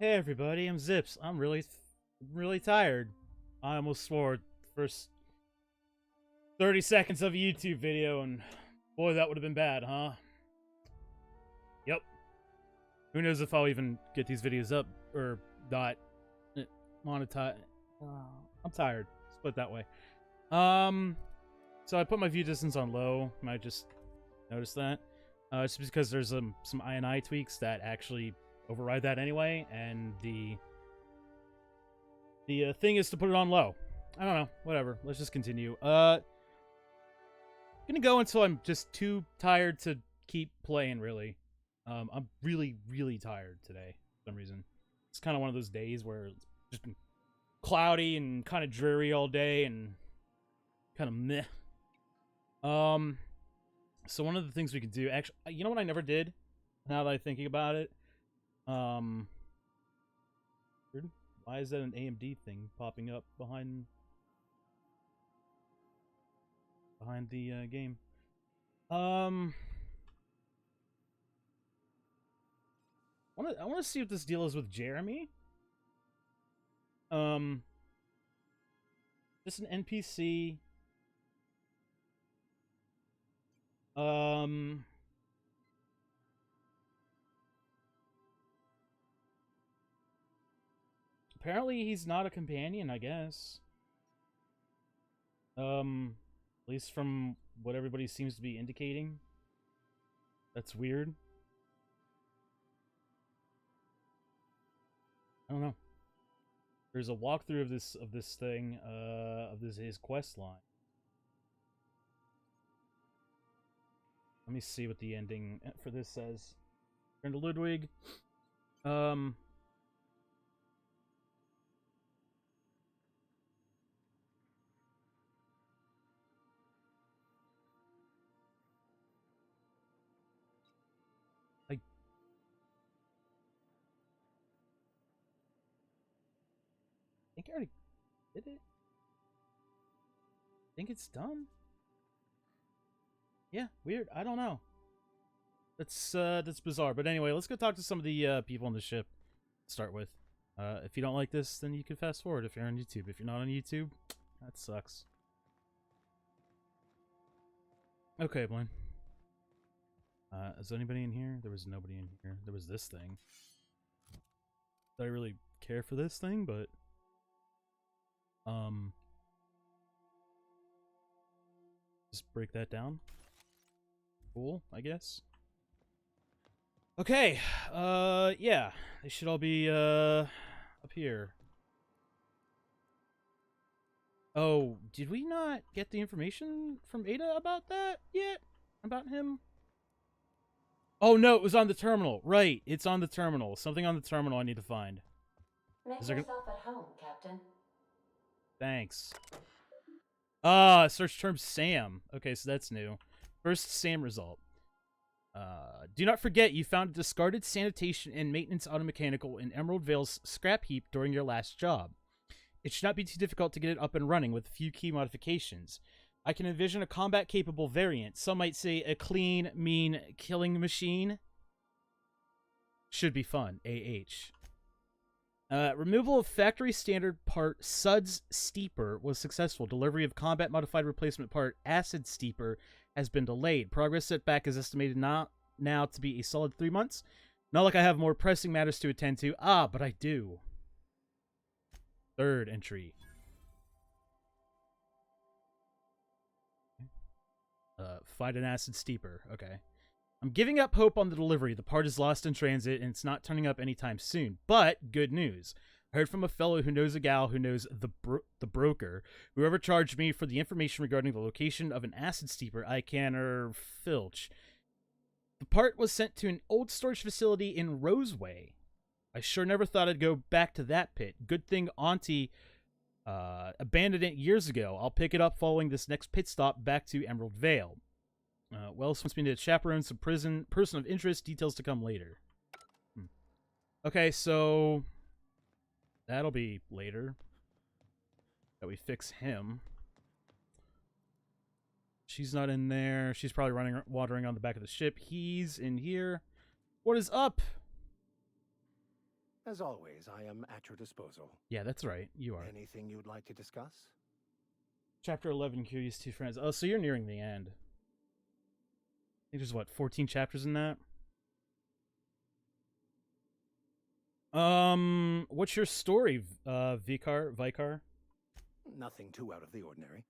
Hey everybody, I'm Zips. I'm really tired. I almost swore the first 30 seconds of a YouTube video, and boy, that would have been bad, huh? Yep. Who knows if I'll even get these videos up or not monetize. I'm tired. Let's put it that way. So I put my view distance on low. You might just notice that. It's because there's some INI tweaks that actually override that anyway, and the thing is to put it on low. I don't know. Whatever. Let's just continue. Gonna go until I'm just too tired to keep playing, really. I'm really tired today for some reason. It's kind of one of those days where it's just been cloudy and kind of dreary all day and kind of meh. So one of the things we could do, actually, you know what I never did? Now that I'm thinking about it, why is that an AMD thing popping up behind the game? I want to see what this deal is with Jeremy. Just an NPC. Apparently he's not a companion, I guess. At least from what everybody seems to be indicating. That's weird. I don't know. There's a walkthrough of this thing, his quest line. Let me see what the ending for this says. Turn to Ludwig. I think I already did it. I think it's done. Yeah, weird. I don't know. That's bizarre. But anyway, let's go talk to some of the people on the ship to start with. If you don't like this, then you can fast forward if you're on YouTube. If you're not on YouTube, that sucks. Okay, Blaine. Is anybody in here? There was nobody in here. There was this thing. I don't really care for this thing, but just break that down. Cool, I guess. Okay, yeah, they should all be up here. Oh, did we not get the information from Ada about that yet? About him? Oh no, it was on the terminal. Right, it's on the terminal. Something on the terminal I need to find. Make yourself at home, Captain. Thanks. Search term Sam. Okay, so that's new. First Sam result. Do not forget you found a discarded sanitation and maintenance automechanical in Emerald Vale's scrap heap during your last job. It should not be too difficult to get it up and running with a few key modifications. I can envision a combat-capable variant. Some might say a clean, mean killing machine. Should be fun. AH. Removal of factory standard part Suds Steeper was successful. Delivery of combat modified replacement part Acid Steeper has been delayed. Progress setback is estimated now to be a solid 3 months. Not like I have more pressing matters to attend to. Ah, but I do. Third entry. Find an Acid Steeper. Okay. I'm giving up hope on the delivery. The part is lost in transit, and it's not turning up anytime soon. But, good news. I heard from a fellow who knows a gal who knows the broker. Whoever charged me for the information regarding the location of an acid steeper, I can, filch. The part was sent to an old storage facility in Roseway. I sure never thought I'd go back to that pit. Good thing Auntie abandoned it years ago. I'll pick it up following this next pit stop back to Emerald Vale. Wells wants me to chaperone some person of interest. Details to come later. Okay, so that'll be later. That we fix him. She's not in there. She's probably watering on the back of the ship. He's in here. What is up? As always, I am at your disposal. Yeah, that's right. You are. Anything you'd like to discuss? Chapter 11, Curious Two Friends. Oh, so you're nearing the end. I think there's, what, 14 chapters in that? What's your story, Vicar? Nothing too out of the ordinary.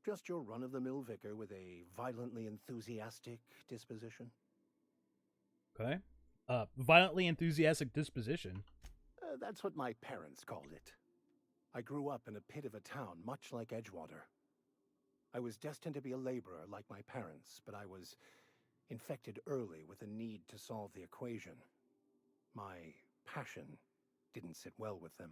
Just your run-of-the-mill vicar with a violently enthusiastic disposition. Okay. Violently enthusiastic disposition. That's what my parents called it. I grew up in a pit of a town much like Edgewater. I was destined to be a laborer like my parents, but I was infected early with a need to solve the equation. My passion didn't sit well with them.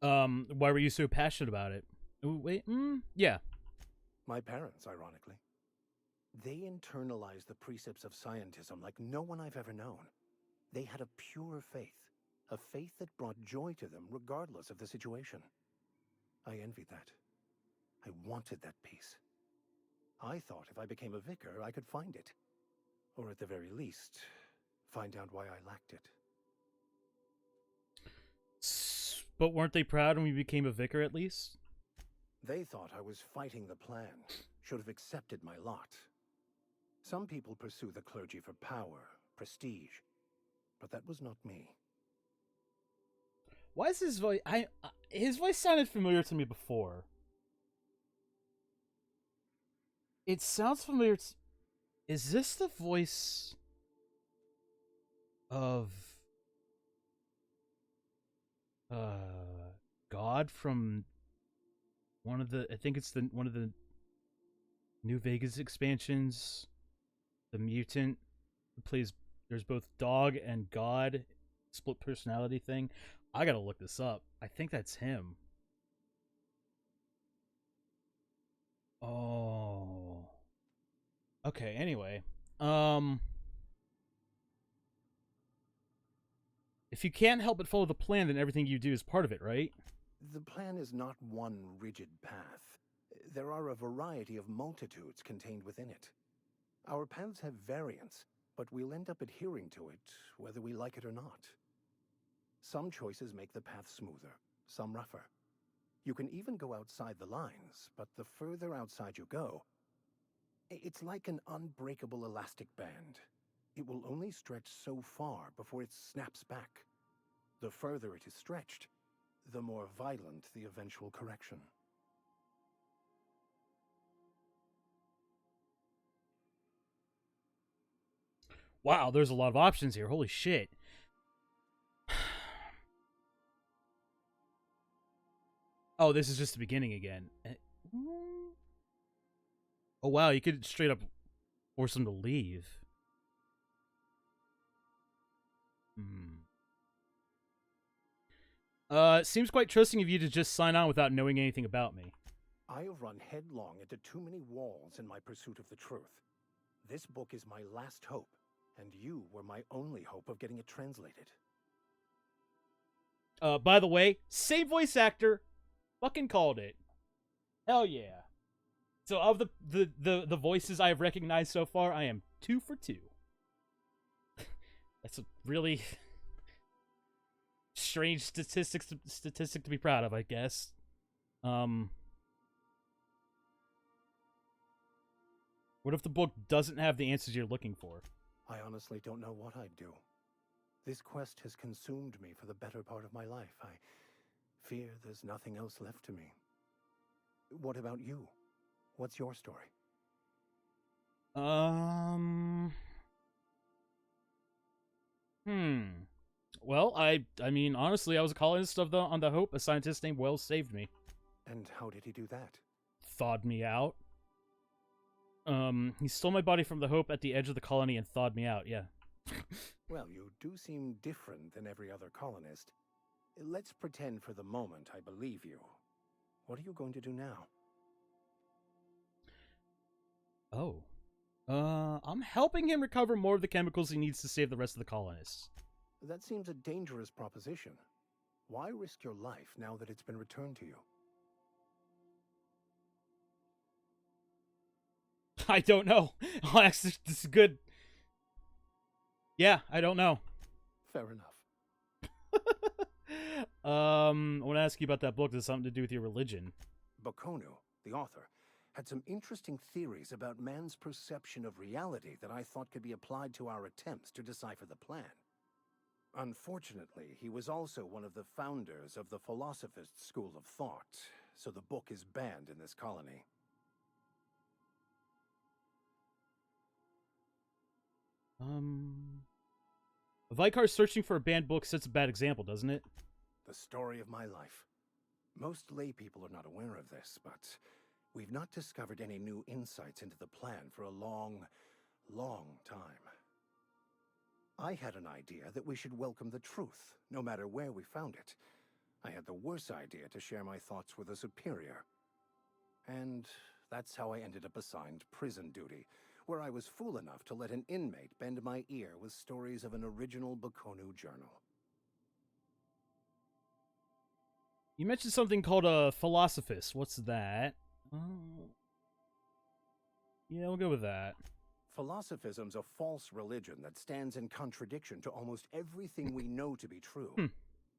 Why were you so passionate about it? Ooh, wait, yeah. My parents, ironically. They internalized the precepts of scientism like no one I've ever known. They had a pure faith, a faith that brought joy to them regardless of the situation. I envied that. I wanted that peace. I thought if I became a vicar, I could find it. Or at the very least, find out why I lacked it. But weren't they proud when we became a vicar, at least? They thought I was fighting the plan, should have accepted my lot. Some people pursue the clergy for power, prestige, but that was not me. Why is his voice... his voice sounded familiar to me before. It sounds familiar to... Is this the voice of... God from one of the... I think it's one of the New Vegas expansions. The mutant who plays... There's both dog and God. Split personality thing. I gotta look this up. I think that's him. Oh. Okay, anyway. If you can't help but follow the plan, then everything you do is part of it, right? The plan is not one rigid path. There are a variety of multitudes contained within it. Our paths have variance, but we'll end up adhering to it, whether we like it or not. Some choices make the path smoother, some rougher. You can even go outside the lines, but the further outside you go, it's like an unbreakable elastic band. It will only stretch so far before it snaps back. The further it is stretched, the more violent the eventual correction. Wow, there's a lot of options here. Holy shit. Oh, this is just the beginning again. Oh, wow, you could straight up force them to leave. Seems quite trusting of you to just sign on without knowing anything about me. I have run headlong into too many walls in my pursuit of the truth. This book is my last hope, and you were my only hope of getting it translated. By the way, same voice actor. Fucking called it. Hell yeah. So of the voices I have recognized so far, I am 2 for 2. That's a really strange statistic to be proud of, I guess. What if the book doesn't have the answers you're looking for? I honestly don't know what I'd do. This quest has consumed me for the better part of my life. I fear there's nothing else left to me. What about you? What's your story? Well, I mean, honestly, I was a colonist on the Hope. A scientist named Wells saved me. And how did he do that? Thawed me out. He stole my body from the Hope at the edge of the colony and thawed me out, yeah. Well, you do seem different than every other colonist. Let's pretend for the moment I believe you. What are you going to do now? Oh. I'm helping him recover more of the chemicals he needs to save the rest of the colonists. That seems a dangerous proposition. Why risk your life now that it's been returned to you? I don't know. This is good. Yeah, I don't know. Fair enough. I want to ask you about that book. Does it have something to do with your religion? Bakonu, the author, had some interesting theories about man's perception of reality that I thought could be applied to our attempts to decipher the plan. Unfortunately, he was also one of the founders of the Philosophist school of thought, so the book is banned in this colony. Vicar searching for a banned book sets a bad example, doesn't it? The story of my life. Most lay people are not aware of this, but we've not discovered any new insights into the plan for a long, long time. I had an idea that we should welcome the truth, no matter where we found it. I had the worse idea to share my thoughts with a superior. And that's how I ended up assigned prison duty, where I was fool enough to let an inmate bend my ear with stories of an original Bakonu journal. You mentioned something called a philosophist. What's that? Oh. Yeah, we'll go with that. Philosophism's a false religion that stands in contradiction to almost everything we know to be true.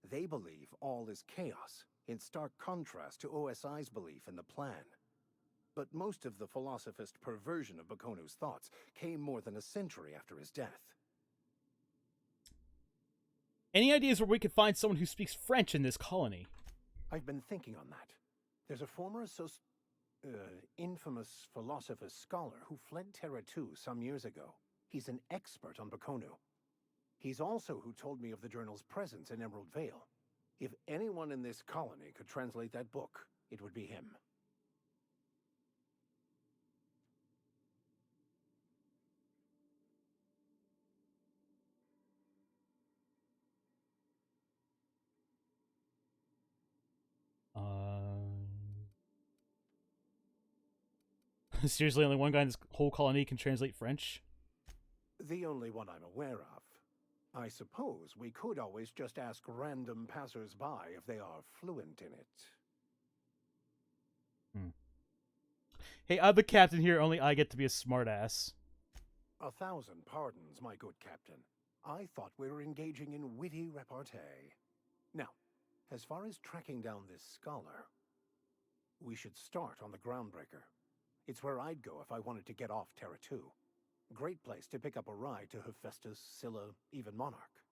They believe all is chaos, in stark contrast to OSI's belief in the plan. But most of the philosophist perversion of Bakonu's thoughts came more than a century after his death. Any ideas where we could find someone who speaks French in this colony? I've been thinking on that. There's a former infamous philosophist scholar who fled Terra 2 some years ago. He's an expert on Bakonu. He's also who told me of the journal's presence in Emerald Vale. If anyone in this colony could translate that book, it would be him. Seriously, only one guy in this whole colony can translate French? The only one I'm aware of. I suppose we could always just ask random passers-by if they are fluent in it. Hey, I'm the captain here, only I get to be a smartass. 1,000 pardons, my good captain. I thought we were engaging in witty repartee. Now, as far as tracking down this scholar, we should start on the Groundbreaker. It's where I'd go if I wanted to get off Terra 2. Great place to pick up a ride to Hephaestus, Scylla, even Monarch.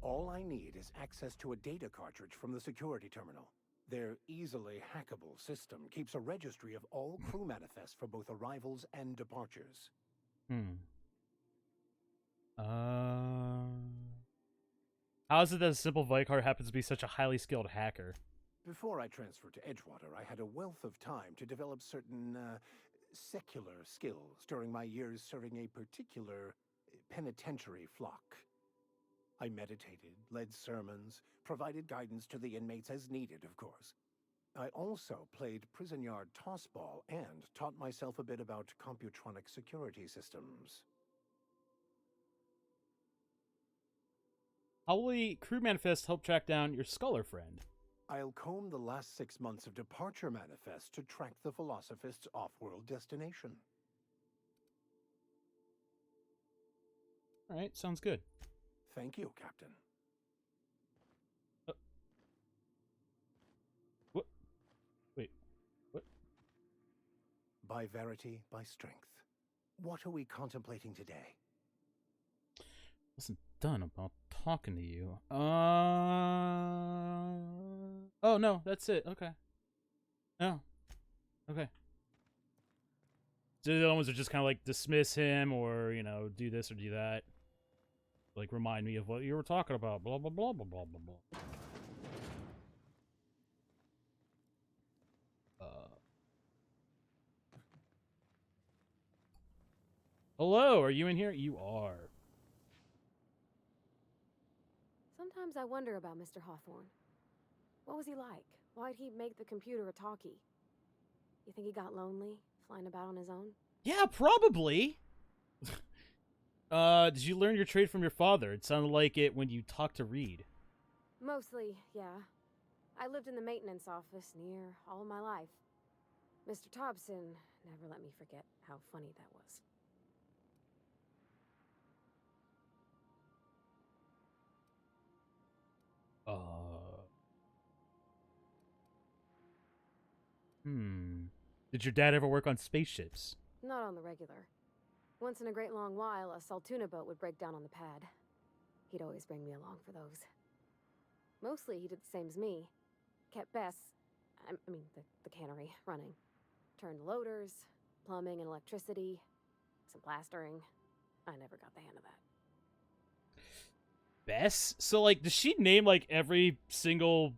All I need is access to a data cartridge from the security terminal. Their easily hackable system keeps a registry of all crew manifests for both arrivals and departures. How is it that a simple Vicar happens to be such a highly skilled hacker? Before I transferred to Edgewater, I had a wealth of time to develop certain, secular skills during my years serving a particular penitentiary flock. I meditated, led sermons, provided guidance to the inmates as needed, of course. I also played prison yard tossball and taught myself a bit about computronic security systems. How will the crew manifest help track down your scholar friend? I'll comb the last 6 months of departure manifests to track the Philosophist's off-world destination. Alright, sounds good. Thank you, Captain. What? Wait, what? By verity, by strength. What are we contemplating today? Wasn't done about talking to you. Oh, no, that's it. Okay. No. Okay. So the other ones are just kind of like dismiss him or, you know, do this or do that. Like, remind me of what you were talking about. Blah, blah, blah, blah, blah, blah, blah. Hello, are you in here? You are. Sometimes I wonder about Mr. Hawthorne. What was he like? Why'd he make the computer a talkie? You think he got lonely, flying about on his own? Yeah, probably. Did you learn your trade from your father? It sounded like it when you talked to Reed. Mostly, yeah. I lived in the maintenance office near all my life. Mr. Thompson never let me forget how funny that was. Did your dad ever work on spaceships? Not on the regular. Once in a great long while, a Saltuna boat would break down on the pad. He'd always bring me along for those. Mostly, he did the same as me. Kept the cannery, running. Turned loaders, plumbing and electricity, some plastering. I never got the hang of that. Bess? So, like, does she name, like, every single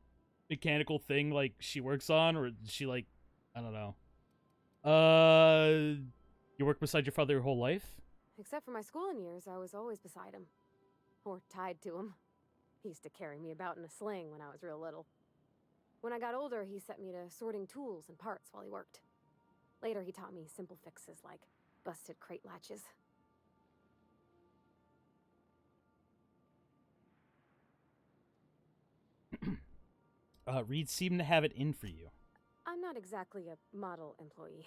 mechanical thing, like, she works on? Or does she, like, I don't know. You work beside your father your whole life? Except for my schooling years, I was always beside him. Or tied to him. He used to carry me about in a sling when I was real little. When I got older, he set me to sorting tools and parts while he worked. Later, he taught me simple fixes like busted crate latches. Reed seemed to have it in for you. I'm not exactly a model employee.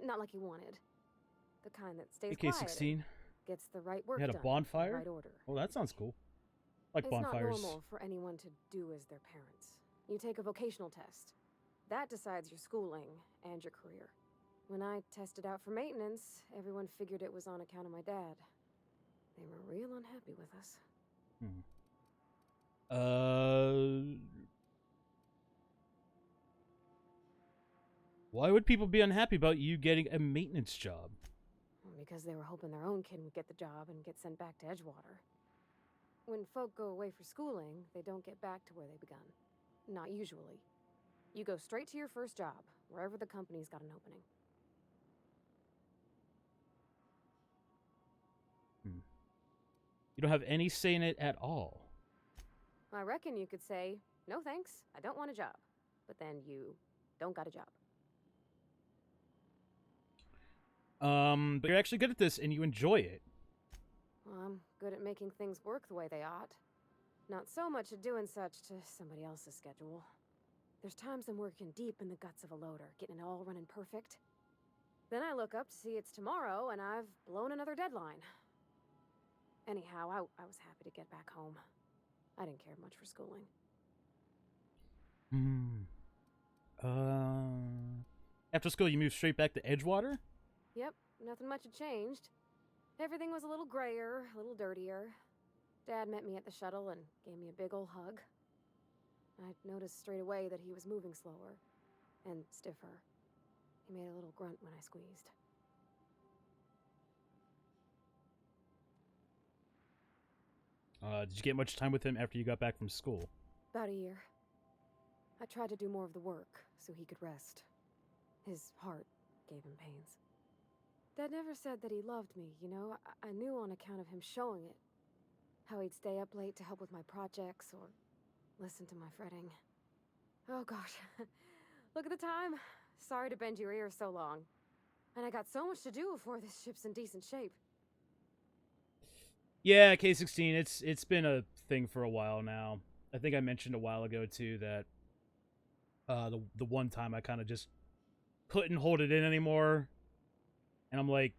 Not like you wanted. The kind that stays quiet. AK-16. Gets the right work You had done. a bonfire? In the right order. Oh, that sounds cool. Like it's bonfires. It's not normal for anyone to do as their parents. You take a vocational test. That decides your schooling and your career. When I tested out for maintenance, everyone figured it was on account of my dad. They were real unhappy with us. Why would people be unhappy about you getting a maintenance job? Because they were hoping their own kid would get the job and get sent back to Edgewater. When folk go away for schooling, they don't get back to where they begun. Not usually. You go straight to your first job, wherever the company's got an opening. You don't have any say in it at all. I reckon you could say, no thanks, I don't want a job. But then you don't got a job. But you're actually good at this and you enjoy it. Well, I'm good at making things work the way they ought. Not so much at doing such to somebody else's schedule. There's times I'm working deep in the guts of a loader, getting it all running perfect. Then I look up to see it's tomorrow and I've blown another deadline. Anyhow, I was happy to get back home. I didn't care much for schooling. After school, you moved straight back to Edgewater? Yep, nothing much had changed. Everything was a little grayer, a little dirtier. Dad met me at the shuttle and gave me a big ol' hug. I noticed straight away that he was moving slower and stiffer. He made a little grunt when I squeezed. Did you get much time with him after you got back from school? About a year. I tried to do more of the work so he could rest. His heart gave him pains. Dad never said that he loved me, you know? I knew on account of him showing it. How he'd stay up late to help with my projects or listen to my fretting. Oh gosh. Look at the time. Sorry to bend your ears so long. And I got so much to do before this ship's in decent shape. Yeah, K-16, it's been a thing for a while now. I think I mentioned a while ago, too, that the one time I kind of just couldn't hold it in anymore. And I'm like,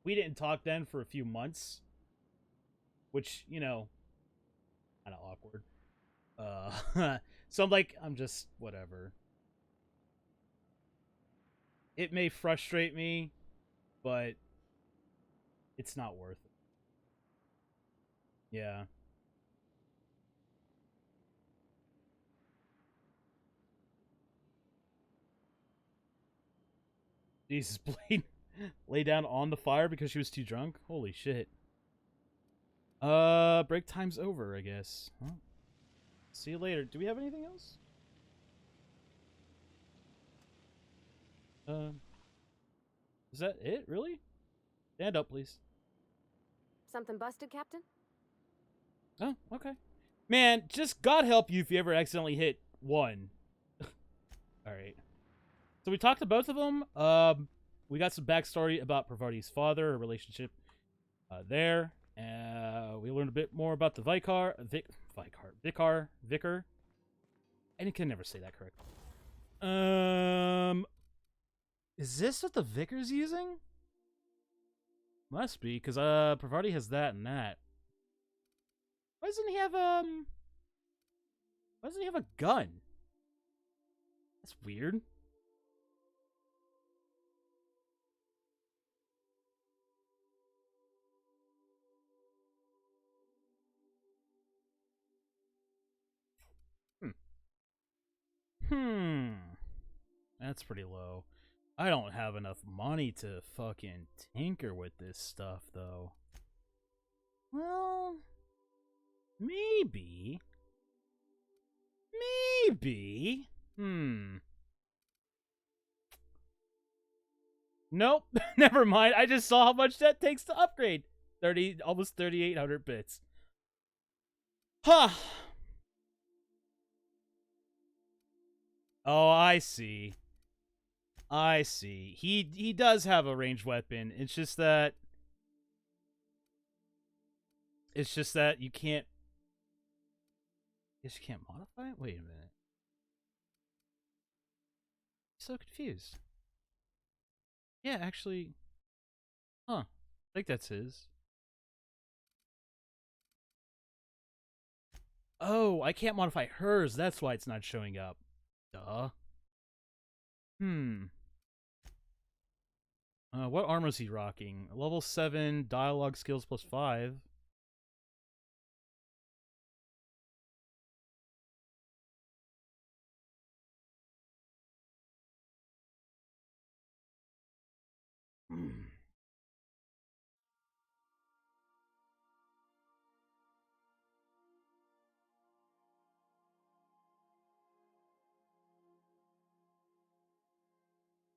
we didn't talk then for a few months. Which, you know, kind of awkward. So I'm like, I'm just, whatever. It may frustrate me, but it's not worth it. Yeah. Jesus, Blaine lay down on the fire because she was too drunk? Holy shit. Break time's over, I guess. Huh? See you later. Do we have anything else? Is that it? Really? Stand up, please. Something busted, Captain? Oh, okay. Man, just God help you if you ever accidentally hit one. Alright. So we talked to both of them. We got some backstory about Parvati's father, her relationship there. We learned a bit more about the Vicar. I can never say that correctly. Is this what the Vicar's using? Must be, because Parvati has that and that. Why doesn't he have a gun? That's weird. Hmm. That's pretty low. I don't have enough money to fucking tinker with this stuff, though. Well, maybe. Maybe. Nope. Never mind. I just saw how much that takes to upgrade. Almost 3,800 bits. Huh. Oh, I see. I see. He does have a ranged weapon. It's just that you can't. I guess you can't modify it? Wait a minute. I'm so confused. Yeah, actually. Huh. I think that's his. Oh, I can't modify hers. That's why it's not showing up. Duh. What armor is he rocking? Level 7, dialogue skills plus 5.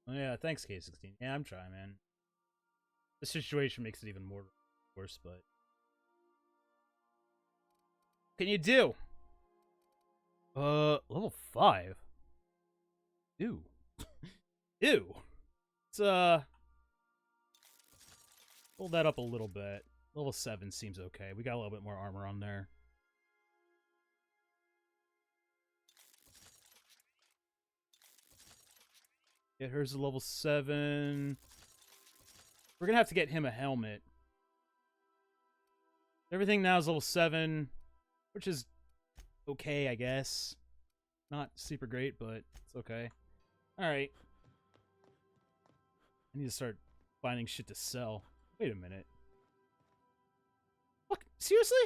Oh, yeah, thanks, K16. Yeah, I'm trying, man. The situation makes it even more worse, but... What can you do? Level 5? Ew. Ew. Let's, pull that up a little bit. Level 7 seems okay. We got a little bit more armor on there. Get hers to level 7. We're gonna have to get him a helmet. Everything now is level 7, which is okay, I guess. Not super great, but it's okay. Alright. I need to start finding shit to sell. Wait a minute. Fuck, seriously?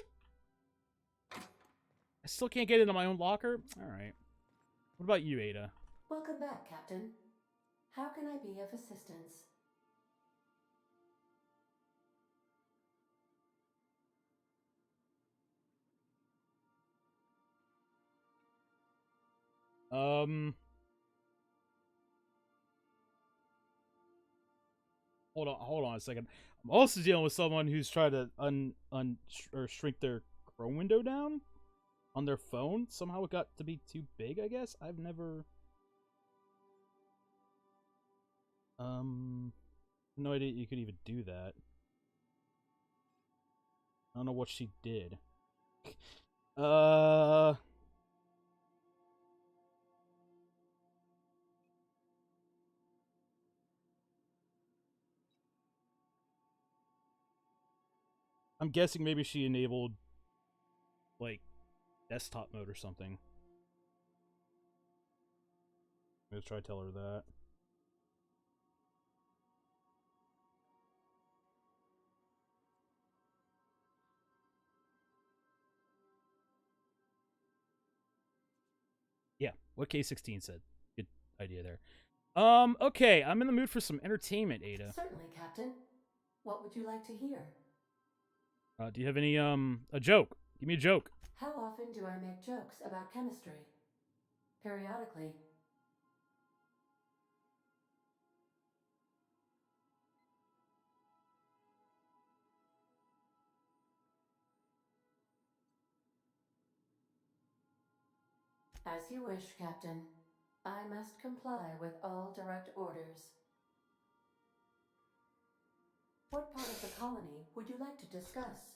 I still can't get into my own locker? Alright. What about you, Ada? Welcome back, Captain. How can I be of assistance? Hold on a second. I'm also dealing with someone who's trying to or shrink their Chrome window down on their phone. Somehow it got to be too big, I guess. I've never... No idea you could even do that. I don't know what she did. I'm guessing maybe she enabled, like, desktop mode or something. Let's try to tell her that. Yeah, what K16 said. Good idea there. Okay, I'm in the mood for some entertainment, Ada. Certainly, Captain. What would you like to hear? Do you have any, a joke? Give me a joke. How often do I make jokes about chemistry? Periodically. As you wish, Captain. I must comply with all direct orders. What part of the colony would you like to discuss?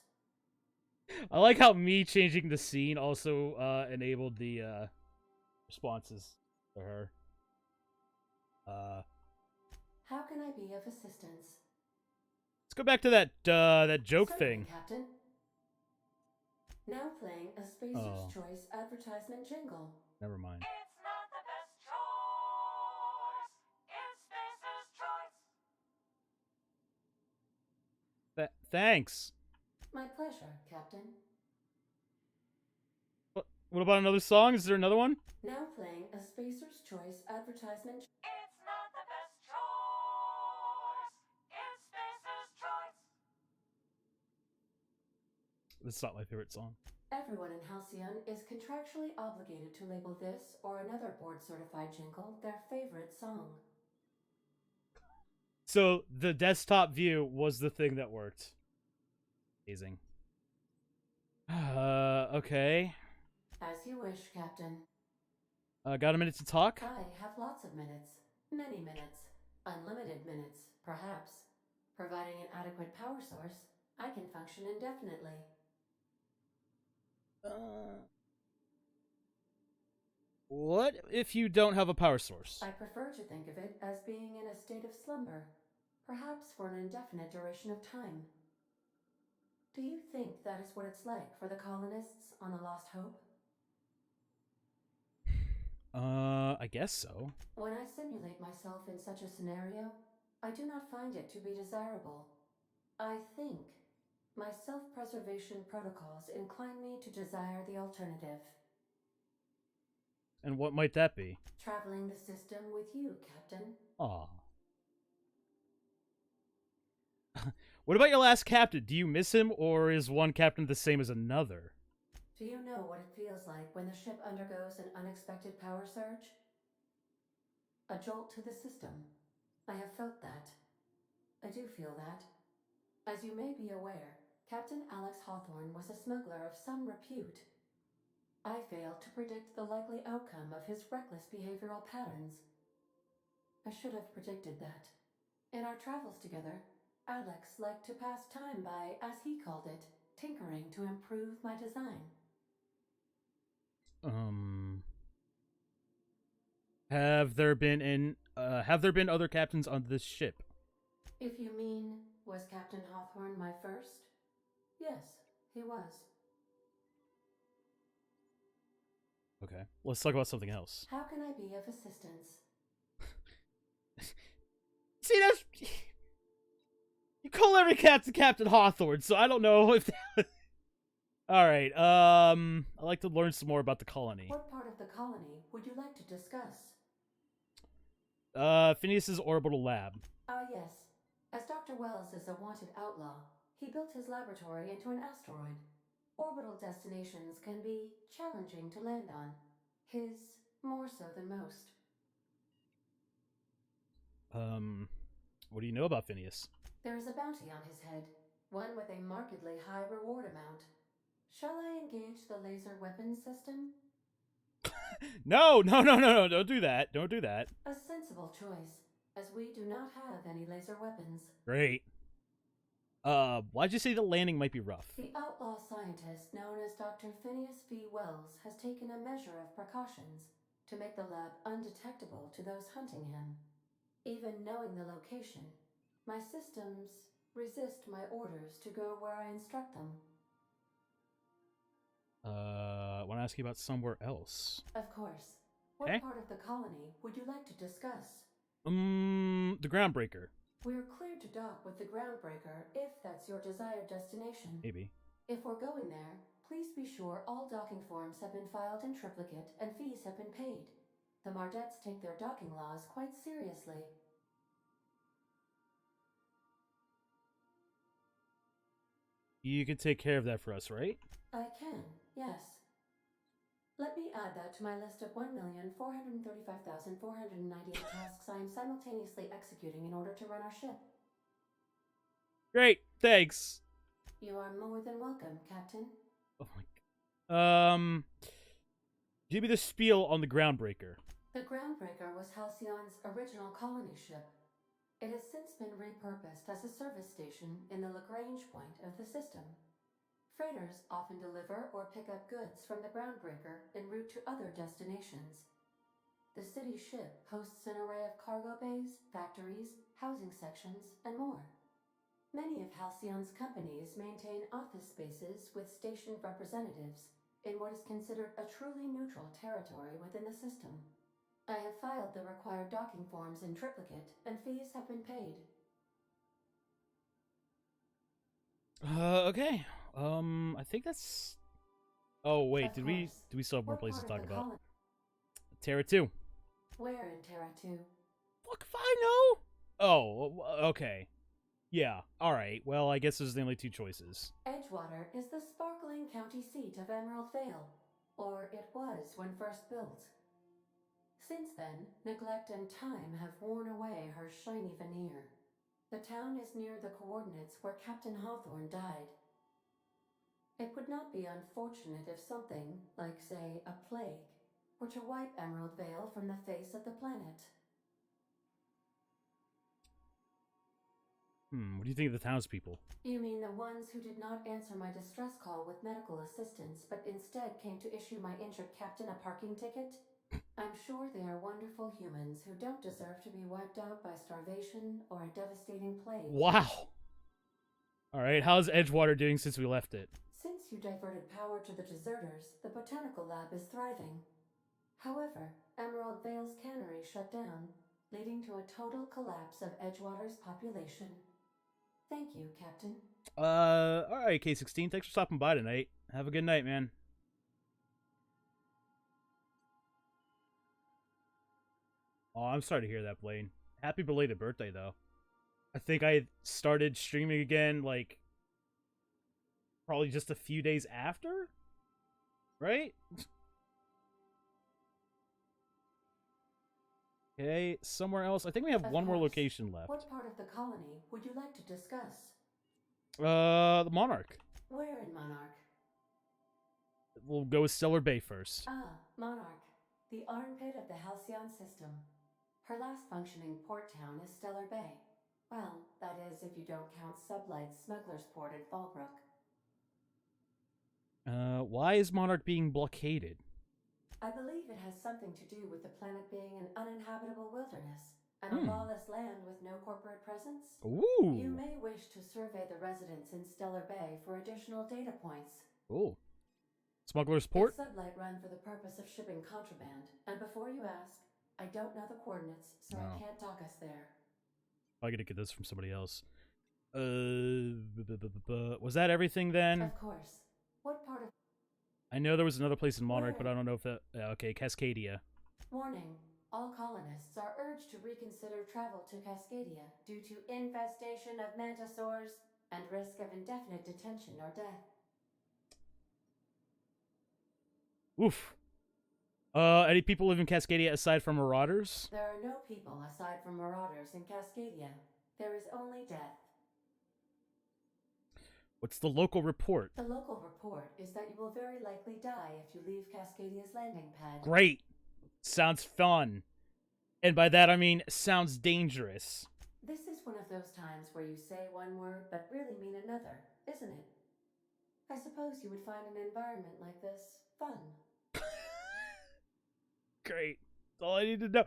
I like how me changing the scene also, enabled the, responses for her. How can I be of assistance? Let's go back to that joke Certainly, thing. Captain. Now playing a Spacer's Choice advertisement jingle. Never mind. It's not the best choice. Thanks. My pleasure, Captain. What about another song? Is there another one? Now playing a Spacer's Choice advertisement. It's not the best choice. It's Spacer's Choice. This is not my favorite song. Everyone in Halcyon is contractually obligated to label this or another board-certified jingle their favorite song. So the desktop view was the thing that worked. Amazing. Okay. As you wish, Captain. Got a minute to talk? I have lots of minutes. Many minutes. Unlimited minutes, perhaps. Providing an adequate power source, I can function indefinitely. What if you don't have a power source? I prefer to think of it as being in a state of slumber, perhaps for an indefinite duration of time. Do you think that is what it's like for the colonists on the Lost Hope? I guess so. When I simulate myself in such a scenario, I do not find it to be desirable. I think my self-preservation protocols incline me to desire the alternative. And what might that be? Traveling the system with you, Captain. Aw. What about your last captain? Do you miss him, or is one captain the same as another? Do you know what it feels like when the ship undergoes an unexpected power surge? A jolt to the system. I have felt that. I do feel that. As you may be aware, Captain Alex Hawthorne was a smuggler of some repute. I failed to predict the likely outcome of his reckless behavioral patterns. I should have predicted that. In our travels together, Alex liked to pass time by, as he called it, tinkering to improve my design. Have there been other captains on this ship? If you mean, was Captain Hawthorne my first? Yes, he was. Okay, let's talk about something else. How can I be of assistance? See, that's... You call every captain Captain Hawthorne, so I don't know if... Alright, I'd like to learn some more about the colony. What part of the colony would you like to discuss? Phineas's orbital lab. Ah, yes. As Dr. Wells is a wanted outlaw, he built his laboratory into an asteroid. Orbital destinations can be challenging to land on. His more so than most. What do you know about Phineas? There is a bounty on his head, one with a markedly high reward amount. Shall I engage the laser weapons system? No, don't do that. Don't do that. A sensible choice, as we do not have any laser weapons. Great. Why'd you say the landing might be rough? The outlaw scientist known as Dr. Phineas V. Wells has taken a measure of precautions to make the lab undetectable to those hunting him. Even knowing the location, my systems resist my orders to go where I instruct them. I want to ask you about somewhere else. Of course. What Okay. part of the colony would you like to discuss? The Groundbreaker. We're cleared to dock with the Groundbreaker if that's your desired destination. Maybe. If we're going there, please be sure all docking forms have been filed in triplicate and fees have been paid. The Mardettes take their docking laws quite seriously. You could take care of that for us, right? I can, yes. Let me add that to my list of 1,435,498 tasks I am simultaneously executing in order to run our ship. Great, thanks. You are more than welcome, Captain. Oh my god. Give me the spiel on the Groundbreaker. The Groundbreaker was Halcyon's original colony ship. It has since been repurposed as a service station in the Lagrange point of the system. Freighters often deliver or pick up goods from the Groundbreaker en route to other destinations. The city ship hosts an array of cargo bays, factories, housing sections, and more. Many of Halcyon's companies maintain office spaces with stationed representatives in what is considered a truly neutral territory within the system. I have filed the required docking forms in triplicate, and fees have been paid. Okay. I think that's. Oh wait, Of did course. we still have more What places to part talk of the about? colony? Terra 2. Where in Terra 2? Fuck if I know. Oh, okay. Yeah. All right. Well, I guess those are the only two choices. Edgewater is the sparkling county seat of Emerald Vale, or it was when first built. Since then, neglect and time have worn away her shiny veneer. The town is near the coordinates where Captain Hawthorne died. It would not be unfortunate if something, like, say, a plague, were to wipe Emerald Vale from the face of the planet. What do you think of the townspeople? You mean the ones who did not answer my distress call with medical assistance, but instead came to issue my injured captain a parking ticket? I'm sure they are wonderful humans who don't deserve to be wiped out by starvation or a devastating plague. Wow. All right. How's Edgewater doing since we left it? Since you diverted power to the deserters, the botanical lab is thriving. However, Emerald Vale's cannery shut down, leading to a total collapse of Edgewater's population. Thank you, Captain. All right, K16. Thanks for stopping by tonight. Have a good night, man. Oh, I'm sorry to hear that, Blaine. Happy belated birthday, though. I think I started streaming again, like, probably just a few days after? Right? Okay, somewhere else. I think we have Of one more course. location left. What part of the colony would you like to discuss? The Monarch. Where in Monarch? We'll go with Stellar Bay first. Ah, Monarch, the armpit of the Halcyon system. Her last functioning port town is Stellar Bay. Well, that is if you don't count Sublight's Smuggler's Port at Fallbrook. Why is Monarch being blockaded? I believe it has something to do with the planet being an uninhabitable wilderness and a lawless land with no corporate presence. Ooh. You may wish to survey the residents in Stellar Bay for additional data points. Oh. Smuggler's Port? It's Sublight run for the purpose of shipping contraband, and before you ask, I don't know the coordinates, so I can't talk us there. I gotta get this from somebody else. Was that everything then? Of course. What part of... I know there was another place in Monarch, Where? but I don't know if that... okay, Cascadia. Warning. All colonists are urged to reconsider travel to Cascadia due to infestation of mantisaurs and risk of indefinite detention or death. Oof. Any people live in Cascadia aside from Marauders? There are no people aside from marauders in Cascadia. There is only death. What's the local report? The local report is that you will very likely die if you leave Cascadia's landing pad. Great. Sounds fun. And by that I mean sounds dangerous. This is one of those times where you say one word but really mean another, isn't it? I suppose you would find an environment like this fun. Great. That's all I need to know.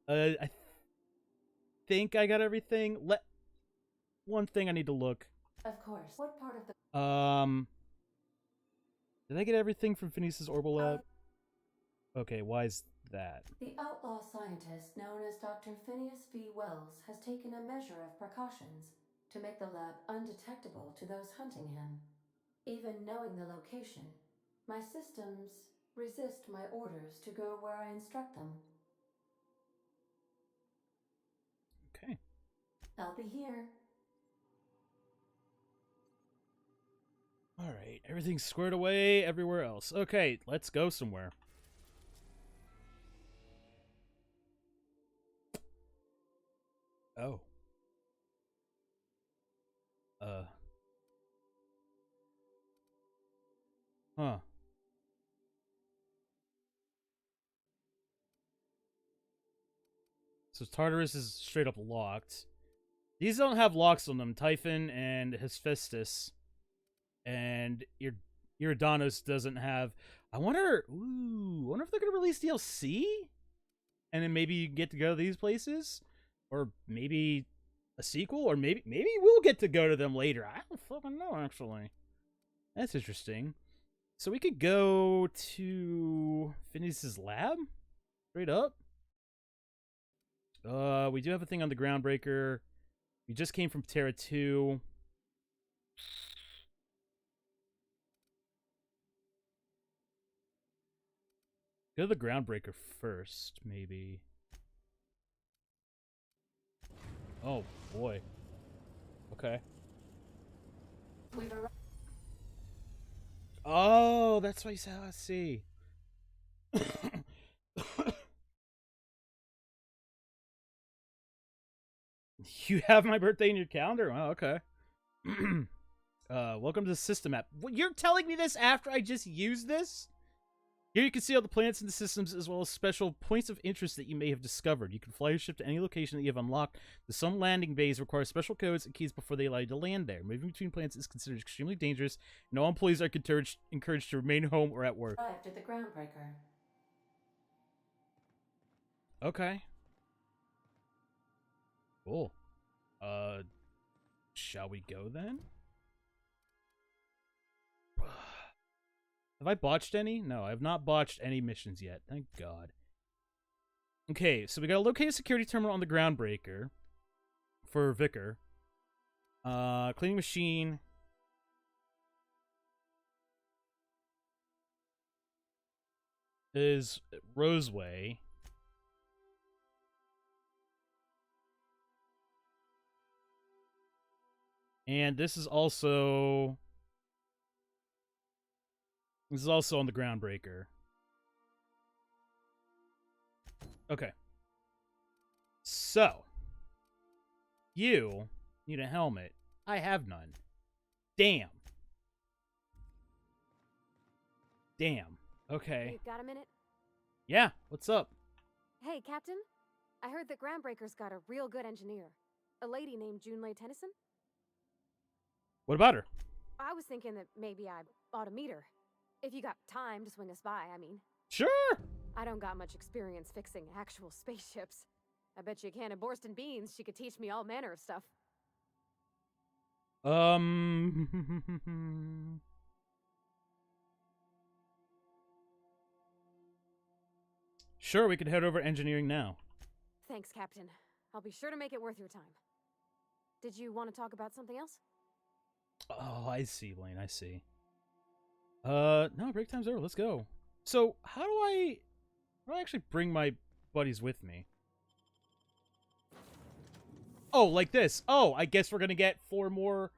I think I got everything. One thing I need to look. Of course. What part of the... Did I get everything from Phineas's Orbital Lab? Okay, why is that? The outlaw scientist known as Dr. Phineas V. Wells has taken a measure of precautions to make the lab undetectable to those hunting him. Even knowing the location, my systems resist my orders to go where I instruct them. Okay. I'll be here. Alright, everything's squared away everywhere else. Okay, let's go somewhere. Oh. Huh. So Tartarus is straight up locked. These don't have locks on them. Typhon and Asbestos. And Iridanos doesn't have... I wonder if they're going to release DLC? And then maybe you get to go to these places? Or maybe a sequel? Or maybe we'll get to go to them later. I don't fucking know, actually. That's interesting. So we could go to Phineas's lab? Straight up? We do have a thing on the Groundbreaker. We just came from Terra 2. Go to the groundbreaker first, maybe. Oh, boy. Okay. We've arrived. Oh, that's why you said, I see. You have my birthday in your calendar? Oh, okay. Welcome to the system app. What, you're telling me this after I just used this? Here you can see all the planets in the systems as well as special points of interest that you may have discovered. You can fly your ship to any location that you have unlocked. Some landing bays require special codes and keys before they allow you to land there. Moving between planets is considered extremely dangerous. No employees are encouraged to remain home or at work. Arrived at the groundbreaker. Okay. Cool. Shall we go then? Have I botched any? No, I have not botched any missions yet. Thank God. Okay, so we gotta locate a security terminal on the groundbreaker for Vicar. Cleaning machine. Is Roseway. And this is also on the groundbreaker. Okay. So, you need a helmet. I have none. Damn. Damn. Okay. You got a minute? Yeah, what's up? Hey, Captain. I heard that Groundbreaker's got a real good engineer. A lady named Junlei Tennyson. What about her? I was thinking that maybe I ought to meet her. If you got time to swing us by, I mean. Sure. I don't got much experience fixing actual spaceships. I bet you a can of Borston beans she could teach me all manner of stuff. Sure, we could head over engineering now. Thanks, Captain. I'll be sure to make it worth your time. Did you want to talk about something else? Oh, I see, Blaine, I see. No, break time's over. Let's go. So, how do I actually bring my buddies with me? Oh, like this. Oh, I guess we're gonna get 4 more,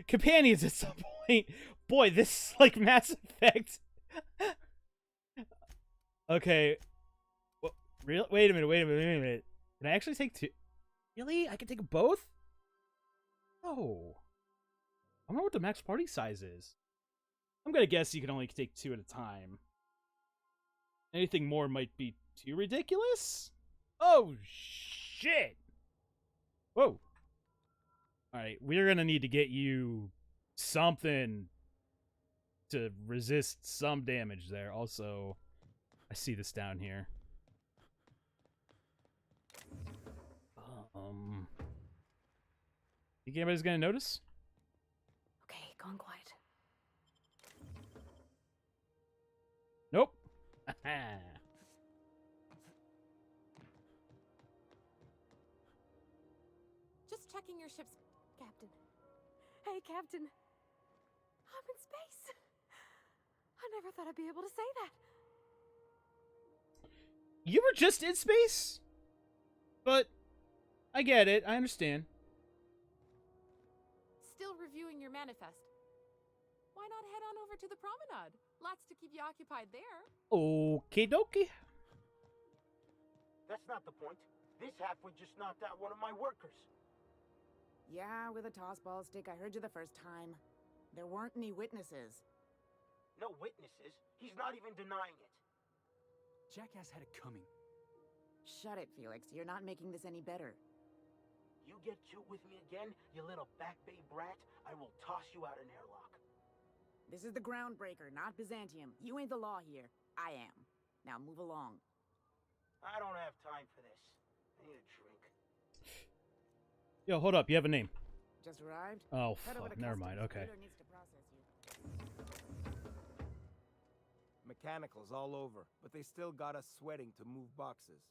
companions at some point. Boy, this is like Mass Effect. Okay. Well, wait a minute. Can I actually take 2? Really? I can take both? Oh. I wonder what the max party size is. I'm gonna guess you can only take 2 at a time. Anything more might be too ridiculous? Oh, shit! Whoa. Alright, we're gonna need to get you something to resist some damage there. Also, I see this down here. Think anybody's gonna notice? Okay, gone quiet. Nope. Just checking your ship's Captain. Hey, Captain. I'm in space. I never thought I'd be able to say that. You were just in space? But I get it. I understand. Still reviewing your manifest. Why not head on over to the promenade? Lots to keep you occupied there. Okie dokie. That's not the point. This halfwit just knocked out one of my workers. Yeah, with a tossball stick. I heard you the first time. There weren't any witnesses. No witnesses. He's not even denying it. Jackass had it coming. Shut it, Felix. You're not making this any better. You get cute with me again, you little back bay brat, I will toss you out an airlock. This is the Groundbreaker, not Byzantium. You ain't the law here. I am. Now move along. I don't have time for this. I need a drink. Yo, hold up. You have a name. Just arrived? Oh, Head over fuck. to Never customs. mind. Okay. Peter needs to process you. Mechanicals all over, but they still got us sweating to move boxes.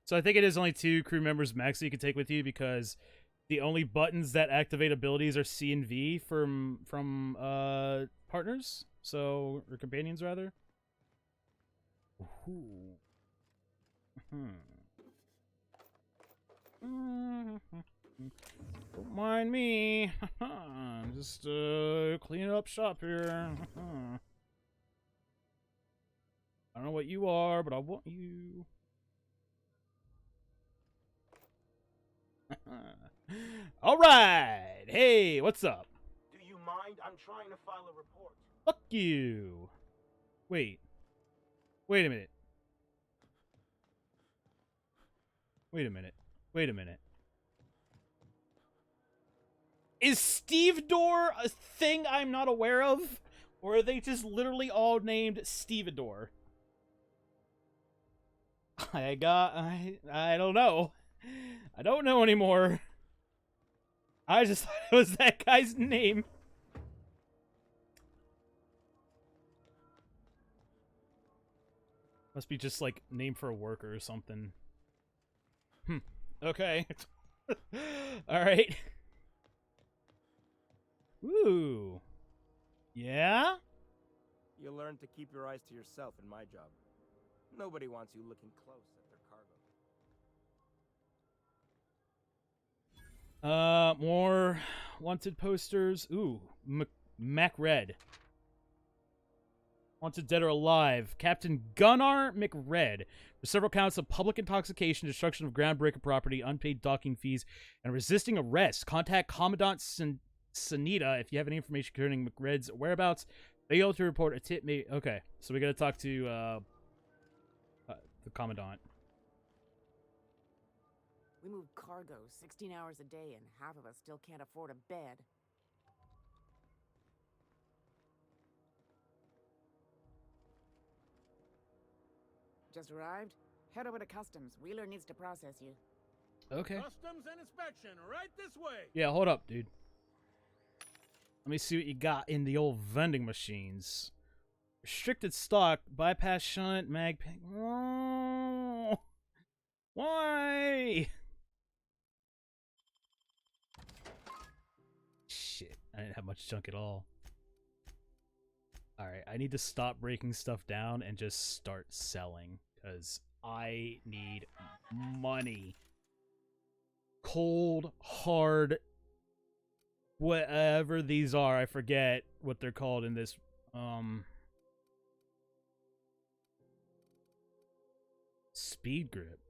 So I think it is only 2 crew members max that you can take with you because the only buttons that activate abilities are C and V from partners. So, or companions rather. Ooh. Don't mind me. I'm just cleaning up shop here. I don't know what you are, but I want you. All right. Hey, what's up? Do you mind? I'm trying to file a report. Fuck you. Wait. Wait a minute. Wait a minute. Wait a minute. Is Stevedore a thing I'm not aware of? Or are they just literally all named Stevedore? I don't know. I don't know anymore. I just thought it was that guy's name. Must be just like name for a worker or something. Okay. Alright. Ooh. Yeah? You learn to keep your eyes to yourself in my job. Nobody wants you looking close at their cargo. More wanted posters. Ooh, Mac Red. Wanted dead or alive. Captain Gunnar McRed for several counts of public intoxication, destruction of groundbreaker property, unpaid docking fees, and resisting arrest. Contact Commandant Sanita if you have any information concerning McRed's whereabouts. Fail to report a tip. Okay, so we gotta talk to the Commandant. We move cargo 16 hours a day, and half of us still can't afford a bed. Just arrived? Head over to customs. Wheeler needs to process you. Okay. Customs and inspection, right this way. Yeah, hold up, dude. Let me see what you got in the old vending machines. Restricted stock, bypass shunt, mag pack. Oh, why? Shit, I didn't have much junk at all. Alright, I need to stop breaking stuff down and just start selling, because I need money. Cold, hard, whatever these are, I forget what they're called in this, Speed grip.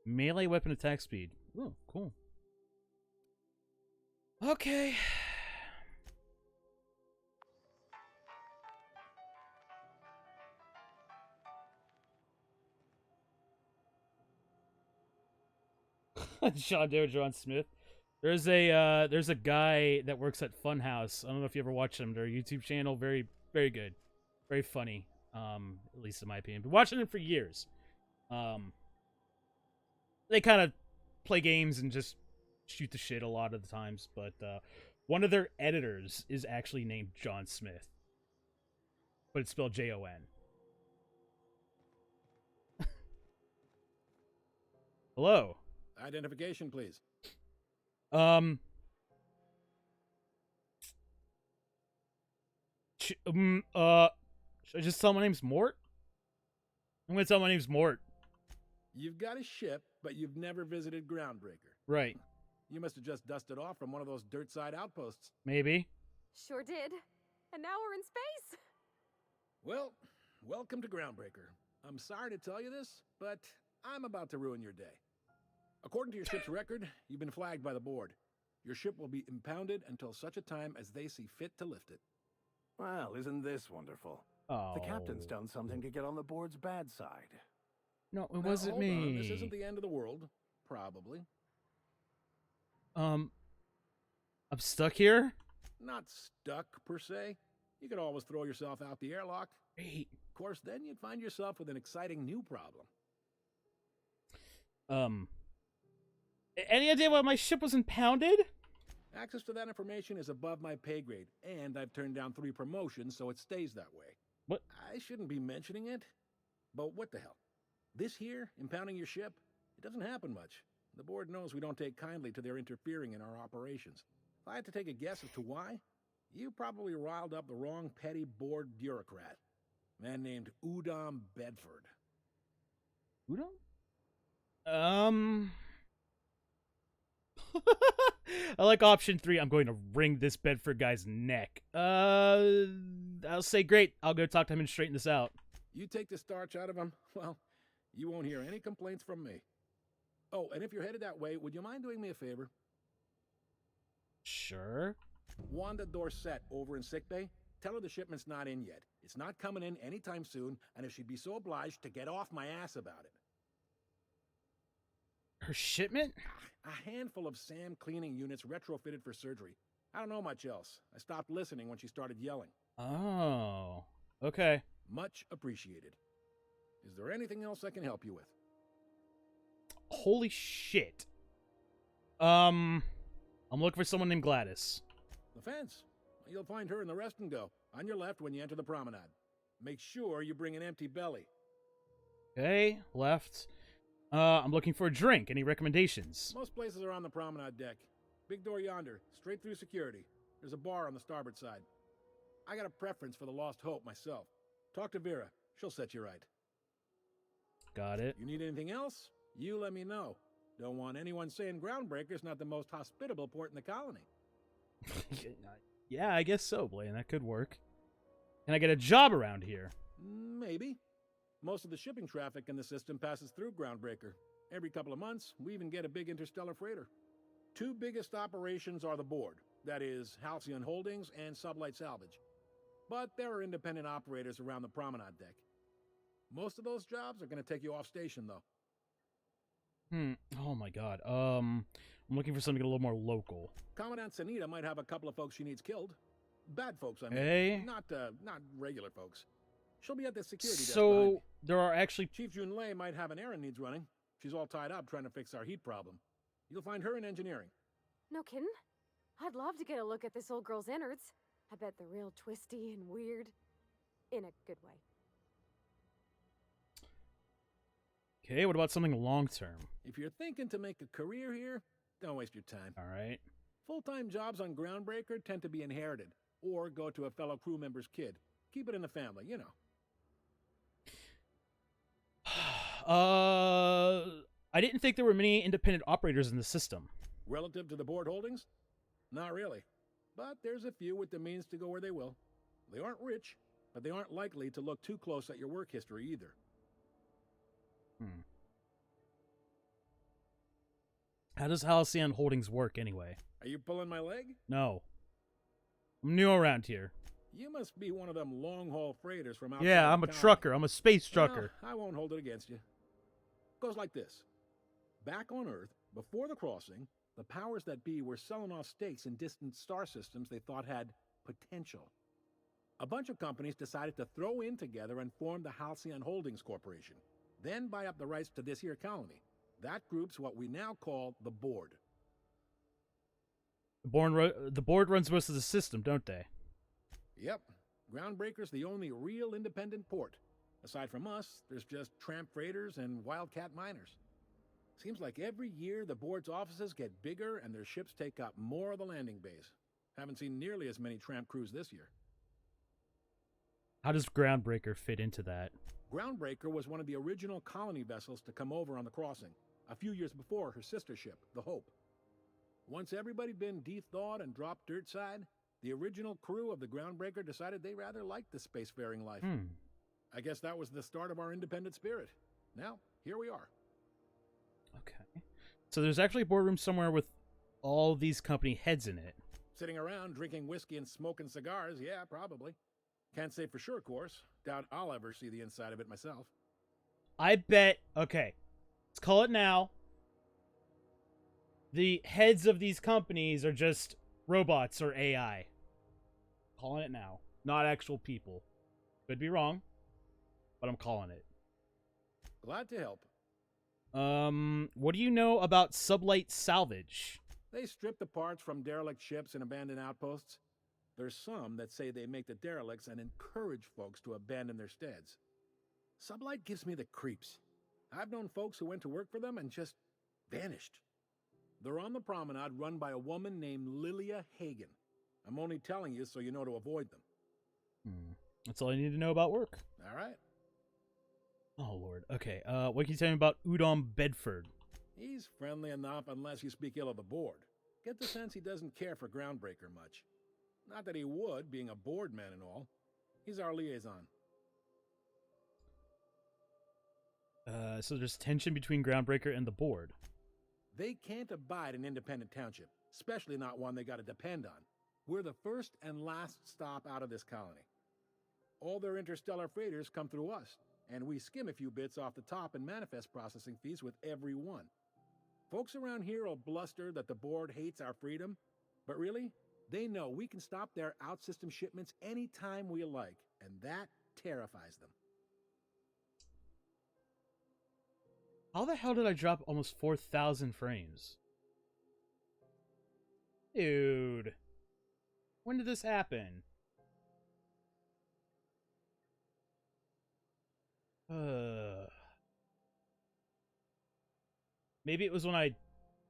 Melee weapon attack speed. Oh, cool. Okay. John Smith. There's a guy that works at Funhouse. I don't know if you ever watched them. Their YouTube channel, very, very good. Very funny. At least in my opinion. Been watching them for years. They kind of play games and just shoot the shit a lot of the times, but one of their editors is actually named John Smith. But it's spelled Jon. Hello. Identification, please. Should I just tell my name's Mort? I'm gonna tell my name's Mort. You've got a ship, but you've never visited Groundbreaker. Right. You must have just dusted off from one of those dirt side outposts. Maybe. Sure did. And now we're in space. Well, welcome to Groundbreaker. I'm sorry to tell you this, but I'm about to ruin your day. According to your ship's record, you've been flagged by the board. Your ship will be impounded until such a time as they see fit to lift it. Well, isn't this wonderful? Oh. The captain's done something to get on the board's bad side. No, it Now, wasn't hold me. on. This isn't the end of the world. Probably. I'm stuck here? Not stuck, per se. You could always throw yourself out the airlock. Wait. Of course, then you'd find yourself with an exciting new problem. Any idea why my ship was impounded? Access to that information is above my pay grade, and I've turned down 3 promotions, so it stays that way. What? I shouldn't be mentioning it, but what the hell? This here, impounding your ship, it doesn't happen much. The board knows we don't take kindly to their interfering in our operations. If I had to take a guess as to why, You probably riled up the wrong petty board bureaucrat. Man named Udom Bedford. Udon? I like option 3. I'm going to wring this Bedford guy's neck. I'll say great. I'll go talk to him and straighten this out. You take the starch out of him, well, you won't hear any complaints from me. Oh, and if you're headed that way, would you mind doing me a favor? Sure. Wanda Dorset over in sickbay, tell her the shipment's not in yet. It's not coming in anytime soon, and if she'd be so obliged to get off my ass about it. Her shipment? A handful of SAM cleaning units retrofitted for surgery. I don't know much else. I stopped listening when she started yelling. Oh, okay. Much appreciated. Is there anything else I can help you with? Holy shit. I'm looking for someone named Gladys. The fence. You'll find her in the rest and go, on your left when you enter the promenade. Make sure you bring an empty belly. Okay, left. I'm looking for a drink. Any recommendations? Most places are on the promenade deck. Big door yonder, straight through security. There's a bar on the starboard side. I got a preference for the Lost Hope myself. Talk to Vera. She'll set you right. Got it. You need anything else? You let me know. Don't want anyone saying Groundbreaker's not the most hospitable port in the colony. Yeah, I guess so, Blaine. That could work. Can I get a job around here? Maybe. Most of the shipping traffic in the system passes through Groundbreaker. Every couple of months, we even get a big interstellar freighter. 2 biggest operations are the board. That is, Halcyon Holdings and Sublight Salvage. But there are independent operators around the promenade deck. Most of those jobs are going to take you off station, though. Oh my god. I'm looking for something a little more local. Commandant Sanita might have a couple of folks she needs killed. Bad folks, I mean. Hey. Not regular folks. She'll be at the security desk So, behind. there are actually... Chief Junlei might have an errand needs running. She's all tied up trying to fix our heat problem. You'll find her in engineering. No kidding? I'd love to get a look at this old girl's innards. I bet they're real twisty and weird. In a good way. Okay, what about something long-term? If you're thinking to make a career here, don't waste your time. All right. Full-time jobs on Groundbreaker tend to be inherited, or go to a fellow crew member's kid. Keep it in the family, you know. I didn't think there were many independent operators in the system. Relative to the board holdings? Not really. But there's a few with the means to go where they will. They aren't rich, but they aren't likely to look too close at your work history either. How does Halcyon Holdings work, anyway? Are you pulling my leg? No. I'm new around here. You must be one of them long-haul freighters from outside Yeah, I'm a town. trucker. I'm a space trucker. Well, I won't hold it against you. Goes like this. Back on Earth, before the crossing, the powers that be were selling off stakes in distant star systems they thought had potential. A bunch of companies decided to throw in together and form the Halcyon Holdings Corporation, then buy up the rights to this here colony. That group's what we now call the Board. The board runs most of the system, don't they? Yep. Groundbreaker's the only real independent port. Aside from us, there's just tramp freighters and wildcat miners. Seems like every year the board's offices get bigger and their ships take up more of the landing bays. Haven't seen nearly as many tramp crews this year. How does Groundbreaker fit into that? Groundbreaker was one of the original colony vessels to come over on the crossing, a few years before her sister ship, the Hope. Once everybody'd been de-thawed and dropped dirt side, the original crew of the Groundbreaker decided they rather liked the spacefaring life. I guess that was the start of our independent spirit. Now, here we are. Okay. So there's actually a boardroom somewhere with all these company heads in it. Sitting around drinking whiskey and smoking cigars, yeah, probably. Can't say for sure, of course. Doubt I'll ever see the inside of it myself. I bet... Okay. Let's call it now. The heads of these companies are just robots or AI. Calling it now. Not actual people. Could be wrong, but I'm calling it. Glad to help. What do you know about Sublight Salvage? They strip the parts from derelict ships and abandoned outposts. There's some that say they make the derelicts and encourage folks to abandon their steads. Sublight gives me the creeps. I've known folks who went to work for them and just vanished. They're on the promenade run by a woman named Lilia Hagen. I'm only telling you so you know to avoid them. That's all I need to know about work. All right? Oh, Lord. Okay, what can you tell me about Udom Bedford? He's friendly enough unless you speak ill of the board. Get the sense he doesn't care for Groundbreaker much. Not that he would, being a board man and all. He's our liaison. So there's tension between Groundbreaker and the board. They can't abide an independent township, especially not one they gotta depend on. We're the first and last stop out of this colony. All their interstellar freighters come through us, and we skim a few bits off the top in manifest processing fees with every one. Folks around here will bluster that the board hates our freedom, but really, they know we can stop their out-system shipments anytime we like, and that terrifies them. How the hell did I drop almost 4,000 frames? Dude. When did this happen? Maybe it was when I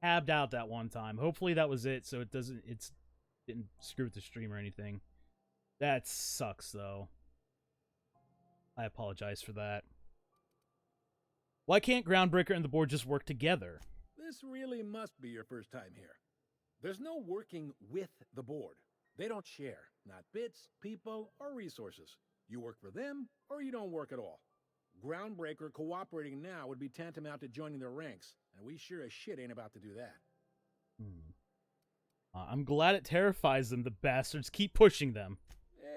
tabbed out that one time. Hopefully that was it, so it didn't screw with the stream or anything. That sucks, though. I apologize for that. Why can't Groundbreaker and the board just work together? This really must be your first time here. There's no working with the board. They don't share, not bits, people, or resources. You work for them, or you don't work at all. Groundbreaker cooperating now would be tantamount to joining their ranks, and we sure as shit ain't about to do that. I'm glad it terrifies them, the bastards. Keep pushing them.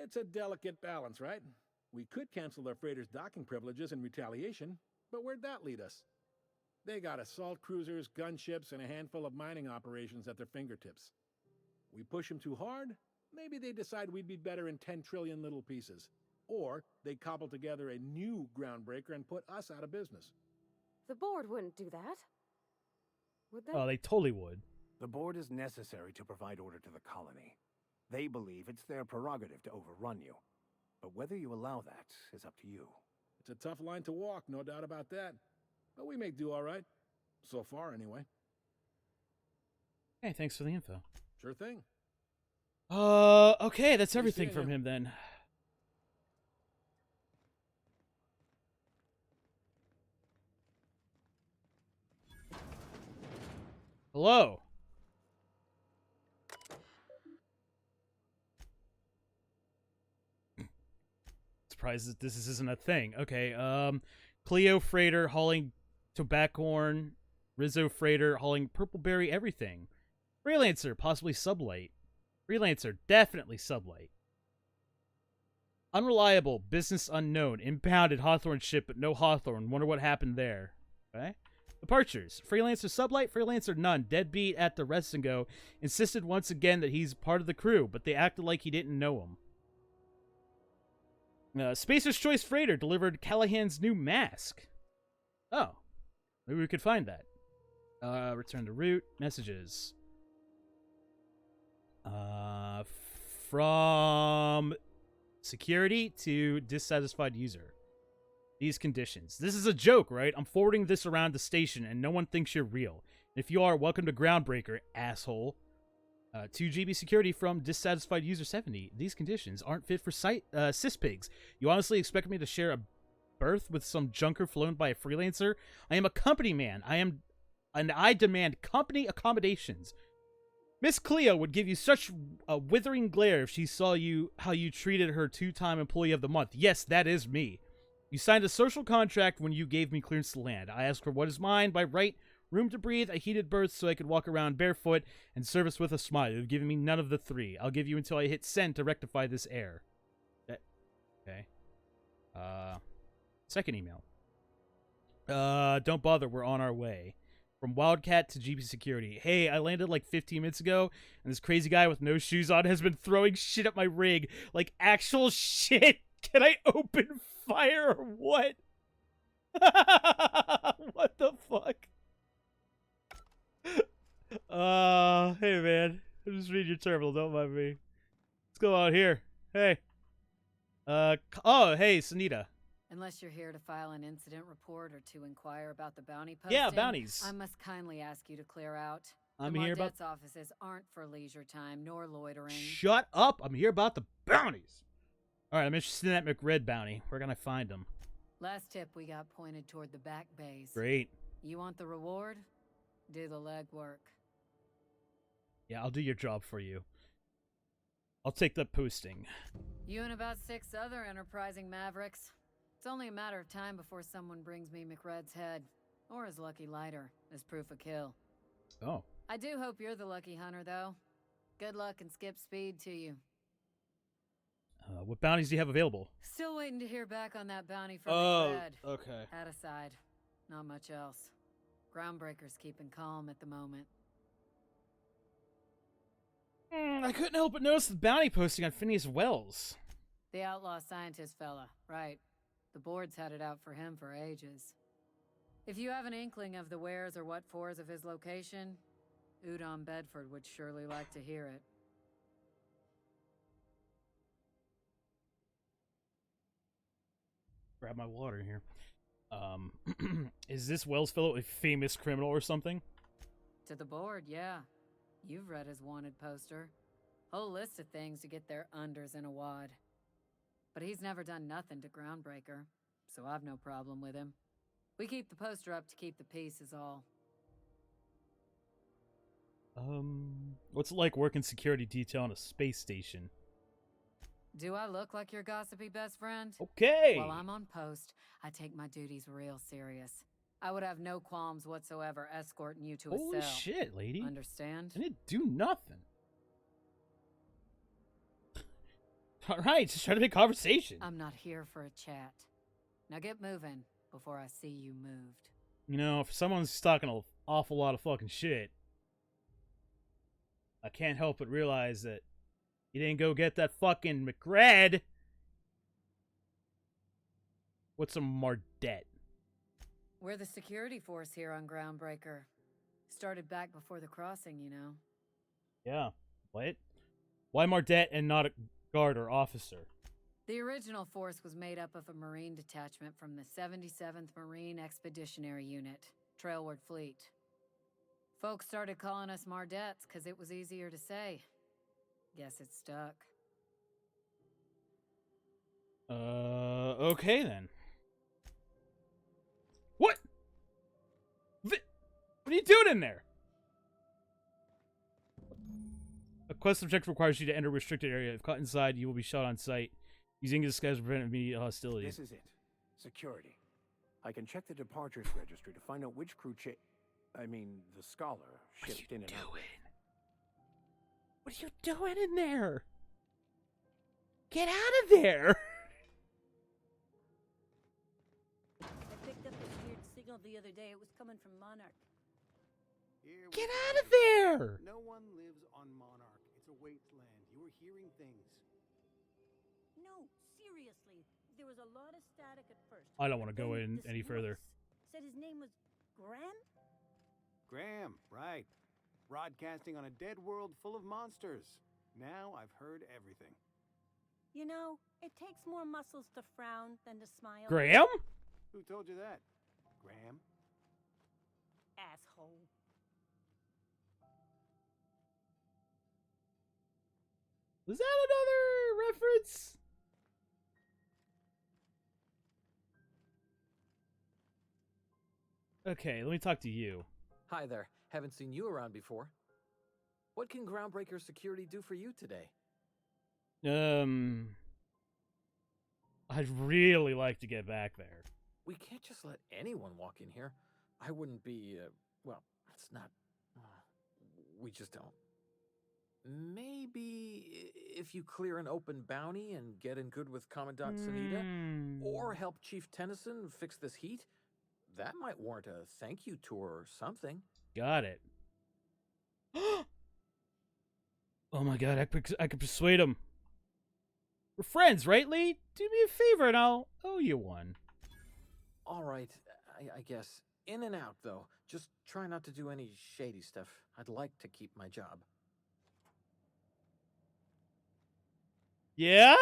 It's a delicate balance, right? We could cancel their freighters' docking privileges in retaliation, but where'd that lead us? They got assault cruisers, gunships, and a handful of mining operations at their fingertips. We push them too hard, maybe they decide we'd be better in 10 trillion little pieces. Or they cobble together a new Groundbreaker and put us out of business. The board wouldn't do that. Would they? Oh, they totally would. The board is necessary to provide order to the colony. They believe it's their prerogative to overrun you. But whether you allow that is up to you. It's a tough line to walk, no doubt about that. But we make do all right. So far, anyway. Hey, thanks for the info. Sure thing. Okay, that's everything seeing from you. him then. Hello. Surprised that this isn't a thing. Okay, Cleo freighter hauling tobaccorn, Rizzo freighter hauling purpleberry everything. Freelancer, possibly sublight. Freelancer, definitely sublight. Unreliable, business unknown, impounded Hawthorne ship, but no Hawthorne. Wonder what happened there. Okay. Departures. Freelancer sublight, freelancer none. Deadbeat at the rest and go. Insisted once again that he's part of the crew, but they acted like he didn't know him. Spacer's Choice Freighter delivered Callahan's new mask. Oh. Maybe we could find that. Return to route. Messages. From security to dissatisfied user. These conditions. This is a joke, right? I'm forwarding this around the station and no one thinks you're real. If you are, welcome to Groundbreaker, asshole. 2 GB security from dissatisfied user 70. These conditions aren't fit for cis pigs. You honestly expect me to share a berth with some junker flown by a freelancer? I am a company man. I demand company accommodations. Miss Cleo would give you such a withering glare if she saw how you treated her 2-time employee of the month. Yes, that is me. You signed a social contract when you gave me clearance to land. I asked for what is mine by right, room to breathe, a heated berth so I could walk around barefoot, and service with a smile. You've given me none of the three. I'll give you until I hit send to rectify this error. Okay. Second email. Don't bother, we're on our way. From Wildcat to GP Security. Hey, I landed like 15 minutes ago, and this crazy guy with no shoes on has been throwing shit at my rig. Like, actual shit! Can I open fire or what? What the fuck? Hey man. I'm just reading your terminal, don't mind me. What's going on here? Hey. Oh, hey, Sunita. Unless you're here to file an incident report or to inquire about the bounty posting, Yeah, bounties. I must kindly ask you to clear out. I'm the here about... Mardet's offices aren't for leisure time nor loitering. Shut up! I'm here about the bounties! Alright, I'm interested in that McRed bounty. Where can I find him? Last tip we got pointed toward the back base. Great. You want the reward? Do the legwork. Yeah, I'll do your job for you. I'll take that posting. You and about 6 other enterprising mavericks. It's only a matter of time before someone brings me McRed's head. Or his lucky lighter, as proof of kill. Oh. I do hope you're the lucky hunter, though. Good luck and skip speed to you. What bounties do you have available? Still waiting to hear back on that bounty from McRed. Okay. That aside, not much else. Groundbreaker's keeping calm at the moment. I couldn't help but notice the bounty posting on Phineas Wells. The outlaw scientist fella, right. The board's had it out for him for ages. If you have an inkling of the wheres or what fors of his location, Udon Bedford would surely like to hear it. Grab my water here. Is this Wells fellow a famous criminal or something? To the board, yeah. You've read his wanted poster. Whole list of things to get their unders in a wad. But he's never done nothing to Groundbreaker, so I've no problem with him. We keep the poster up to keep the peace is all. What's it like working security detail on a space station? Do I look like your gossipy best friend? Okay! While I'm on post, I take my duties real serious. I would have no qualms whatsoever escorting you to a Holy cell. shit, lady. Understand? I didn't do nothing. Alright, just trying to make conversation. I'm not here for a chat. Now get moving before I see you moved. You know, if someone's talking an awful lot of fucking shit, I can't help but realize that you didn't go get that fucking McRed. What's a Mardet? We're the security force here on Groundbreaker. Started back before the crossing, you know. Yeah. What? Why Mardet and not a guard or officer? The original force was made up of a Marine detachment from the 77th Marine Expeditionary Unit, Trailward Fleet. Folks started calling us Mardets because it was easier to say. Guess it stuck. Okay then. What? What are you doing in there? A quest objective requires you to enter a restricted area. If caught inside, you will be shot on sight. Using disguise to prevent immediate hostility. This is it. Security. I can check the departures registry to find out which crew the scholar shipped in and out. What are you doing in there? Get out of there! I picked up this weird signal the other day. It was coming from Monarch. Get out of there! No one lives on Monarch. It's a wasteland. You were hearing things. No, seriously. There was a lot of static at first. I don't want to go Then in this any further. voice said his name was Graham? Graham, right. Broadcasting on a dead world full of monsters. Now I've heard everything. You know, it takes more muscles to frown than to smile. Graham? Who told you that? Graham? Asshole. Was that another reference? Okay, let me talk to you. Hi there. Haven't seen you around before. What can Groundbreaker Security do for you today? I'd really like to get back there. We can't just let anyone walk in here. I wouldn't be, well, it's not... we just don't. Maybe if you clear an open bounty and get in good with Commandant Sunita, or help Chief Tennyson fix this heat, that might warrant a thank you tour or something. Got it. Oh my god, I could persuade him. We're friends, right, Lee? Do me a favor and I'll owe you one. All right, I guess. In and out, though. Just try not to do any shady stuff. I'd like to keep my job. Yeah?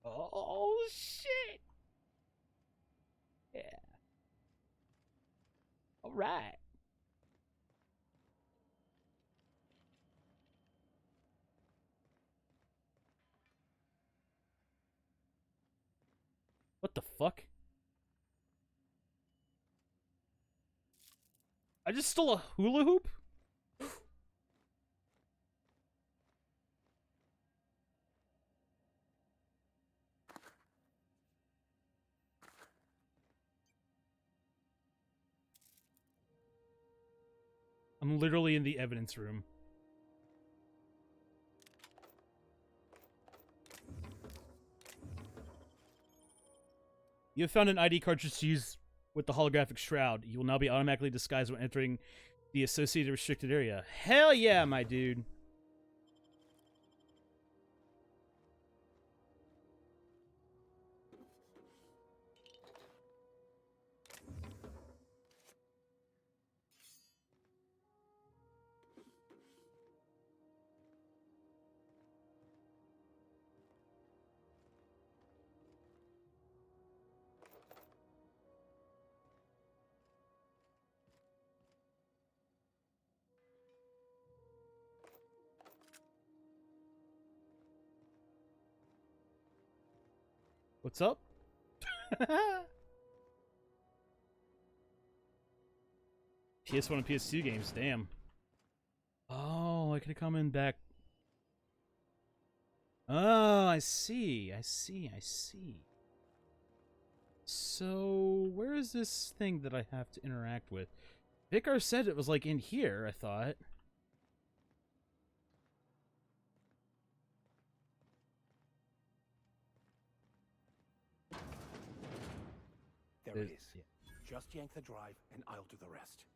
Oh, shit. Yeah. All right. What the fuck? I just stole a hula hoop? I'm literally in the evidence room. You have found an ID cartridge to use with the holographic shroud. You will now be automatically disguised when entering the associated restricted area. Hell yeah, my dude. What's up? PS1 and PS2 games, damn. Oh, I could have come in back. Oh, I see. So, where is this thing that I have to interact with? Vicar said it was like in here, I thought. There it is. Yeah. Just yank the drive, and I'll do the rest.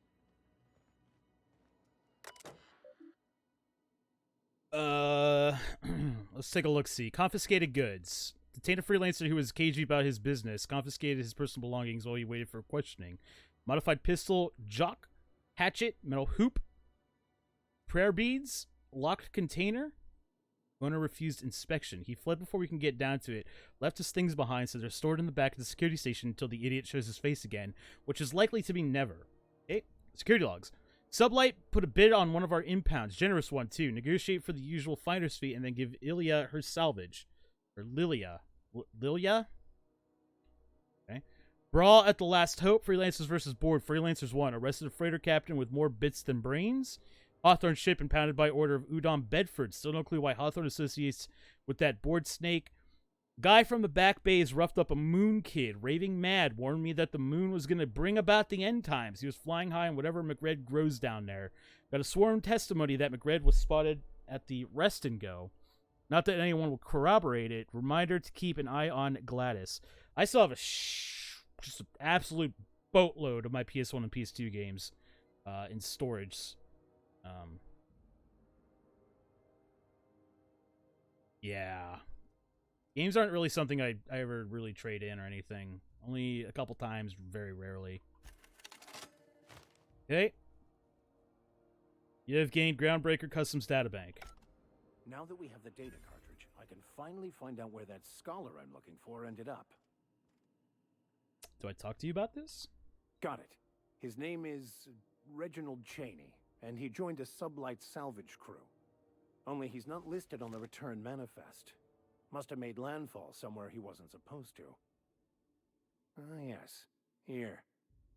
Let's take a look-see. Confiscated goods. Detained a freelancer who was cagey about his business. Confiscated his personal belongings while he waited for questioning. Modified pistol, jock, hatchet, metal hoop, prayer beads, locked container. Owner refused inspection. He fled before we can get down to it. Left his things behind, so they're stored in the back of the security station until the idiot shows his face again, which is likely to be never. Okay, security logs. Sublight put a bid on one of our impounds. Generous one, too. Negotiate for the usual finder's fee and then give Ilya her salvage. Or Lilia. Lilia? Okay. Brawl at the Last Hope. Freelancers versus Board. Freelancers won. Arrested a freighter captain with more bits than brains. Hawthorne ship impounded by order of Udon Bedford. Still no clue why Hawthorne associates with that board snake. Guy from the back bays roughed up a moon kid. Raving mad. Warned me that the moon was going to bring about the end times. He was flying high on whatever McRed grows down there. Got a sworn testimony that McRed was spotted at the Rest and Go. Not that anyone will corroborate it. Reminder to keep an eye on Gladys. I still have just an absolute boatload of my PS1 and PS2 games in storage. Yeah. Games aren't really something I ever really trade in or anything. Only a couple times, very rarely. Okay. You have gained Groundbreaker Customs Databank. Now that we have the data cartridge, I can finally find out where that scholar I'm looking for ended up. Do I talk to you about this? Got it. His name is Reginald Cheney, and he joined a sublight salvage crew. Only he's not listed on the return manifest. Must have made landfall somewhere he wasn't supposed to. Ah, yes. Here.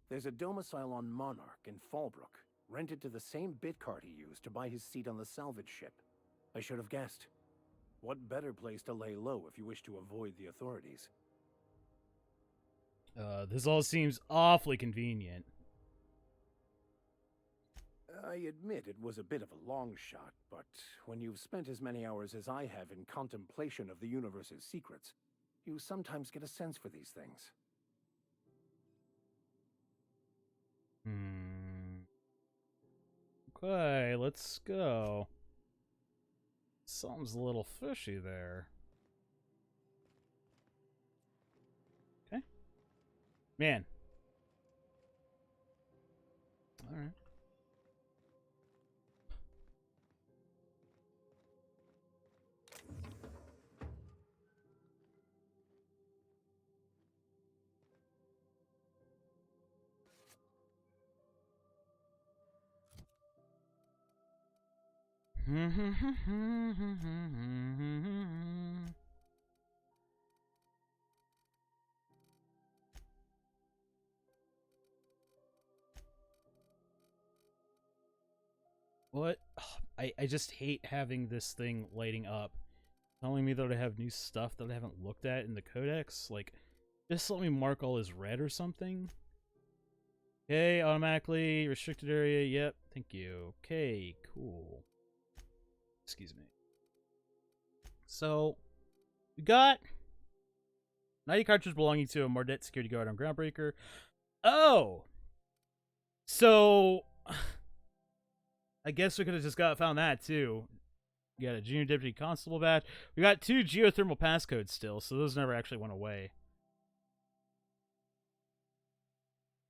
There's a domicile on Monarch in Fallbrook, rented to the same bit card he used to buy his seat on the salvage ship. I should have guessed. What better place to lay low if you wish to avoid the authorities? This all seems awfully convenient. I admit it was a bit of a long shot, but when you've spent as many hours as I have in contemplation of the universe's secrets, you sometimes get a sense for these things. Okay, let's go. Something's a little fishy there. Okay. Man. Alright. What? I just hate having this thing lighting up, telling me that I have new stuff that I haven't looked at in the codex. Like, just let me mark all as red or something. Okay, automatically restricted area. Yep, thank you. Okay, cool. Excuse me. So, we got 90 cartridge belonging to a Mort security guard on Groundbreaker. Oh! So, I guess we could have just found that too. We got a junior deputy constable badge. We got 2 geothermal passcodes still, so those never actually went away.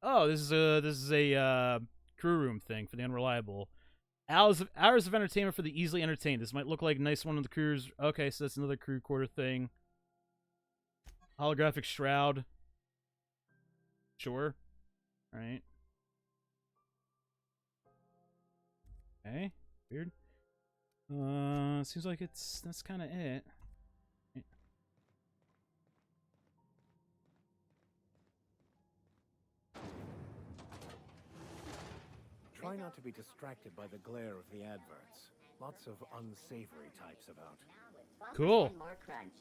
Oh, this is a crew room thing for the unreliable. Hours of entertainment for the easily entertained. This might look like a nice one of the crews. Okay, so that's another crew quarter thing. Holographic shroud. Sure. All right. Okay. Weird. Seems like that's kind of it. Try not to be distracted by the glare of the adverts. Lots of unsavory types about. Cool. More crunch.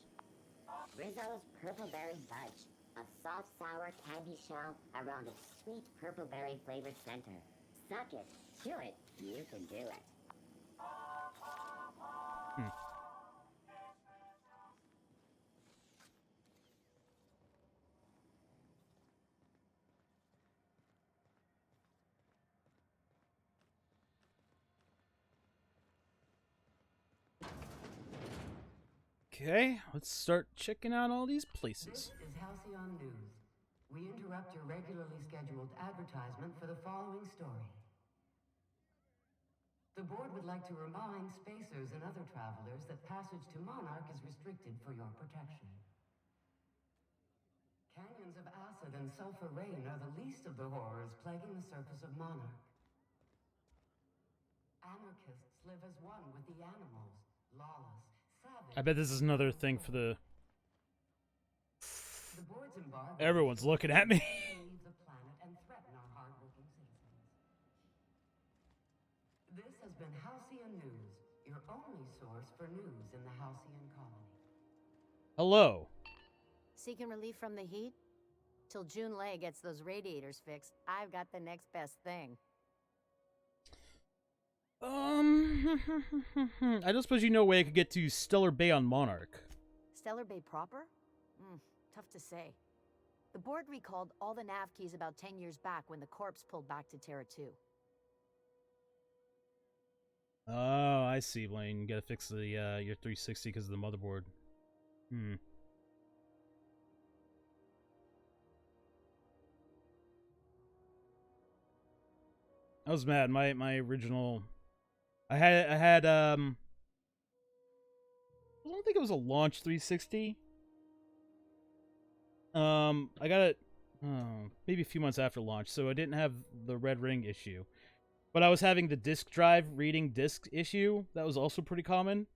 Rizzo's Purple Berry Fudge. A soft, sour candy shell around a sweet purple berry flavored center. Suck it. Chew it. You can do it. Okay, let's start checking out all these places. This is Halcyon News. We interrupt your regularly scheduled advertisement for the following story. The board would like to remind spacers and other travelers that passage to Monarch is restricted for your protection. Canyons of acid and sulfur rain are the least of the horrors plaguing the surface of Monarch. Anarchists live as one with the animals, lawless, savage. I bet this is another thing for the... Everyone's looking at me. The planet and threaten our hard-working citizens. This has been Halcyon News, your only source for news in the Halcyon colony. Hello. Seeking relief from the heat? Till June Lay gets those radiators fixed, I've got the next best thing. I don't suppose you know a way I could get to Stellar Bay on Monarch. Stellar Bay proper? Tough to say. The board recalled all the nav keys about 10 years back when the corps pulled back to Terra 2. Oh, I see, Blaine. You gotta fix the your 360 because of the motherboard. I was mad. My original, I had I don't think it was a launch 360. I got it maybe a few months after launch, so I didn't have the red ring issue. But I was having the disk drive reading disk issue. That was also pretty common.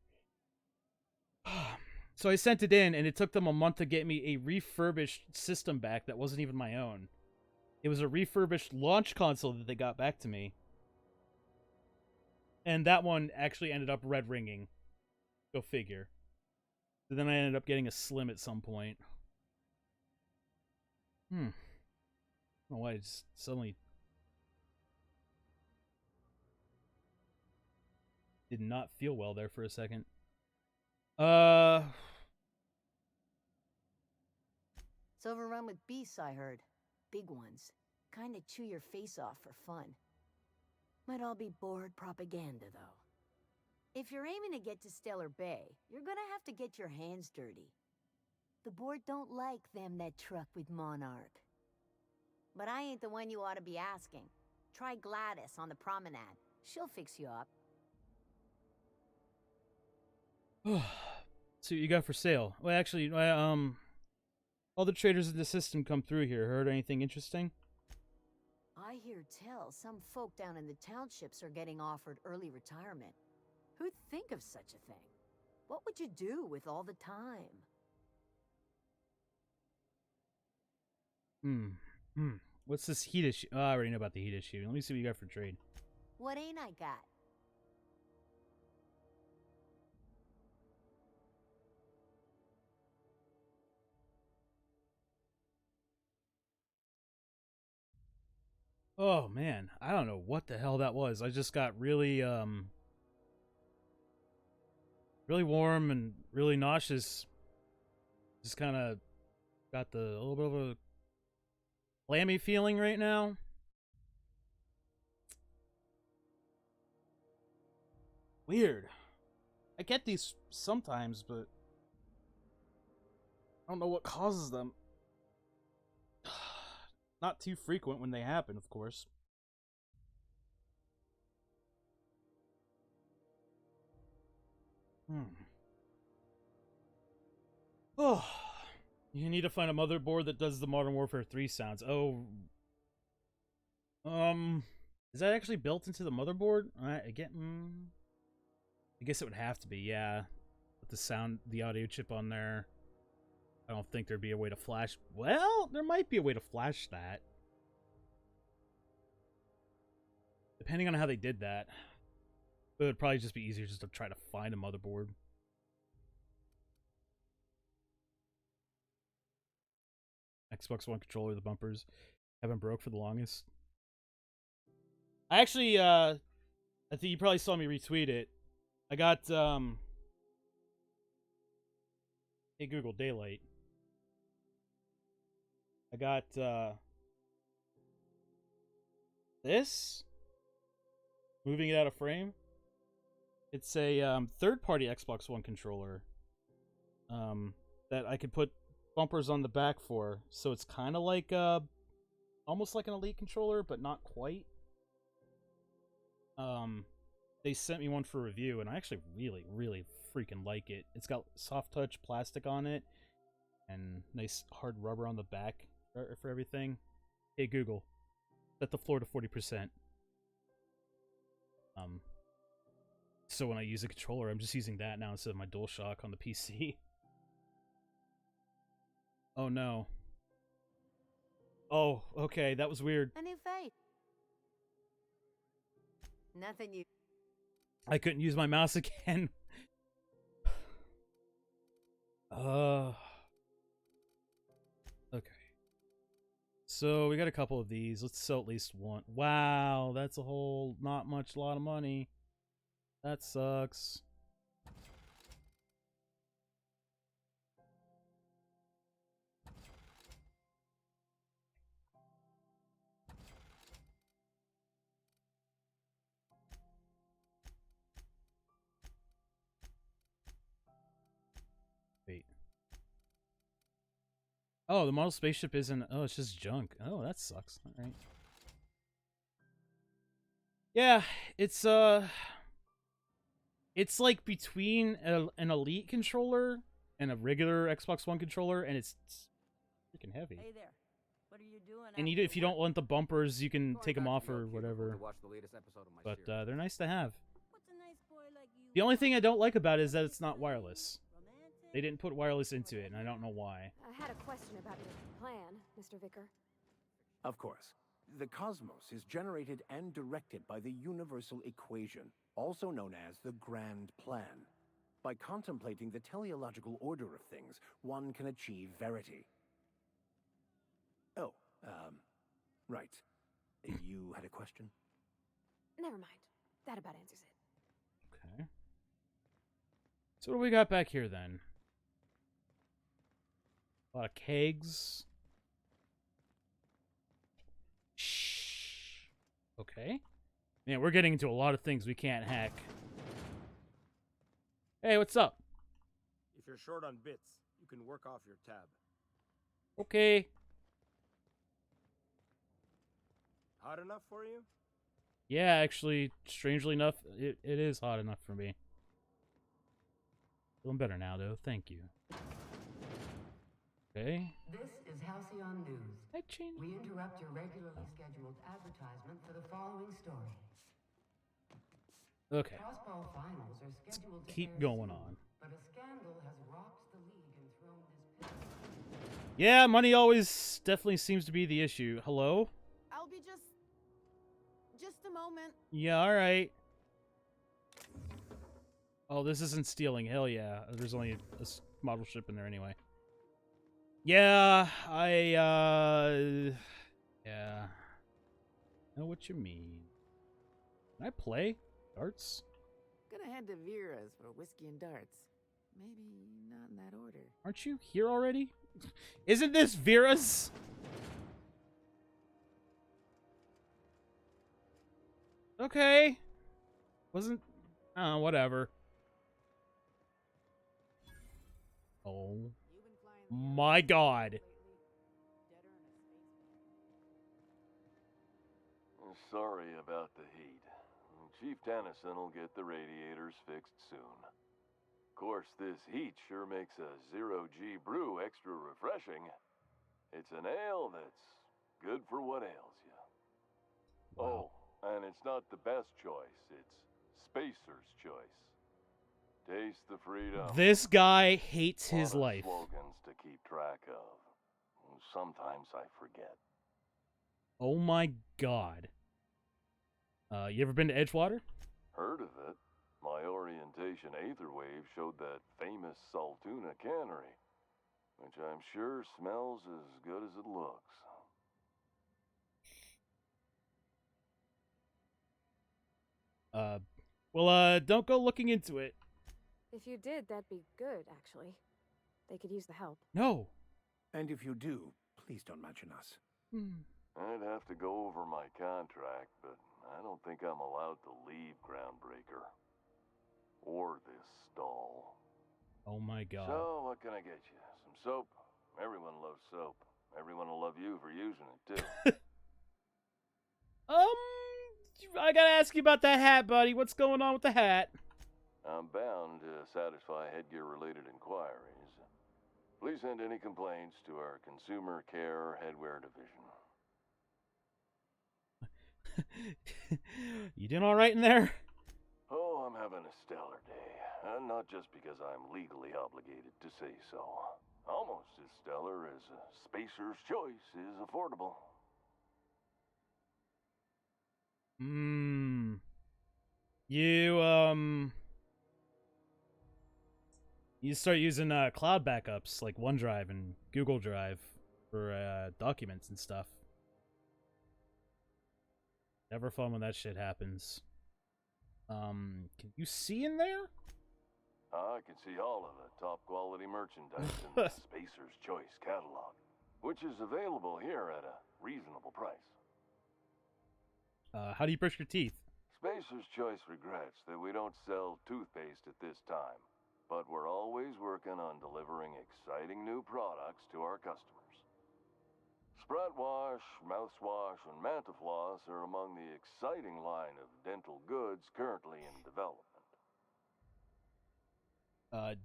So I sent it in, and it took them a month to get me a refurbished system back that wasn't even my own. It was a refurbished launch console that they got back to me. And that one actually ended up red ringing. Go figure. So then I ended up getting a slim at some point. I don't know why I just suddenly did not feel well there for a second. It's overrun with beasts, I heard. Big ones. Kinda chew your face off for fun. Might all be board propaganda, though. If you're aiming to get to Stellar Bay, you're gonna have to get your hands dirty. The board don't like them that truck with Monarch. But I ain't the one you ought to be asking. Try Gladys on the promenade. She'll fix you up. See what you got for sale. Well, actually, all the traders in the system come through here. Heard anything interesting? I hear tell some folk down in the townships are getting offered early retirement. Who'd think of such a thing? What would you do with all the time? What's this heat issue? Oh, I already know about the heat issue. Let me see what you got for trade. What ain't I got? Oh man, I don't know what the hell that was. I just got really really warm and really nauseous. Just kind of got a little bit of a clammy feeling right now. Weird. I get these sometimes, but I don't know what causes them. Not too frequent when they happen, of course. Oh, you need to find a motherboard that does the Modern Warfare 3 sounds. Oh, is that actually built into the motherboard? I guess it would have to be, yeah. With the audio chip on there. I don't think there'd be a way to flash. Well, there might be a way to flash that. Depending on how they did that. It would probably just be easier just to try to find a motherboard. Xbox One controller, the bumpers haven't broke for the longest. I actually, I think you probably saw me retweet it. I got, hey Google, daylight. I got, this? Moving it out of frame. It's a, third-party Xbox One controller, that I could put bumpers on the back for, so it's kind of like, almost like an Elite controller, but not quite. They sent me one for review, and I actually really, really freaking like it. It's got soft touch plastic on it, and nice hard rubber on the back for everything. Hey Google, set the floor to 40%. So when I use a controller, I'm just using that now instead of my DualShock on the PC. Oh no. Oh, okay, that was weird. A new face. Nothing you. I couldn't use my mouse again. Okay. So we got a couple of these. Let's sell at least one. Wow, that's a whole lot of money. That sucks. Wait. Oh, the model spaceship isn't. Oh, it's just junk. Oh, that sucks. All right. Yeah, it's like between an Elite controller and a regular Xbox One controller, and it's freaking heavy. Hey there. What are you doing? And if you don't want the bumpers, you can take them off or whatever. But they're nice to have. What's a nice boy like you? The only thing I don't like about it is that it's not wireless. They didn't put wireless into it, and I don't know why. I had a question about your plan, Mr. Vicker. Of course. The cosmos is generated and directed by the universal equation, also known as the Grand Plan. By contemplating the teleological order of things, one can achieve verity. Oh, right. You had a question? Never mind. That about answers it. Okay. So what do we got back here, then? A lot of kegs. Shh. Okay. Man, we're getting into a lot of things we can't hack. Hey, what's up? If you're short on bits, you can work off your tab. Okay. Hot enough for you? Yeah, actually, strangely enough, it is hot enough for me. Feeling better now, though. Thank you. Okay. This is Halcyon News. We interrupt your regularly scheduled advertisement for the following story. Okay. Crossball finals are scheduled to Keep air going soon, on. but a scandal has rocked the league and thrown this pit. Yeah, money always definitely seems to be the issue. Hello? I'll be just a moment. Yeah, alright. Oh, this isn't stealing. Hell yeah. There's only a model ship in there anyway. Yeah, yeah. know what you mean. Can I play darts? Gonna head to Vera's for whiskey and darts. Maybe not in that order. Aren't you here already? Isn't this Vera's? Okay. Wasn't... Oh, whatever. Oh. My God. Sorry about the heat. Chief Tennyson will get the radiators fixed soon. Of course, this heat sure makes a zero-G brew extra refreshing. It's an ale that's good for what ails you. Wow. Oh, and it's not the best choice. It's Spacer's choice. Taste the freedom. This guy hates his Lot of life. Slogans to keep track of. Sometimes I forget. Oh my God. You ever been to Edgewater? Heard of it. My orientation aetherwave showed that famous Saltuna cannery, which I'm sure smells as good as it looks. Well, don't go looking into it. If you did, that'd be good, actually. They could use the help. No. And if you do, please don't mention us. I'd have to go over my contract, but I don't think I'm allowed to leave Groundbreaker. Or this stall. Oh my God. So, what can I get you? Some soap? Everyone loves soap. Everyone will love you for using it, too. I gotta ask you about that hat, buddy. What's going on with the hat? I'm bound to satisfy headgear-related inquiries. Please send any complaints to our Consumer Care Headwear Division. You doing all right in there? Oh, I'm having a stellar day. And not just because I'm legally obligated to say so. Almost as stellar as a Spacer's Choice is affordable. You start using cloud backups like OneDrive and Google Drive for documents and stuff. Never fun when that shit happens. Can you see in there? I can see all of the top quality merchandise in the Spacer's Choice catalog, which is available here at a reasonable price. How do you brush your teeth? Spacer's Choice regrets that we don't sell toothpaste at this time, but we're always working on delivering exciting new products to our customers. Sprat Wash, Mouthwash, and Mantafloss are among the exciting line of dental goods currently in development.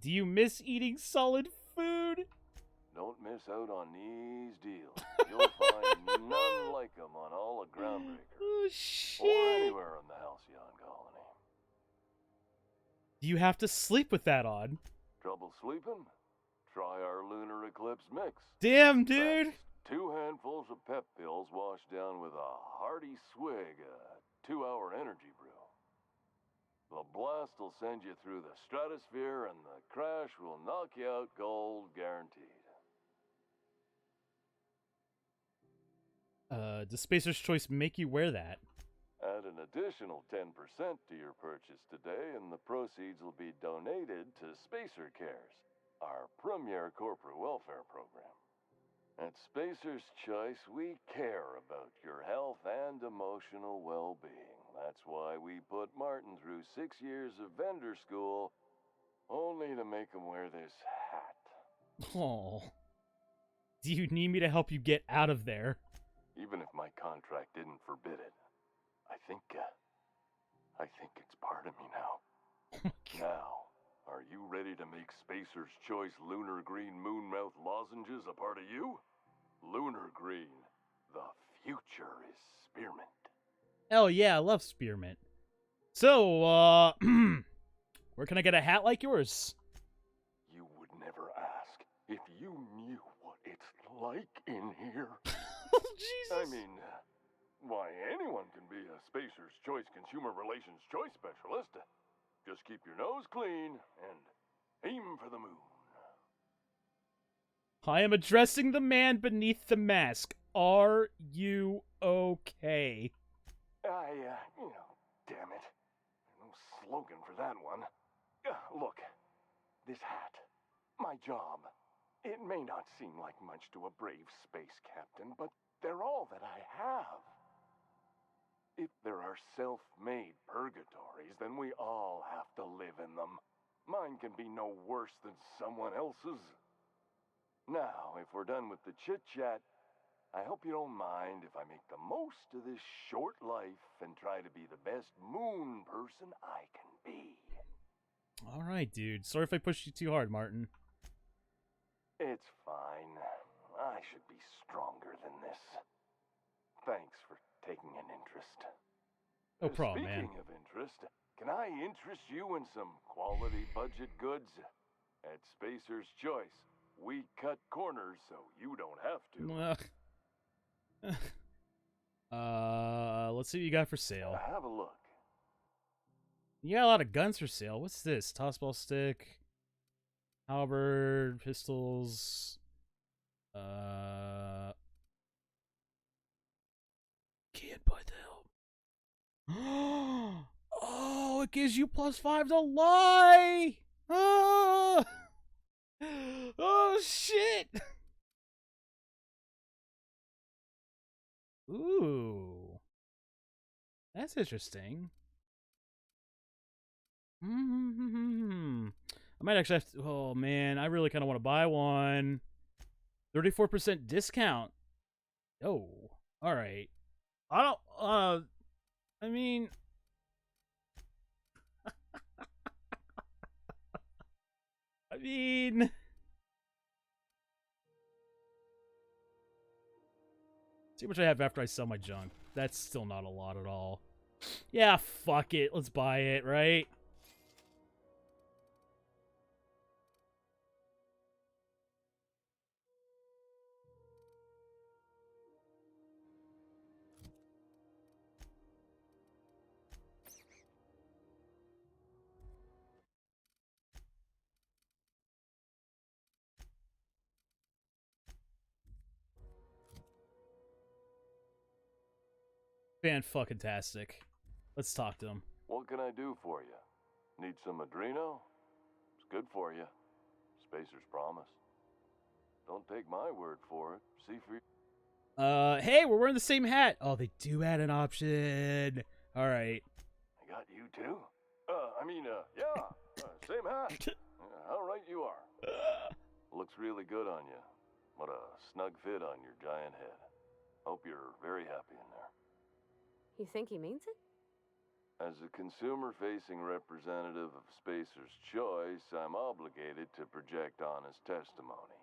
Do you miss eating solid food? Don't miss out on these deals. You'll find none like them on all of Groundbreaker. Oh, shit. Or anywhere in the Halcyon colony. Do you have to sleep with that on? Trouble sleeping? Try our Lunar Eclipse mix. Damn, dude. That's 2 handfuls of pep pills washed down with a hearty swig of 2-hour energy brew. The blast will send you through the stratosphere and the crash will knock you out cold, guaranteed. Does Spacer's Choice make you wear that? Add an additional 10% to your purchase today and the proceeds will be donated to Spacer Cares, our premier corporate welfare program. At Spacer's Choice, we care about your health and emotional well-being. That's why we put Martin through 6 years of vendor school, only to make him wear this hat. Oh. Do you need me to help you get out of there? Even if my contract didn't forbid it, I think it's part of me now. Now, are you ready to make Spacer's Choice Lunar Green Moonmouth lozenges a part of you? Lunar Green, the future is spearmint. Hell yeah, I love spearmint. So, where can I get a hat like yours? You would never ask if you knew what it's like in here. Jesus. I mean, why, anyone can be a Spacer's Choice Consumer Relations Choice Specialist. Just keep your nose clean and aim for the moon. I am addressing the man beneath the mask. Are you okay? Damn it. No slogan for that one. Look, this hat, my job. It may not seem like much to a brave space captain, but they're all that I have. If there are self-made purgatories, then we all have to live in them. Mine can be no worse than someone else's. Now, if we're done with the chit-chat, I hope you don't mind if I make the most of this short life and try to be the best moon person I can be. All right, dude. Sorry if I pushed you too hard, Martin. It's fine. I should be stronger than this. Thanks for taking an interest. No problem, man. Speaking of interest, can I interest you in some quality budget goods? At Spacer's Choice, we cut corners so you don't have to. Let's see what you got for sale. Have a look. You got a lot of guns for sale. What's this? Tossball stick, halberd, pistols. Can't buy the helm. Oh, it gives you +5 to lie. Oh, oh shit. Ooh, that's interesting. I might actually have to. Oh man, I really kind of want to buy one. 34% discount. Oh, all right. I don't. I mean. I mean. See how much I have after I sell my junk. That's still not a lot at all. Yeah, fuck it. Let's buy it, right? Fan-fucking-tastic. Let's talk to him. What can I do for you? Need some Adreno? It's good for you. Spacer's promise. Don't take my word for it. See for you. Hey, we're wearing the same hat. Oh, they do add an option. All right. I got you too. Yeah. Same hat. How right you are. Looks really good on you. What a snug fit on your giant head. Hope you're very happy in there. You think he means it? As a consumer-facing representative of Spacer's Choice, I'm obligated to project honest testimony,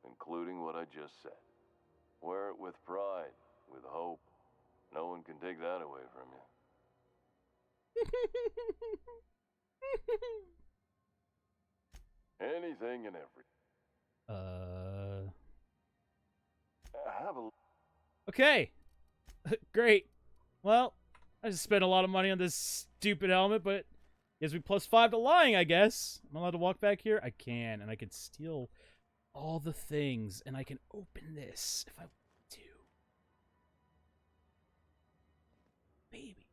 including what I just said. Wear it with pride, with hope. No one can take that away from you. Anything and everything. Have a... Okay. Great. Well, I just spent a lot of money on this stupid helmet, but gives me +5 to lying, I guess. Am I allowed to walk back here? I can, and I can steal all the things, and I can open this if I want to. Baby.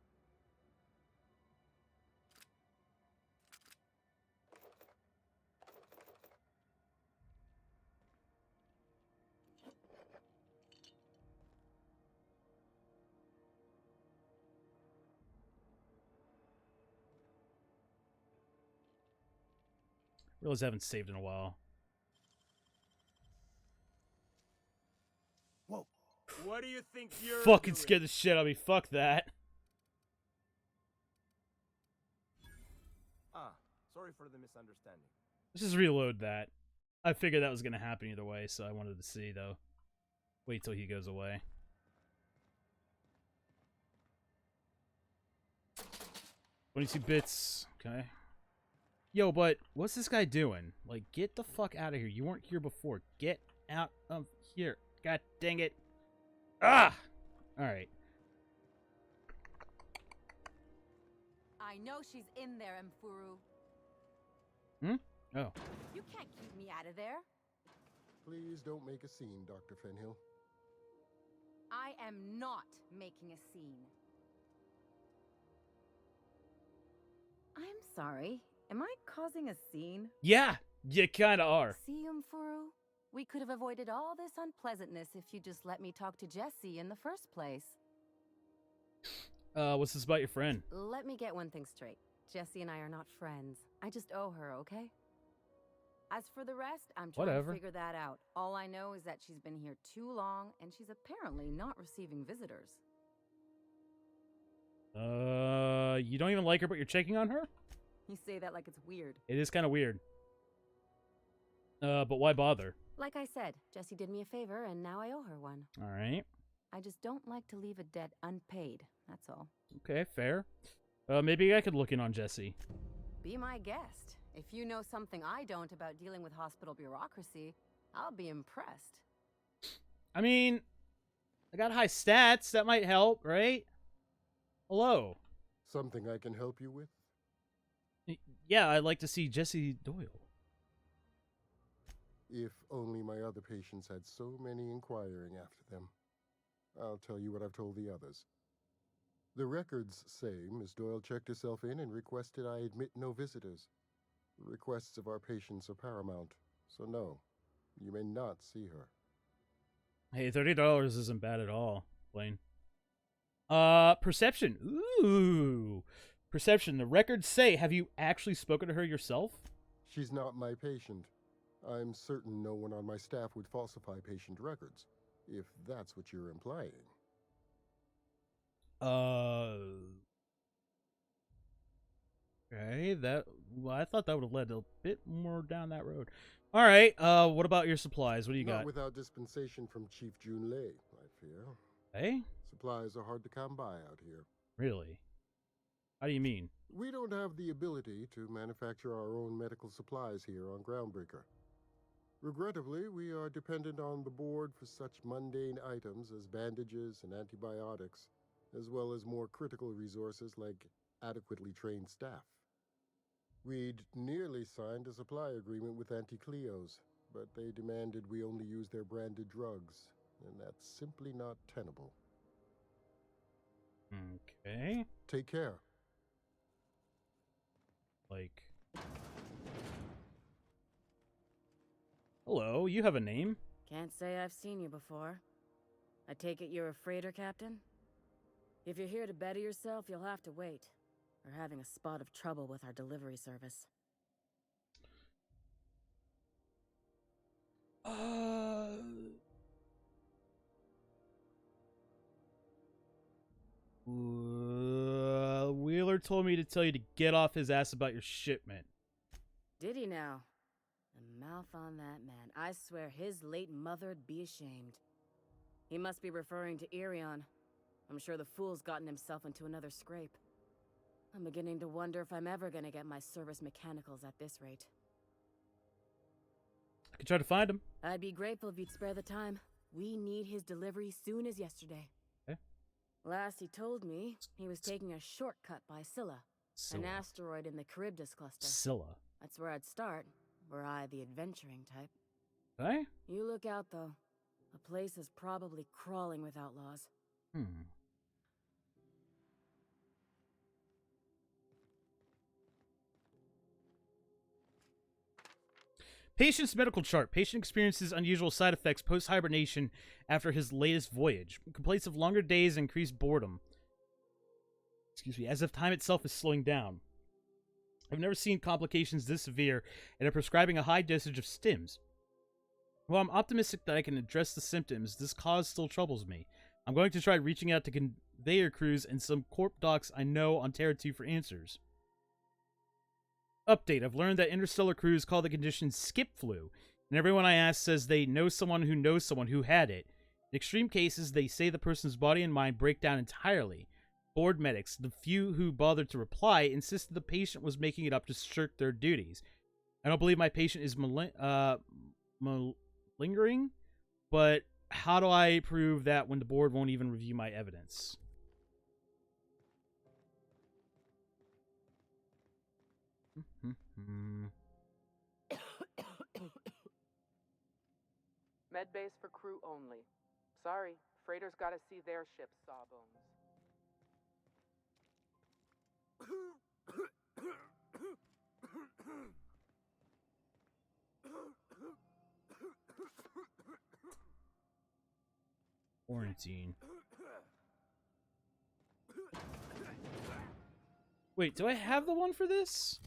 Realize I haven't saved in a while. Whoa. What do you think you're Fucking doing? scared the shit out of me. Fuck that. Sorry for the misunderstanding. Let's just reload that. I figured that was going to happen either way, so I wanted to see, though. Wait till he goes away. 22 bits. Okay. Yo, but what's this guy doing? Like, get the fuck out of here. You weren't here before. Get out of here. God dang it. Ah! Alright. I know she's in there, Mfuru. Hmm? Oh. You can't keep me out of there. Please don't make a scene, Dr. Fenhill. I am not making a scene. I'm sorry. Am I causing a scene? Yeah, you kind of are. See, Furu? We could have avoided all this unpleasantness if you just let me talk to Jessie in the first place. What's this about your friend? Let me get one thing straight. Jessie and I are not friends. I just owe her, okay? As for the rest, I'm trying to figure that out. All I know is that she's been here too long, and she's apparently not receiving visitors. You don't even like her, but you're checking on her? You say that like it's weird. It is kind of weird. But why bother? Like I said, Jessie did me a favor, and now I owe her one. All right. I just don't like to leave a debt unpaid, that's all. Okay, fair. Maybe I could look in on Jessie. Be my guest. If you know something I don't about dealing with hospital bureaucracy, I'll be impressed. I mean, I got high stats. That might help, right? Hello. Something I can help you with? Yeah, I'd like to see Jessie Doyle. If only my other patients had so many inquiring after them. I'll tell you what I've told the others. The records say Miss Doyle checked herself in and requested I admit no visitors. The requests of our patients are paramount, so no, you may not see her. Hey, $30 isn't bad at all, Blaine. Perception. Ooh. Perception. The records say, have you actually spoken to her yourself? She's not my patient. I'm certain no one on my staff would falsify patient records, if that's what you're implying. Okay, well, I thought that would have led a bit more down that road. All right, what about your supplies? What do you got? Not without dispensation from Chief Junlei, I fear. Hey? Supplies are hard to come by out here. Really? How do you mean? We don't have the ability to manufacture our own medical supplies here on Groundbreaker. Regrettably, we are dependent on the board for such mundane items as bandages and antibiotics, as well as more critical resources like adequately trained staff. We'd nearly signed a supply agreement with Anti-Cleos, but they demanded we only use their branded drugs, and that's simply not tenable. Okay. Take care. Like... Hello, you have a name? Can't say I've seen you before. I take it you're a freighter captain? If you're here to better yourself, you'll have to wait. We're having a spot of trouble with our delivery service. Wheeler told me to tell you to get off his ass about your shipment. Did he now? The mouth on that man. I swear his late mother'd be ashamed. He must be referring to Irion. I'm sure the fool's gotten himself into another scrape. I'm beginning to wonder if I'm ever gonna get my service mechanicals at this rate. I could try to find him. I'd be grateful if you'd spare the time. We need his delivery soon as yesterday. Okay. Last he told me, he was taking a shortcut by Scylla, an asteroid in the Charybdis cluster. Scylla. That's where I'd start, were I the adventuring type. Okay. You look out, though. The place is probably crawling with outlaws. Patient's medical chart. Patient experiences unusual side effects post-hibernation after his latest voyage. Complaints of longer days and increased boredom. Excuse me, as if time itself is slowing down. I've never seen complications this severe and are prescribing a high dosage of stims. While I'm optimistic that I can address the symptoms, this cause still troubles me. I'm going to try reaching out to conveyor crews and some corp docs I know on Terra 2 for answers. Update. I've learned that interstellar crews call the condition skip flu, and everyone I ask says they know someone who had it. In extreme cases, they say the person's body and mind break down entirely. Bored medics, the few who bothered to reply, insisted the patient was making it up to shirk their duties. I don't believe my patient is malingering, but how do I prove that when the board won't even review my evidence? Medbase for crew only. Sorry, freighters gotta see their ship's sawbones. routine. Wait, do I have the one for this?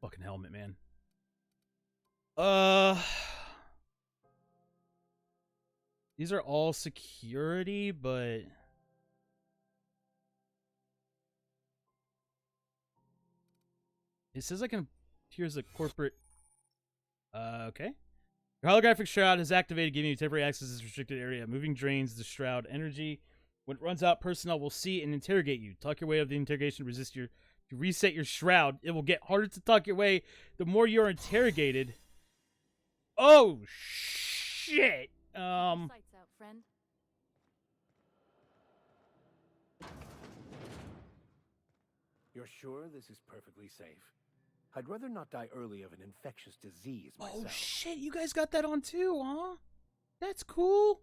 Fucking helmet, man. These are all security, but it says I can. Here's a corporate. Okay. Your holographic shroud is activated, giving you temporary access to this restricted area. Moving drains the shroud energy. When it runs out, personnel will see and interrogate you. Talk your way out of the interrogation. To reset your shroud. It will get harder to talk your way the more you're interrogated. Oh shit. Sights out, friend. You're sure this is perfectly safe? I'd rather not die early of an infectious disease myself. Oh shit, you guys got that on too, huh? That's cool.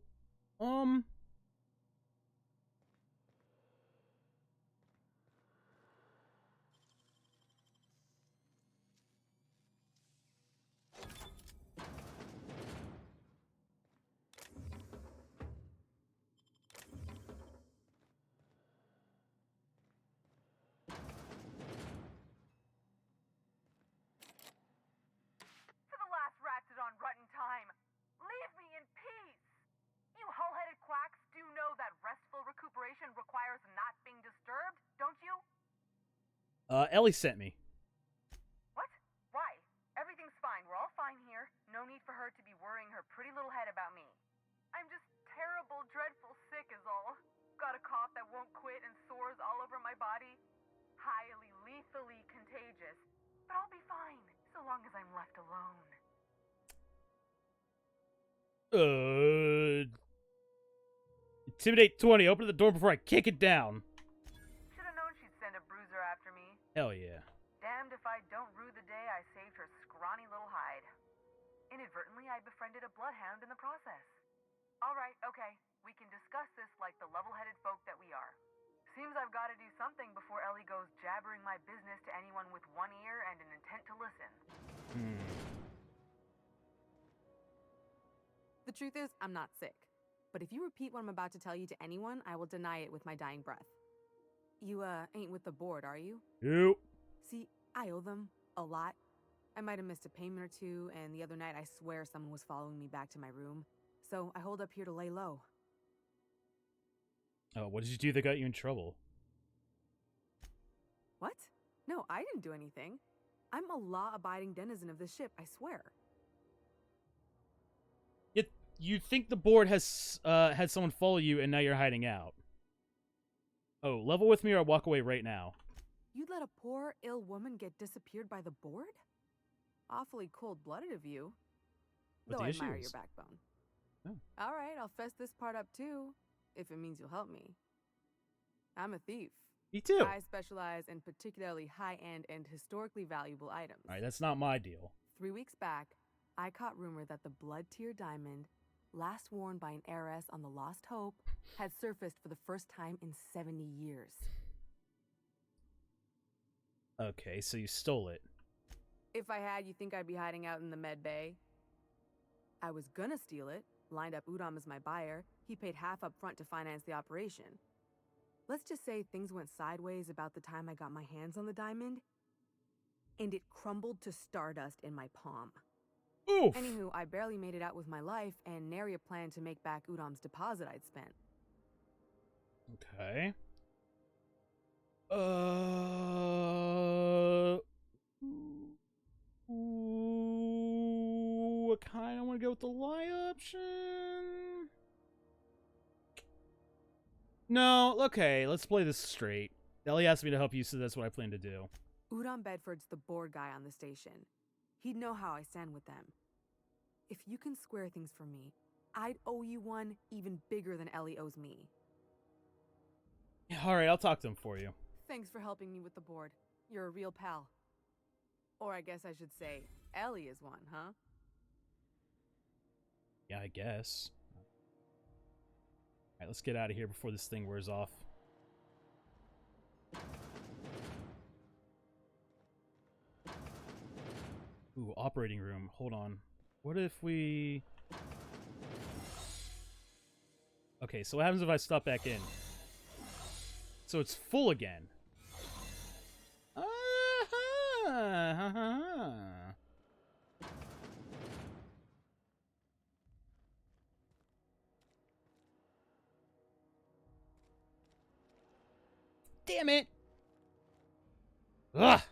On rotten time. Leave me in peace. You hull-headed quacks do know that restful recuperation requires not being disturbed, don't you? Ellie sent me. What? Why? Everything's fine. We're all fine here. No need for her to be worrying her pretty little head about me. I'm just terrible, dreadful sick is all. Got a cough that won't quit and sores all over my body. Highly, lethally contagious. But I'll be fine, so long as I'm left alone. Intimidate 20. Open the door before I kick it down. Should've known she'd send a bruiser after me. Hell yeah. Damned if I don't rue the day I saved her scrawny little hide. Inadvertently, I befriended a bloodhound in the process. Alright, okay. We can discuss this like the level-headed folk that we are. Seems I've got to do something before Ellie goes jabbering my business to anyone with one ear and an intent to listen. The truth is, I'm not sick. But if you repeat what I'm about to tell you to anyone, I will deny it with my dying breath. You, ain't with the board, are you? Nope. See, I owe them a lot. I might have missed a payment or two, and the other night I swear someone was following me back to my room. So I hold up here to lay low. Oh, what did you do that got you in trouble? What? No, I didn't do anything. I'm a law-abiding denizen of this ship, I swear. You think the board has had someone follow you and now you're hiding out. Oh, level with me or I'll walk away right now. You'd let a poor, ill woman get disappeared by the board? Awfully cold-blooded of you. What Though the I admire issue your is? backbone. Oh. All right, I'll fess this part up too, if it means you'll help me. I'm a thief. Me too. I specialize in particularly high-end and historically valuable items. Alright, that's not my deal. 3 weeks back, I caught rumor that the blood tier diamond, last worn by an heiress on the Lost Hope, had surfaced for the first time in 70 years. Okay, so you stole it. If I had, you think I'd be hiding out in the med bay? I was gonna steal it, lined up Udom as my buyer. He paid half up front to finance the operation. Let's just say things went sideways about the time I got my hands on the diamond, and it crumbled to stardust in my palm. Oof. Anywho, I barely made it out with my life, and nary a plan to make back Udom's deposit I'd spent. Okay. Ooh, I kind of want to go with the lie option. No, okay, let's play this straight. Ellie asked me to help you, so that's what I plan to do. Udom Bedford's the board guy on the station. He'd know how I stand with them. If you can square things for me, I'd owe you one even bigger than Ellie owes me. Alright, I'll talk to him for you. Thanks for helping me with the board. You're a real pal. Or I guess I should say, Ellie is one, huh? Yeah, I guess. Alright, let's get out of here before this thing wears off. Ooh, operating room. Hold on. What if we... Okay, so what happens if I stop back in? So it's full again. Damn it! Ugh!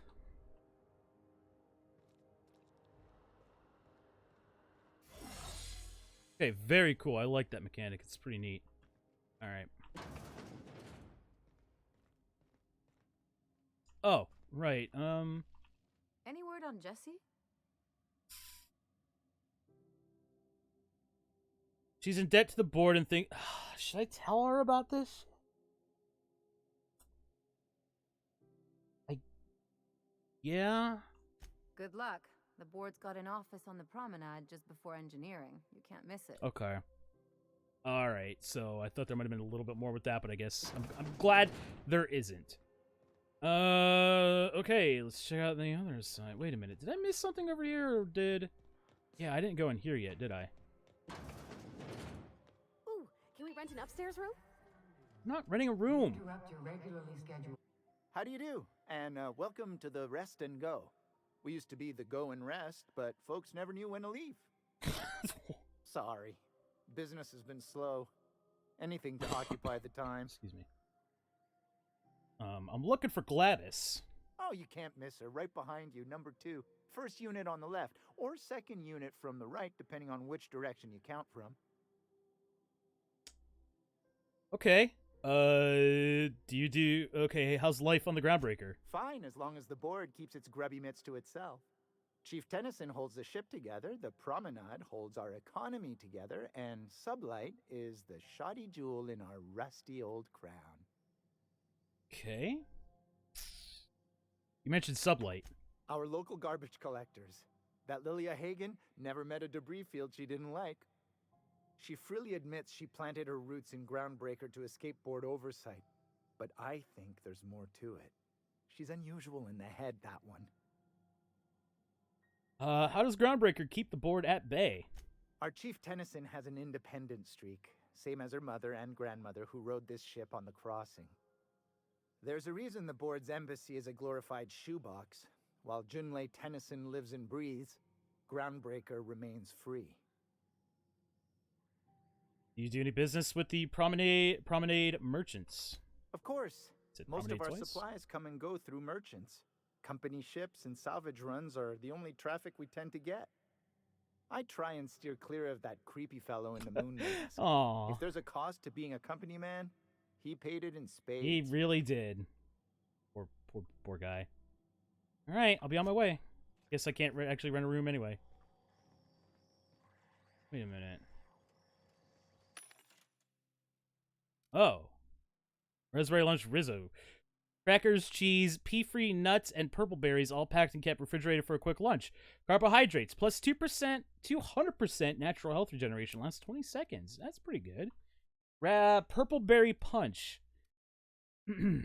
Okay, very cool. I like that mechanic. It's pretty neat. Alright. Oh, right. Any word on Jessie? She's in debt to the board and think... should I tell her about this? Yeah? Good luck. The board's got an office on the promenade just before engineering. You can't miss it. Okay. Alright, so I thought there might have been a little bit more with that, but I guess I'm glad there isn't. Okay, let's check out the other side. Wait a minute, did I miss something over here, or did... Yeah, I didn't go in here yet, did I? Ooh, can we rent an upstairs room? I'm not renting a room. Interrupt your regularly scheduled. How do you do? And welcome to the Rest and Go. We used to be the Go and Rest, but folks never knew when to leave. Sorry. Business has been slow. Anything to occupy the time. Excuse me. I'm looking for Gladys. Oh, you can't miss her. Right behind you, number 2. First unit on the left, or second unit from the right, depending on which direction you count from. Okay. Okay, how's life on the Groundbreaker? Fine, as long as the board keeps its grubby mitts to itself. Chief Tennyson holds the ship together, the promenade holds our economy together, and Sublight is the shoddy jewel in our rusty old crown. Okay. You mentioned Sublight. Our local garbage collectors. That Lilia Hagen never met a debris field she didn't like. She freely admits she planted her roots in Groundbreaker to escape board oversight. But I think there's more to it. She's unusual in the head, that one. How does Groundbreaker keep the board at bay? Our Chief Tennyson has an independent streak, same as her mother and grandmother who rode this ship on the crossing. There's a reason the board's embassy is a glorified shoebox. While Junlei Tennyson lives and breathes, Groundbreaker remains free. Do you do any business with the promenade merchants? Of course. Most of our twice? supplies come and go through merchants. Company ships and salvage runs are the only traffic we tend to get. I try and steer clear of that creepy fellow in the moon mask. Aww. If there's a cost to being a company man, he paid it in spades. He really did. Poor guy. Alright, I'll be on my way. Guess I can't actually rent a room anyway. Wait a minute. Oh. Raspberry lunch Rizzo. Crackers, cheese, pea-free nuts, and purple berries all packed and kept refrigerated for a quick lunch. Carbohydrates, plus 2%, 200% natural health regeneration. Lasts 20 seconds. That's pretty good. Purple berry punch. You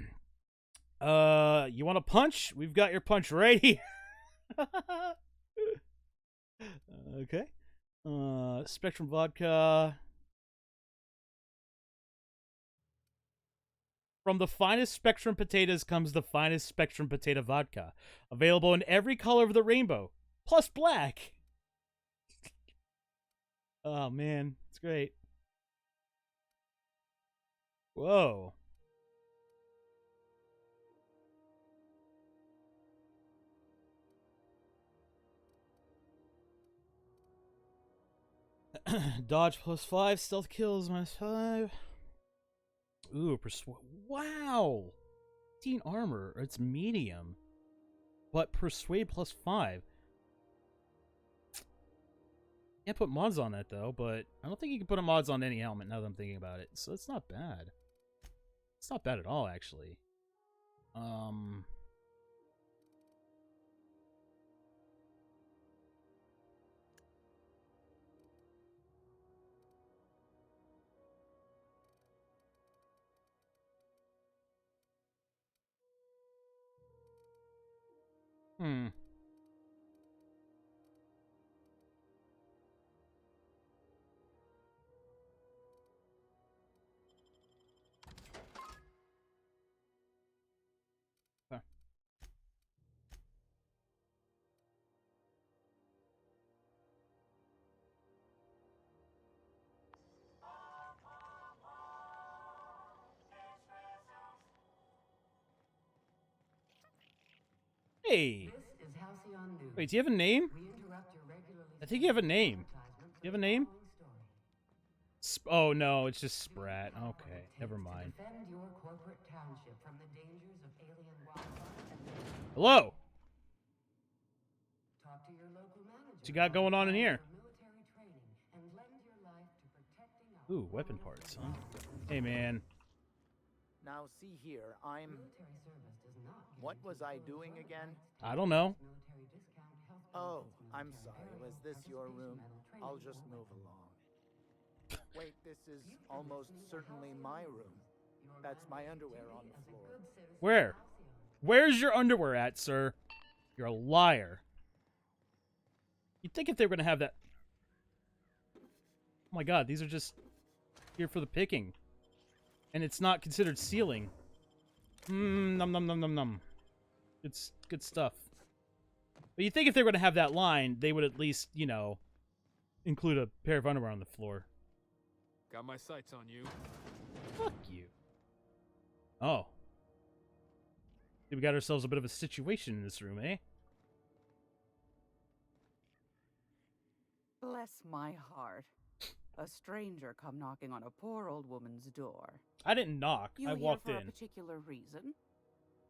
want a punch? We've got your punch right here. Okay. Spectrum vodka. From the finest Spectrum potatoes comes the finest Spectrum potato vodka. Available in every color of the rainbow. Plus black. Oh, man. It's great. Whoa. Dodge plus 5. Stealth kills minus 5. Ooh, wow! 15 armor. It's medium. But persuade plus 5. Can't put mods on that, though, but I don't think you can put a mods on any helmet now that I'm thinking about it. So it's not bad. It's not bad at all, actually. Hey. This is Halcyon News. Wait, do you have a name? We interrupt your regularly I think you have a name. Do you have a name? Oh no, it's just Sprat. Okay, never mind. Defend your corporate township from the dangers of alien wildfire and Hello. talk to your local manager. What you got going on in here? Military training and lend your life to protecting our Ooh, weapon parts, huh? Hey, man. Now see here, I'm... military service does not What was I doing again? I don't know. military discount health Oh, benefits, I'm military sorry. burial, Was this your room? participation medal, I'll training, just or move weapons. along. Wait, this is almost certainly my room. That's my underwear on the floor. Where? Where's your underwear at, sir? You're a liar. You'd think if they were gonna have that... Oh my god, these are just here for the picking. And it's not considered sealing. Mmm, num num num num num. It's good stuff. But you'd think if they were gonna have that line, they would at least, you know, include a pair of underwear on the floor. Got my sights on you. Fuck you. Oh. We got ourselves a bit of a situation in this room, eh? Bless my heart. A stranger come knocking on a poor old woman's door. I didn't knock. You I here walked for a in. particular reason?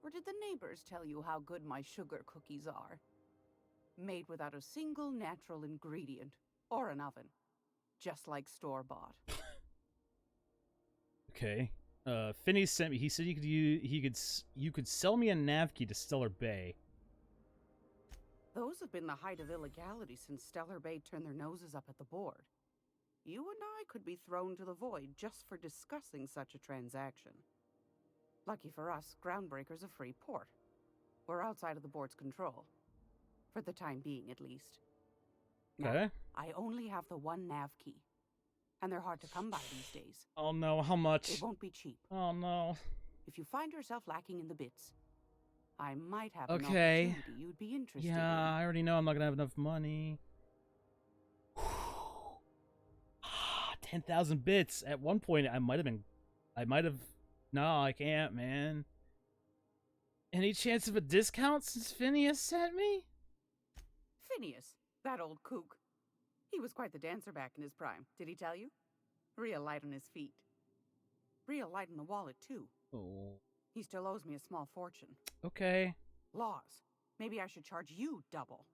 Or did the neighbors tell you how good my sugar cookies are? Made without a single natural ingredient or an oven. Just like store-bought. Okay. Finney sent me. He said you could sell me a nav key to Stellar Bay. Those have been the height of illegality since Stellar Bay turned their noses up at the board. You and I could be thrown to the void just for discussing such a transaction. Lucky for us, Groundbreaker's a free port. We're outside of the board's control. For the time being, at least. Okay. Now, I only have the one nav key. And they're hard to come by these days. Oh no, how much? It won't be cheap. Oh no. If you find yourself lacking in the bits, I might have an Okay. opportunity you'd be interested in. Yeah, I already know I'm not gonna have enough money. 10,000 bits. At one point, I might have. No, I can't, man. Any chance of a discount since Phineas sent me? Phineas, that old kook. He was quite the dancer back in his prime, did he tell you? Real light on his feet. Real light on the wallet, too. Oh. He still owes me a small fortune. Okay. Laws. Maybe I should charge you double.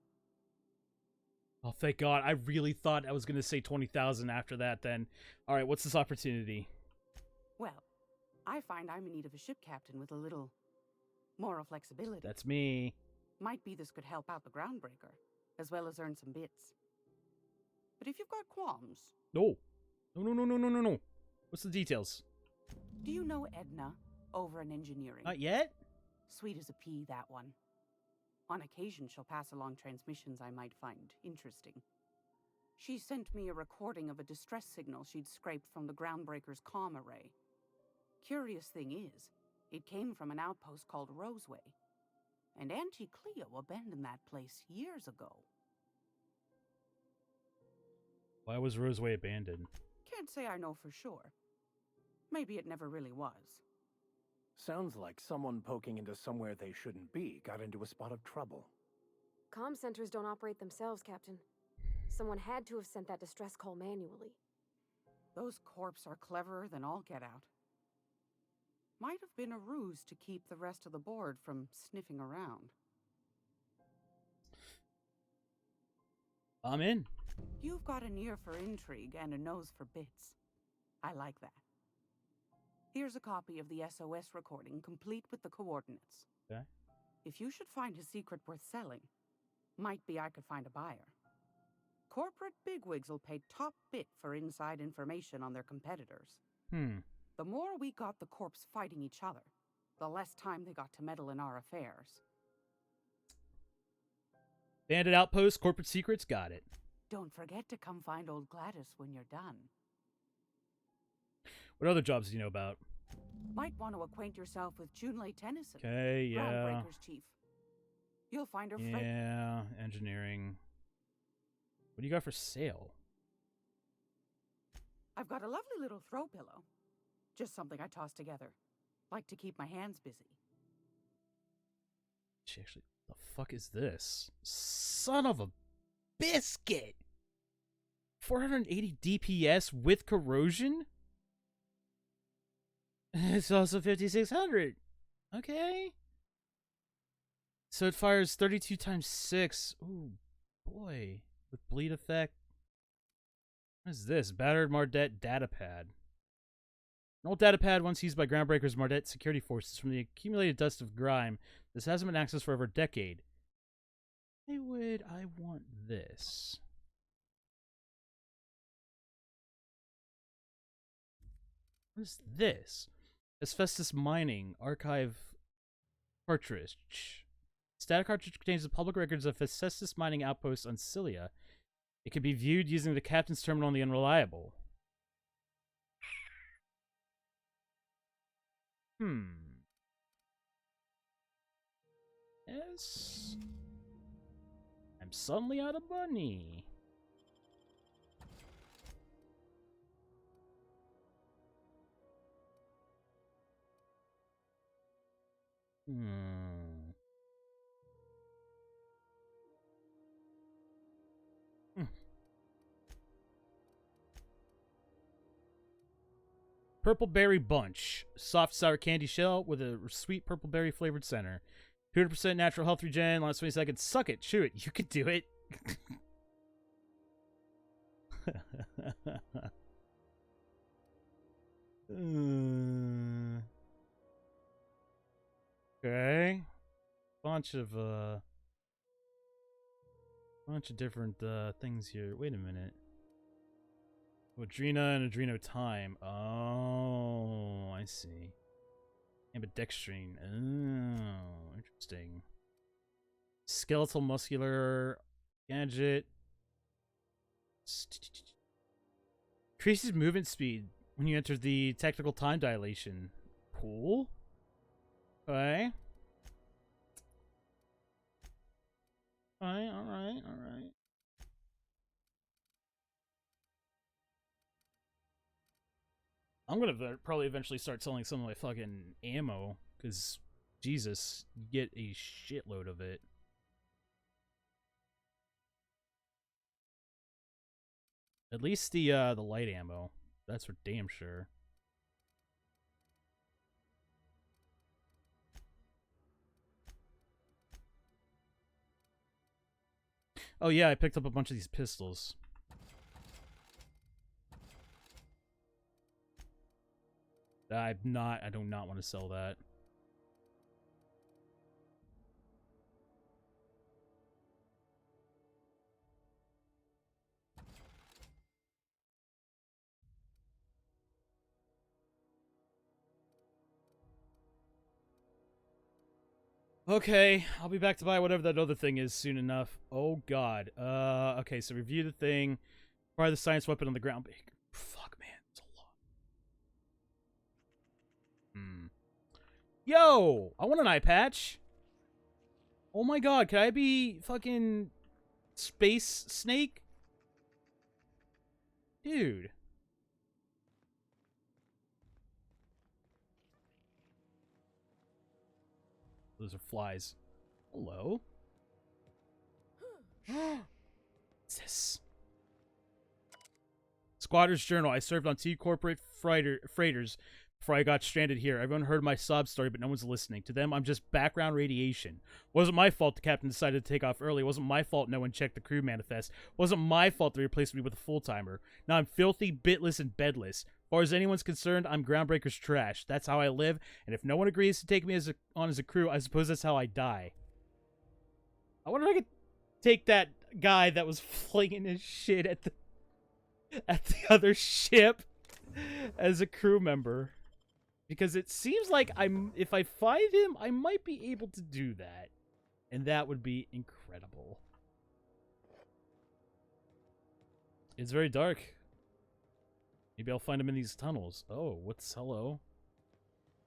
Oh, thank God. I really thought I was going to say 20,000 after that then. All right, what's this opportunity? Well, I find I'm in need of a ship captain with a little moral flexibility. That's me. Might be this could help out the Groundbreaker, as well as earn some bits. But if you've got qualms... No. No. What's the details? Do you know Edna over in engineering? Not yet? Sweet as a pea, that one. On occasion, she'll pass along transmissions I might find interesting. She sent me a recording of a distress signal she'd scraped from the Groundbreaker's comm array. Curious thing is, it came from an outpost called Roseway. And Auntie Cleo abandoned that place years ago. Why was Roseway abandoned? Can't say I know for sure. Maybe it never really was. Sounds like someone poking into somewhere they shouldn't be got into a spot of trouble. Comm centers don't operate themselves, Captain. Someone had to have sent that distress call manually. Those corps are cleverer than all get out. Might have been a ruse to keep the rest of the board from sniffing around. I'm in. You've got an ear for intrigue and a nose for bits. I like that. Here's a copy of the SOS recording, complete with the coordinates. Okay. If you should find a secret worth selling, might be I could find a buyer. Corporate bigwigs will pay top bit for inside information on their competitors. The more we got the corps fighting each other, the less time they got to meddle in our affairs. Bandit outpost, corporate secrets, got it. Don't forget to come find old Gladys when you're done. What other jobs do you know about? Might want to acquaint yourself with Junlei Tennyson. Okay, yeah. Groundbreaker's chief. You'll find her Yeah, engineering. What do you got for sale? I've got a lovely little throw pillow. Just something I toss together. Like to keep my hands busy. Actually, the fuck is this? Son of a biscuit! 480 DPS with corrosion? It's also 5600. Okay. So it fires 32 times 6. Ooh, boy. With bleed effect. What is this? Battered Mardet data pad. An old data pad once used by Groundbreaker's Mardet security forces from the accumulated dust of grime. This hasn't been accessed for over a decade. Why would I want this? What is this? Asbestos mining archive cartridge. Static cartridge contains the public records of asbestos mining outposts on Cilia. It can be viewed using the captain's terminal on the Unreliable. Yes. I'm suddenly out of money. Purple berry bunch. Soft sour candy shell with a sweet purple berry flavored center. 200% natural health regen. Last 20 seconds. Suck it. Chew it. You could do it. Okay. Bunch of different things here. Wait a minute. Adrena and Adreno time. Oh, I see. Ambidextrine. Oh, interesting. Skeletal muscular gadget. Increases movement speed when you enter the technical time dilation. Cool. Okay. Alright. I'm gonna probably eventually start selling some of my fucking ammo, because, Jesus, you get a shitload of it. At least the light ammo. That's for damn sure. Oh yeah, I picked up a bunch of these pistols. I do not want to sell that. Okay, I'll be back to buy whatever that other thing is soon enough. Oh god. Okay, so review the thing. Fire the science weapon on the ground. Fuck, man, it's a lot. Yo! I want an eye patch! Oh my god, can I be fucking Space Snake? Dude. Those are flies. Hello? What's this? Squatter's Journal. I served on 2 corporate freighters before I got stranded here. Everyone heard my sob story, but no one's listening. To them, I'm just background radiation. Wasn't my fault the captain decided to take off early. Wasn't my fault no one checked the crew manifest. Wasn't my fault they replaced me with a full-timer. Now I'm filthy, bitless, and bedless. As far as anyone's concerned, I'm Groundbreaker's trash. That's how I live, and if no one agrees to take me on as a crew, I suppose that's how I die. I wonder if I could take that guy that was flinging his shit at the other ship as a crew member. Because it seems like if I find him, I might be able to do that. And that would be incredible. It's very dark. Maybe I'll find him in these tunnels. Oh, hello?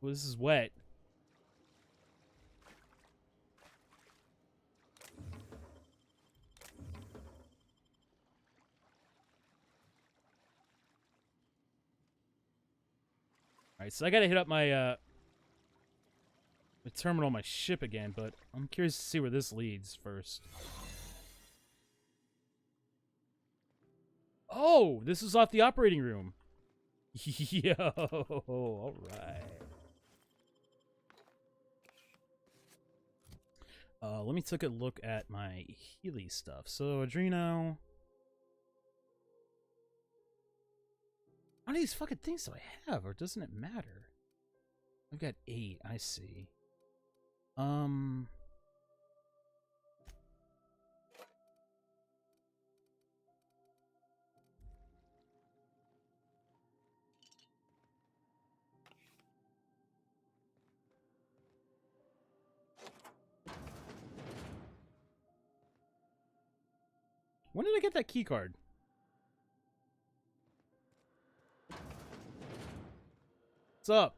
Oh, this is wet. Alright, so I gotta hit up my, the terminal on my ship again, but I'm curious to see where this leads first. Oh, this is off the operating room. Yo, all right. Let me take a look at my Healy stuff. So, Adreno. How many of these fucking things do I have, or doesn't it matter? I've got 8, I see. When did I get that key card? What's up?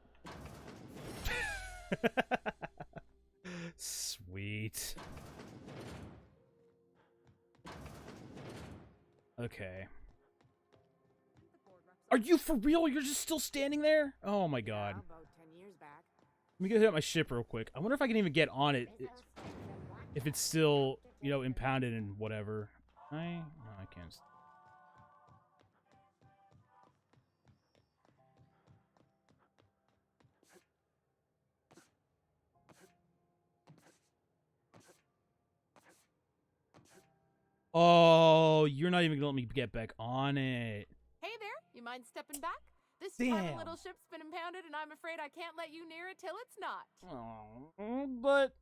Sweet. Okay. Are you for real? You're just still standing there? Oh my god. About 10 years back. Let me go hit up my ship real quick. I wonder if I can even get on it. If it's still, you know, impounded and whatever. No, I can't. Oh, you're not even gonna let me get back on it. Hey there, you mind stepping back? This Damn. private little ship's been impounded, and I'm afraid I can't let you near it till it's not. Oh, but...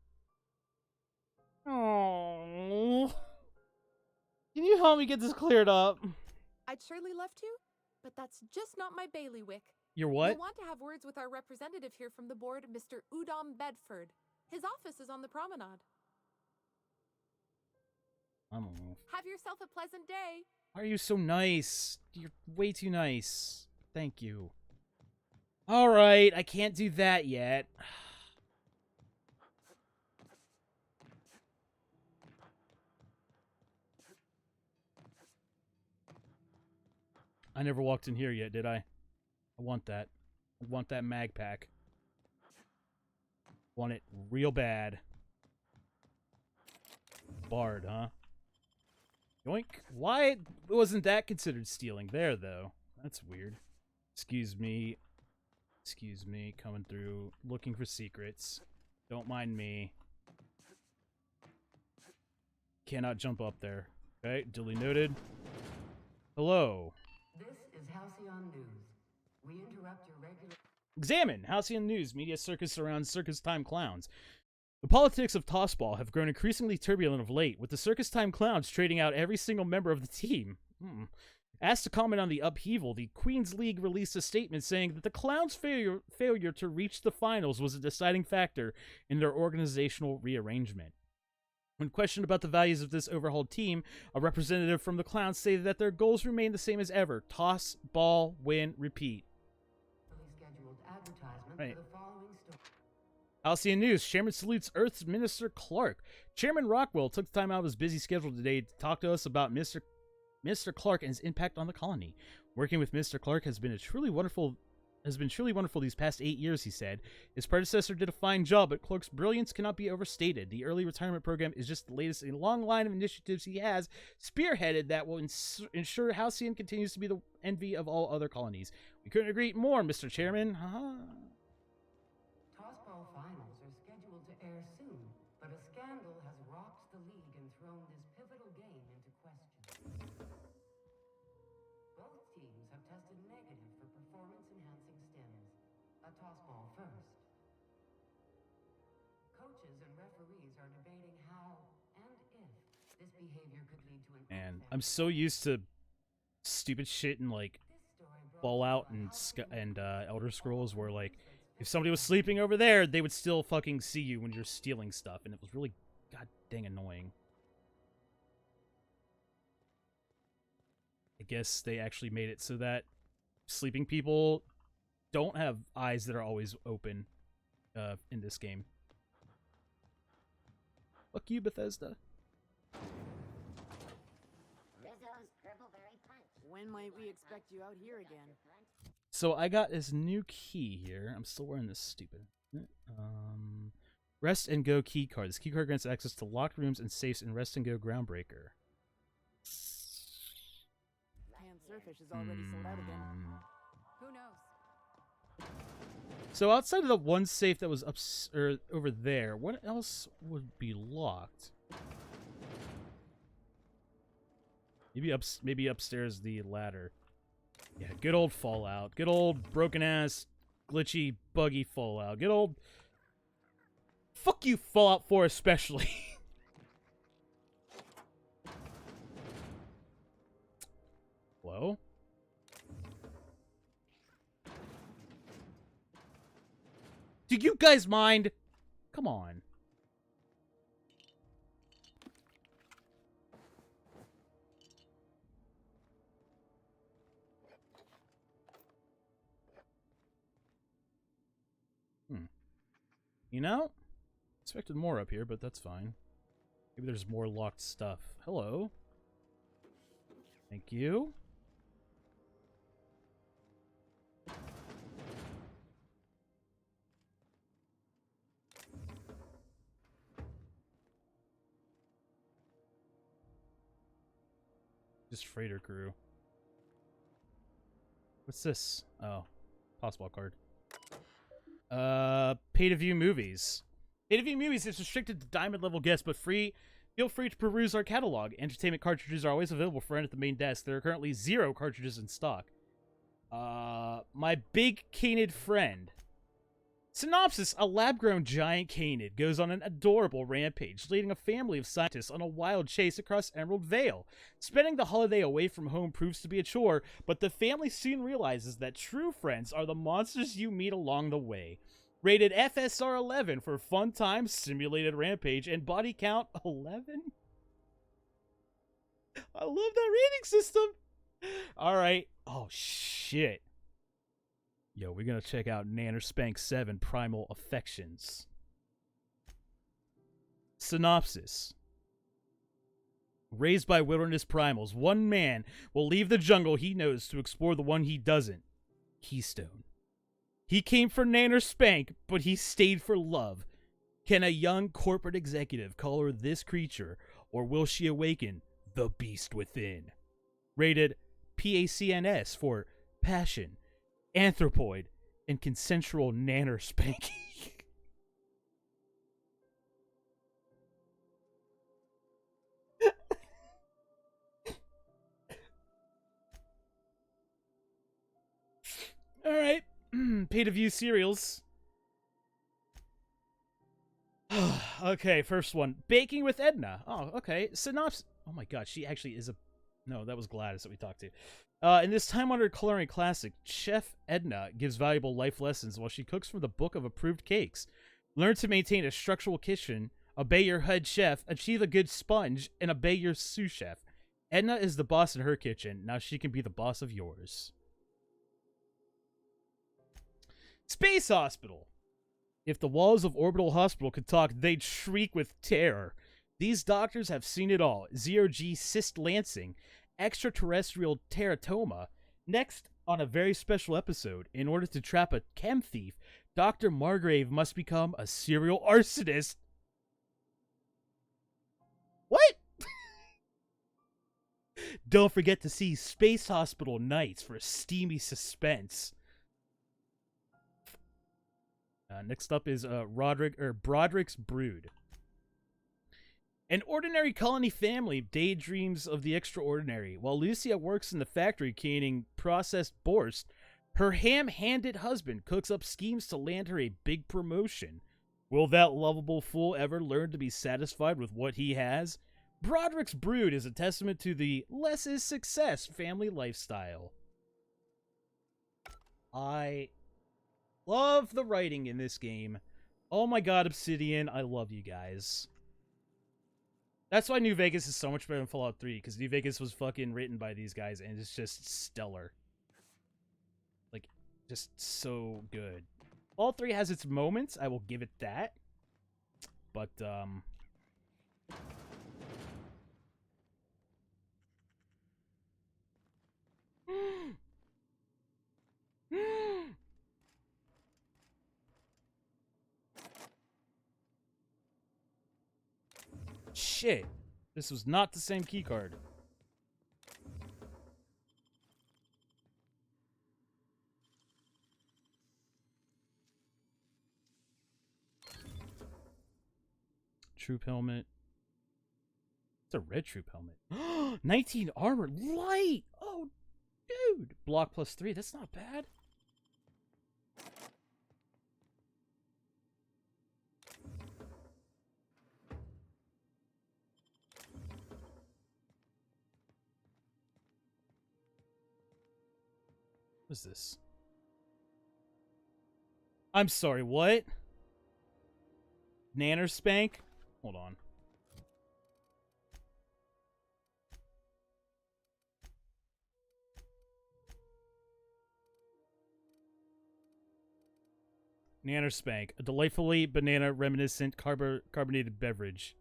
Oh... Can you help me get this cleared up? I'd surely love to, but that's just not my bailiwick. Your what? You'll want to have words with our representative here from the board, Mr. Udom Bedford. His office is on the promenade. I don't know. Have yourself a pleasant day. Why are you so nice? You're way too nice. Thank you. Alright, I can't do that yet. I never walked in here yet, did I? I want that. I want that mag pack. Want it real bad. Bard, huh? Yoink. Why wasn't that considered stealing there, though? That's weird. Excuse me. Excuse me. Coming through. Looking for secrets. Don't mind me. Cannot jump up there. Okay, duly noted. Hello. This is Halcyon News. We interrupt your regular... Examine! Halcyon News, media circus around circus time clowns. The politics of Tossball have grown increasingly turbulent of late, with the circus time clowns trading out every single member of the team. Asked to comment on the upheaval, the Queen's League released a statement saying that the clowns' failure to reach the finals was a deciding factor in their organizational rearrangement. When questioned about the values of this overhauled team, a representative from the clowns stated that their goals remain the same as ever. Toss, ball, win, repeat. Scheduled advertisement Right. for the following story. Halcyon News, Chairman salutes Earth's Minister Clark. Chairman Rockwell took the time out of his busy schedule today to talk to us about Mr. Clark and his impact on the colony. Working with Mr. Clark has been truly wonderful these past 8 years, he said. His predecessor did a fine job, but Clark's brilliance cannot be overstated. The early retirement program is just the latest in a long line of initiatives he has spearheaded that will ensure Halcyon continues to be the envy of all other colonies. We couldn't agree more, Mr. Chairman. Tossball finals are scheduled to air soon, but a scandal has rocked the league and thrown this pivotal game into question. Both teams have tested negative for performance-enhancing stims. A tossball first. Coaches and referees are debating how and if this behavior could lead to an And I'm so used to stupid shit in like Fallout and Elder Scrolls where like if somebody was sleeping over there, they would still fucking see you when you're stealing stuff, and it was really god dang annoying. I guess they actually made it so that sleeping people don't have eyes that are always open in this game. Fuck you, Bethesda. Rizzo's Purpleberry Punch. When might we expect you out here again? So I got this new key here. I'm still wearing this stupid. Rest and Go key card. This key card grants access to locked rooms and safes in Rest and Go Groundbreaker. Canned surfish is already sold out again. Who knows? So outside of the one safe that was over there, what else would be locked? Maybe upstairs the ladder. Yeah, good old Fallout. Good old broken ass, glitchy, buggy Fallout. Good old. Fuck you, Fallout 4 especially. Hello? Do you guys mind? Come on. You know? Expected more up here, but that's fine. Maybe there's more locked stuff. Hello. Thank you. Just freighter crew. What's this? Oh, possible card. Pay-to-view movies. Pay-to-view movies is restricted to diamond level guests, but free. Feel free to peruse our catalog. Entertainment cartridges are always available for rent at the main desk. There are currently 0 cartridges in stock. My big canid friend. Synopsis: a lab-grown giant canid goes on an adorable rampage, leading a family of scientists on a wild chase across Emerald Vale. Spending the holiday away from home proves to be a chore, but the family soon realizes that true friends are the monsters you meet along the way. Rated FSR 11 for fun time, simulated rampage, and body count 11? I love that rating system! Alright. Oh, shit. Yo, we're gonna check out Nanner Spank 7 Primal Affections. Synopsis. Raised by wilderness primals, one man will leave the jungle he knows to explore the one he doesn't. Keystone. He came for Nanner Spank, but he stayed for love. Can a young corporate executive call her this creature, or will she awaken the beast within? Rated PACNS for passion, anthropoid, and consensual nanner spanking. Alright. Pay-to-view serials. Okay, first one. Baking with Edna. Oh, okay. Synopsis. Oh my god, she actually is a... No, that was Gladys that we talked to. In this time-honored culinary classic, Chef Edna gives valuable life lessons while she cooks from the Book of Approved Cakes. Learn to maintain a structural kitchen, obey your head chef, achieve a good sponge, and obey your sous chef. Edna is the boss in her kitchen. Now she can be the boss of yours. Space Hospital. If the walls of Orbital Hospital could talk, they'd shriek with terror. These doctors have seen it all. Zero-G cyst lancing, extraterrestrial teratoma. Next, on a very special episode, in order to trap a chem thief, Dr. Margrave must become a serial arsonist. What? Don't forget to see Space Hospital Nights for steamy suspense. Next up is Broderick's Brood. An ordinary colony family daydreams of the extraordinary. While Lucia works in the factory canning processed borscht, her ham-handed husband cooks up schemes to land her a big promotion. Will that lovable fool ever learn to be satisfied with what he has? Broderick's Brood is a testament to the less is success family lifestyle. I love the writing in this game. Oh my god, Obsidian, I love you guys. That's why New Vegas is so much better than Fallout 3, because New Vegas was fucking written by these guys, and it's just stellar. Like, just so good. Fallout 3 has its moments, I will give it that. But, Shit. This was not the same key card. Troop helmet. It's a red troop helmet. 19 armor. Light! Oh, dude. Block +3. That's not bad. What's this? I'm sorry, what? Nanner spank? Hold on. Nanner spank, a delightfully banana reminiscent carbonated beverage.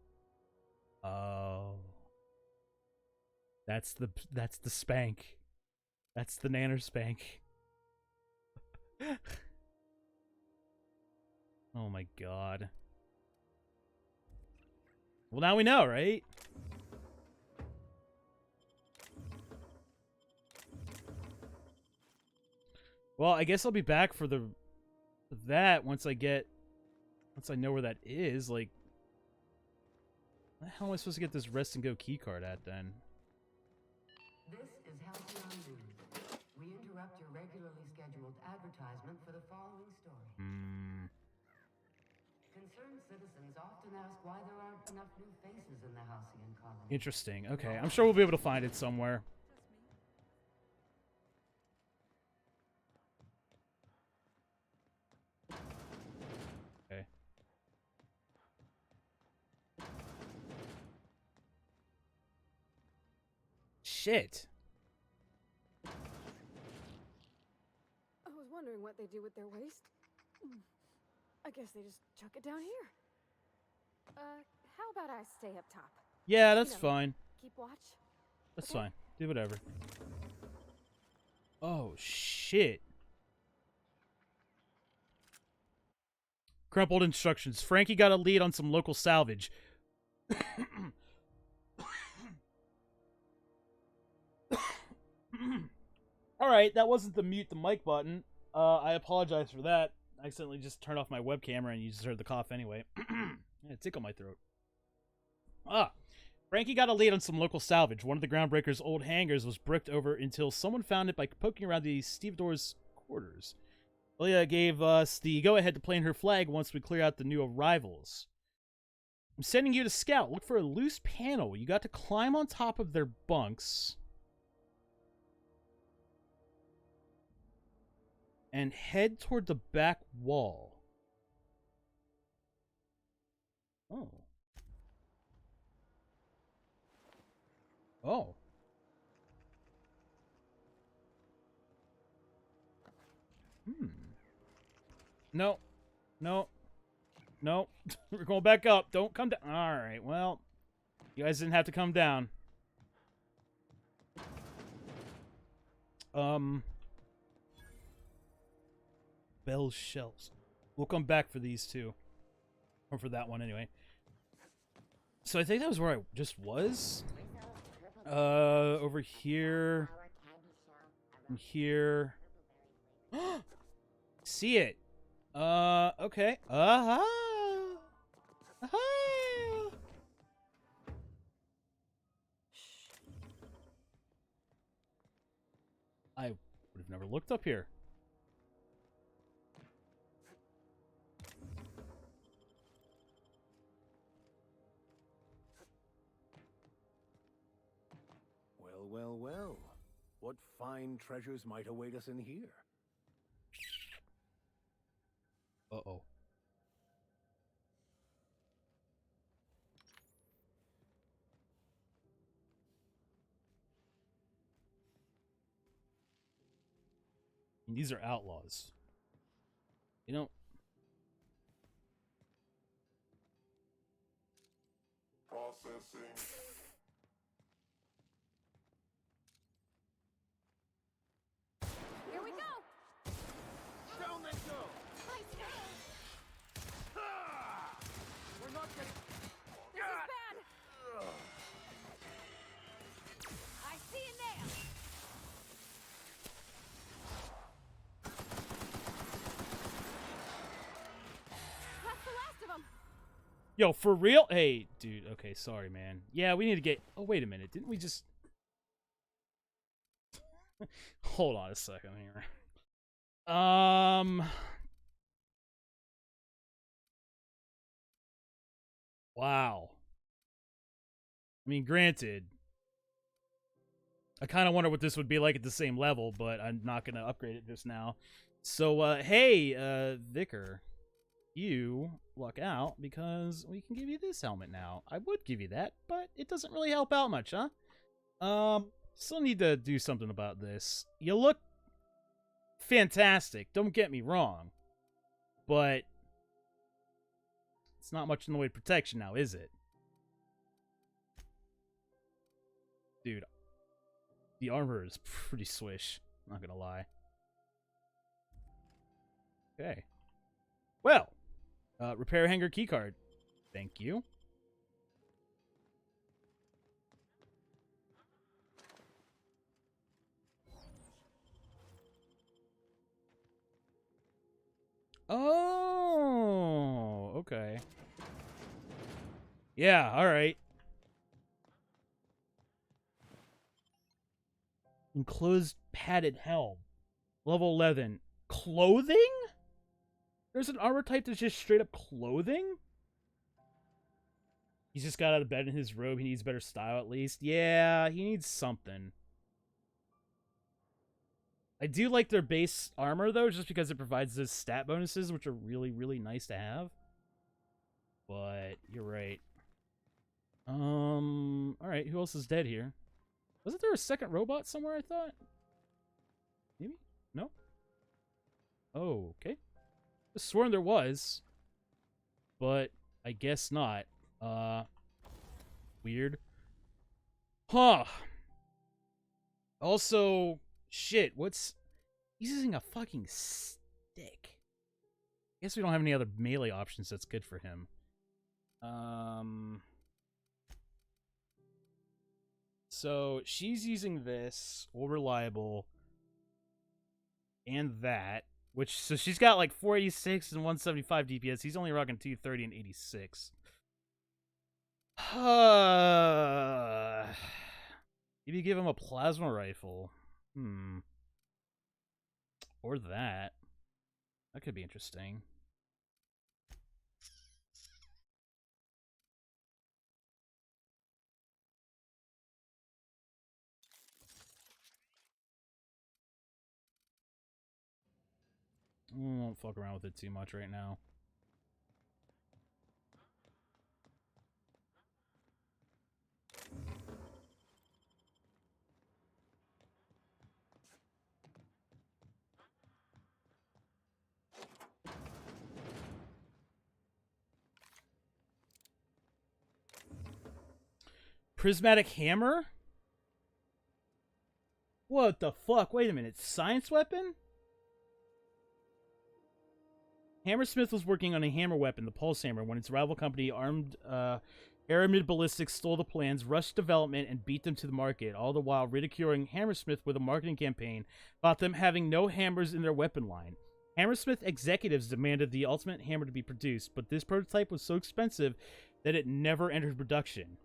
Oh. That's the spank. That's the Nanner spank. Oh my god. Well, now we know, right? Well, I guess I'll be back for that once I know where that is. Like, where the hell am I supposed to get this rest and go key card at then? This is Halcyon News. We interrupt your regularly scheduled advertisement for the following story. Concerned citizens often ask why there aren't enough new faces in the Halcyon colony. Interesting. Okay, I'm sure we'll be able to find it somewhere. Okay. Shit. I was wondering what they do with their waste. I guess they just chuck it down here. How about I stay up top? Yeah, that's fine. Keep watch. That's fine. Do whatever. Oh, shit. Crumpled instructions. Frankie got a lead on some local salvage. Alright, that wasn't the mute the mic button. I apologize for that. I accidentally just turned off my web camera and you just heard the cough anyway. Yeah, it tickled my throat. Frankie got a lead on some local salvage. One of the Groundbreaker's old hangars was bricked over until someone found it by poking around the stevedore's quarters. Leah gave us the go-ahead to plant her flag once we clear out the new arrivals. I'm sending you to scout. Look for a loose panel. You got to climb on top of their bunks and head toward the back wall. Oh. Oh. No. No. No. We're going back up. Don't come down. Alright, well. You guys didn't have to come down. Bell shells. We'll come back for these two. Or for that one anyway. So I think that was where I just was. Over here. And here. See it. Okay. I would have never looked up here. Well, well, well. What fine treasures might await us in here? Uh-oh. These are outlaws. You know. Processing. Here we go! Down they go! Nice. We're not getting... This is bad! Yo, for real? Hey, dude. Okay, sorry, man. Yeah, we need to get... Oh, wait a minute. Didn't we just... Hold on a second here. Wow. I mean, granted, I kind of wonder what this would be like at the same level, but I'm not going to upgrade it just now. So, hey, Vicar, you luck out because we can give you this helmet now. I would give you that, but it doesn't really help out much, huh? Still need to do something about this. You look fantastic, don't get me wrong, but it's not much in the way of protection now, is it? Dude, the armor is pretty swish, not gonna lie. Okay. Well, repair hanger keycard. Thank you. Oh, okay. Yeah, alright. Enclosed padded helm. Level 11. Clothing? There's an armor type that's just straight up clothing? He's just got out of bed in his robe. He needs better style at least. Yeah, he needs something. I do like their base armor, though, just because it provides those stat bonuses, which are really, really nice to have. But, you're right. Alright, who else is dead here? Wasn't there a second robot somewhere, I thought? Maybe? No? Oh, okay. I sworn there was. But, I guess not. Weird. Huh. Also... Shit, what's... He's using a fucking stick. I guess we don't have any other melee options that's good for him. So, she's using this, or reliable, and that, which... So she's got like 486 and 175 DPS. He's only rocking 230 and 86. Maybe give him a plasma rifle. Or that. That could be interesting. I won't fuck around with it too much right now. Prismatic Hammer? What the fuck? Wait a minute. Science weapon? Hammersmith was working on a hammer weapon, the Pulse Hammer, when its rival company, armed Aramid Ballistics, stole the plans, rushed development, and beat them to the market, all the while ridiculing Hammersmith with a marketing campaign about them having no hammers in their weapon line. Hammersmith executives demanded the ultimate hammer to be produced, but this prototype was so expensive that it never entered production.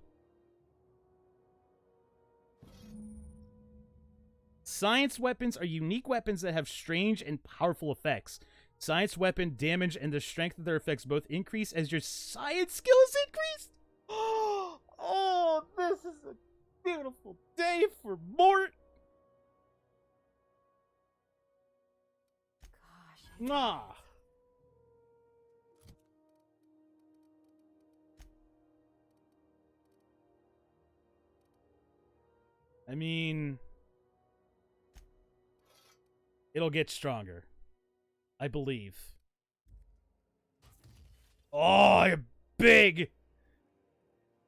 Science weapons are unique weapons that have strange and powerful effects. Science weapon damage and the strength of their effects both increase as your science skill is increased. Oh, this is a beautiful day for Mort. Gosh. Nah. I mean, it'll get stronger. I believe. Oh, you're big!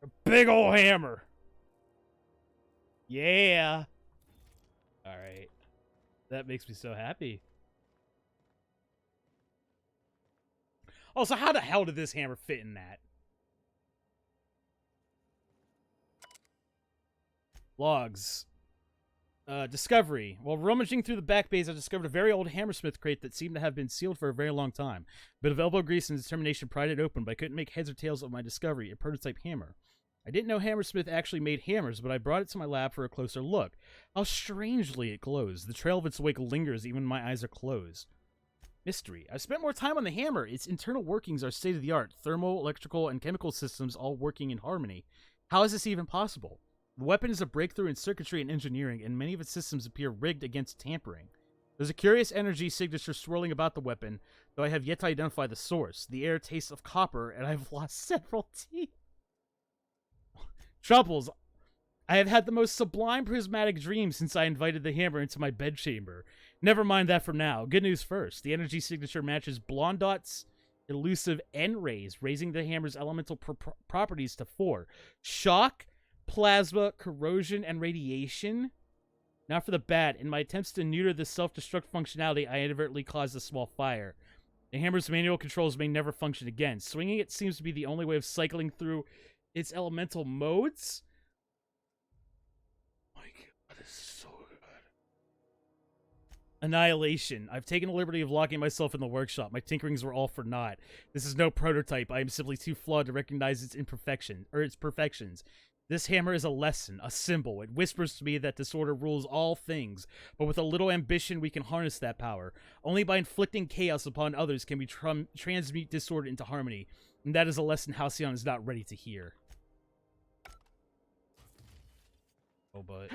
A big old hammer! Yeah! Alright. That makes me so happy. Also, how the hell did this hammer fit in that? Logs. Discovery. While rummaging through the back bays, I discovered a very old hammersmith crate that seemed to have been sealed for a very long time. A bit of elbow grease and determination pried it open, but I couldn't make heads or tails of my discovery, a prototype hammer. I didn't know Hammersmith actually made hammers, but I brought it to my lab for a closer look. How strangely it glows. The trail of its wake lingers even when my eyes are closed. Mystery. I've spent more time on the hammer. Its internal workings are state-of-the-art. Thermal, electrical, and chemical systems all working in harmony. How is this even possible? The weapon is a breakthrough in circuitry and engineering, and many of its systems appear rigged against tampering. There's a curious energy signature swirling about the weapon, though I have yet to identify the source. The air tastes of copper, and I've lost several teeth. Troubles. I have had the most sublime prismatic dream since I invited the hammer into my bedchamber. Never mind that for now. Good news first. The energy signature matches Blondot's elusive N-rays, raising the hammer's elemental properties to 4. Shock, plasma, corrosion, and radiation. Now for the bad. In my attempts to neuter the self-destruct functionality, I inadvertently caused a small fire. The hammer's manual controls may never function again. Swinging it seems to be the only way of cycling through its elemental modes. My God, this is so good. Annihilation. I've taken the liberty of locking myself in the workshop. My tinkerings were all for naught. This is no prototype. I am simply too flawed to recognize its perfections. This hammer is a lesson, a symbol. It whispers to me that disorder rules all things, but with a little ambition we can harness that power. Only by inflicting chaos upon others can we transmute disorder into harmony, and that is a lesson Halcyon is not ready to hear. Oh, but...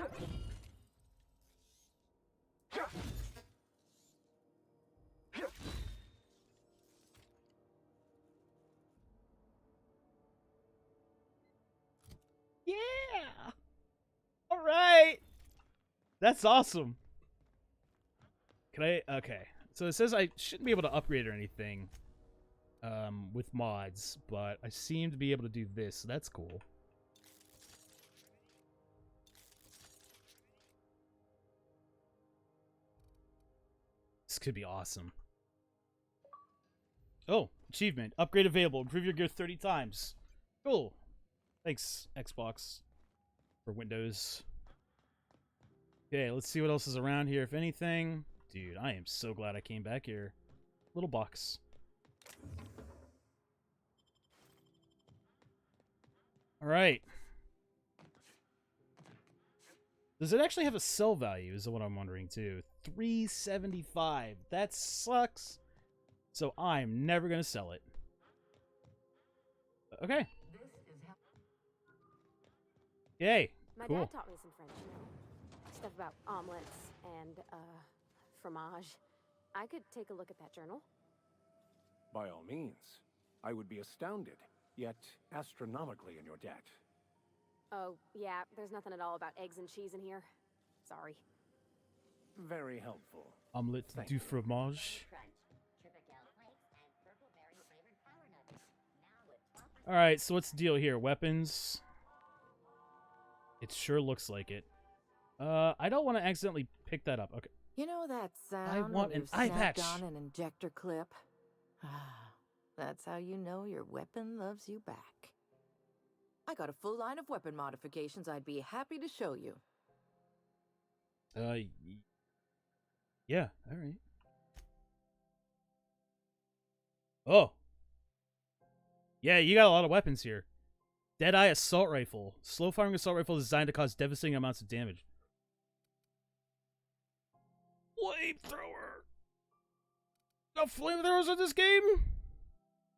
Yeah! Alright! That's awesome. Can I... Okay. So it says I shouldn't be able to upgrade or anything with mods, but I seem to be able to do this, so that's cool. This could be awesome. Oh, achievement. Upgrade available. Improve your gear 30 times. Cool. Thanks, Xbox. For Windows. Okay, let's see what else is around here, if anything. Dude, I am so glad I came back here. Little box. Alright. Does it actually have a sell value, is what I'm wondering, too. $375. That sucks. So I'm never going to sell it. Okay. Yay. My cool. dad taught me some French, you know. Stuff about omelets and, fromage. I could take a look at that journal. By all means. I would be astounded, yet astronomically in your debt. Oh, yeah, there's nothing at all about eggs and cheese in here. Sorry. Very helpful. Omelette du fromage. Alright, so what's the deal here? Weapons. It sure looks like it. I don't want to accidentally pick that up. Okay. You know that sound I want when an you've eye snapped patch. on an injector clip? That's how you know your weapon loves you back. I got a full line of weapon modifications I'd be happy to show you. Yeah, alright. Oh. Yeah, you got a lot of weapons here. Deadeye assault rifle. Slow firing assault rifle designed to cause devastating amounts of damage. Flamethrower. No flamethrowers in this game?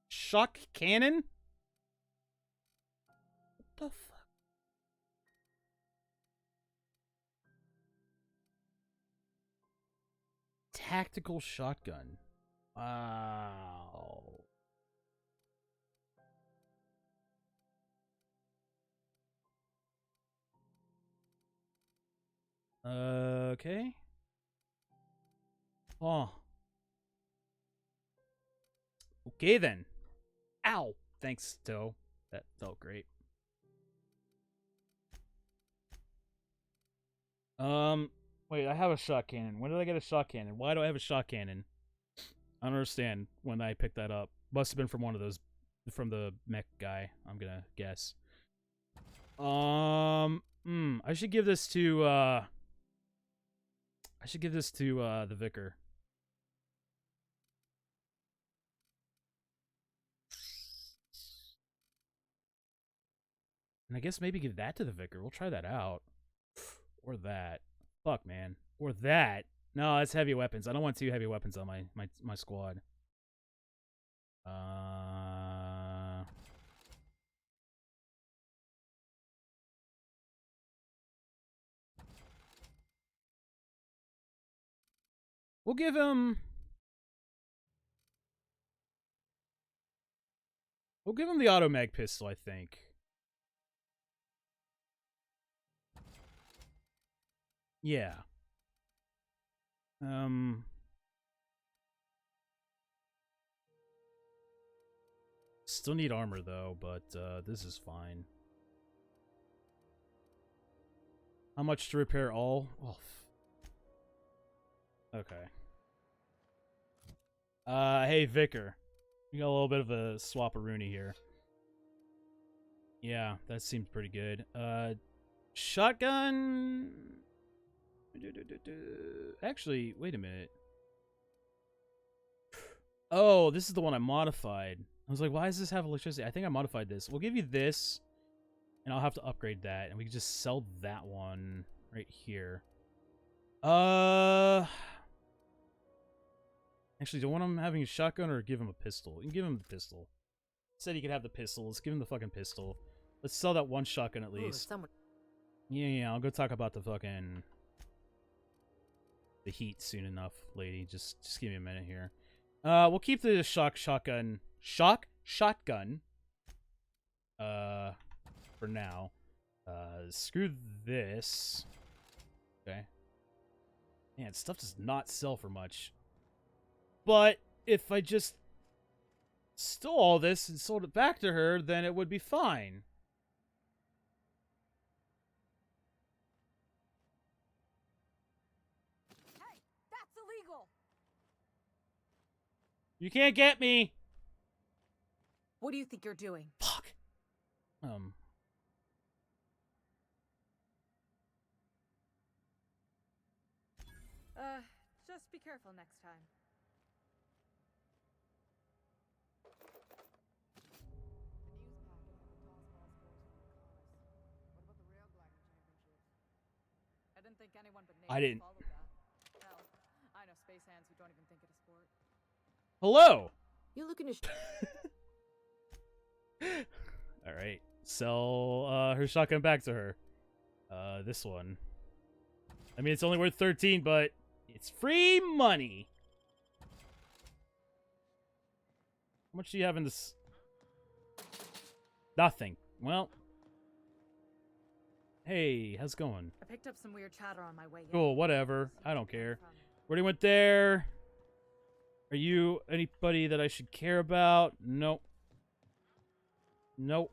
Shock cannon? What the fuck? Tactical shotgun. Wow. Okay. Oh. Okay then. Ow. Thanks, Toe. That felt great. Wait, I have a shot cannon. When did I get a shot cannon? Why do I have a shot cannon? I don't understand when I picked that up. Must have been from one of those, from the mech guy, I'm gonna guess. I should give this to, I should give this to the vicar. And I guess maybe give that to the vicar. We'll try that out. Or that. Fuck, man. Or that. No, it's heavy weapons. I don't want 2 heavy weapons on my squad. We'll give him... We'll give him the auto-mag pistol, I think. Yeah. Still need armor, though, but this is fine. How much to repair all? Oh. Okay. Hey, Vicar. We got a little bit of a swap-a-rooney here. Yeah, that seems pretty good. Shotgun... Actually, wait a minute. Oh, this is the one I modified. I was like, why does this have electricity? I think I modified this. We'll give you this, and I'll have to upgrade that, and we can just sell that one right here. Actually, do you want him having a shotgun or give him a pistol? You can give him the pistol. Said he could have the pistol. Let's give him the fucking pistol. Let's sell that one shotgun at least. Yeah, I'll go talk about the fucking... the heat soon enough, lady. Just give me a minute here. We'll keep the shotgun. Shotgun. For now. Screw this. Okay. Man, stuff does not sell for much. But if I just stole all this and sold it back to her, then it would be fine. Hey, that's illegal. You can't get me. What do you think you're doing? Fuck. Just be careful next time. I didn't think anyone but I didn't. followed that. Hell, I know space hands who don't even think it a sport. Hello. You looking to? All right. Sell her shotgun back to her. This one. I mean, it's only worth 13, but it's free money. How much do you have in this? Nothing. Well. Hey, how's it going? I picked up some weird chatter on my way in. Cool, whatever. I don't care. Where went there? Are you anybody that I should care about? Nope. Nope.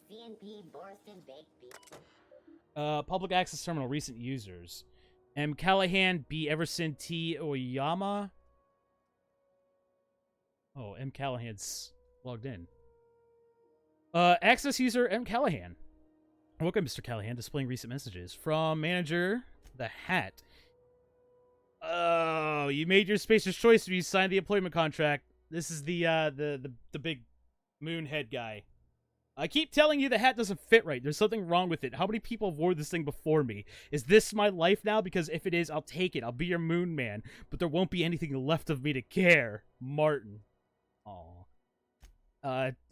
CNP Borston Baked Beef. Public access terminal, recent users. M. Callahan, B. Everson, T. Oyama. Oh, M. Callahan's logged in. Access user, M. Callahan. Welcome, Mr. Callahan, displaying recent messages. From manager, the Hat. Oh, you made your spacer's choice when you signed the employment contract. This is the big moon head guy. I keep telling you the hat doesn't fit right. There's something wrong with it. How many people have worn this thing before me? Is this my life now? Because if it is, I'll take it. I'll be your moon man. But there won't be anything left of me to care. Martin. Aw.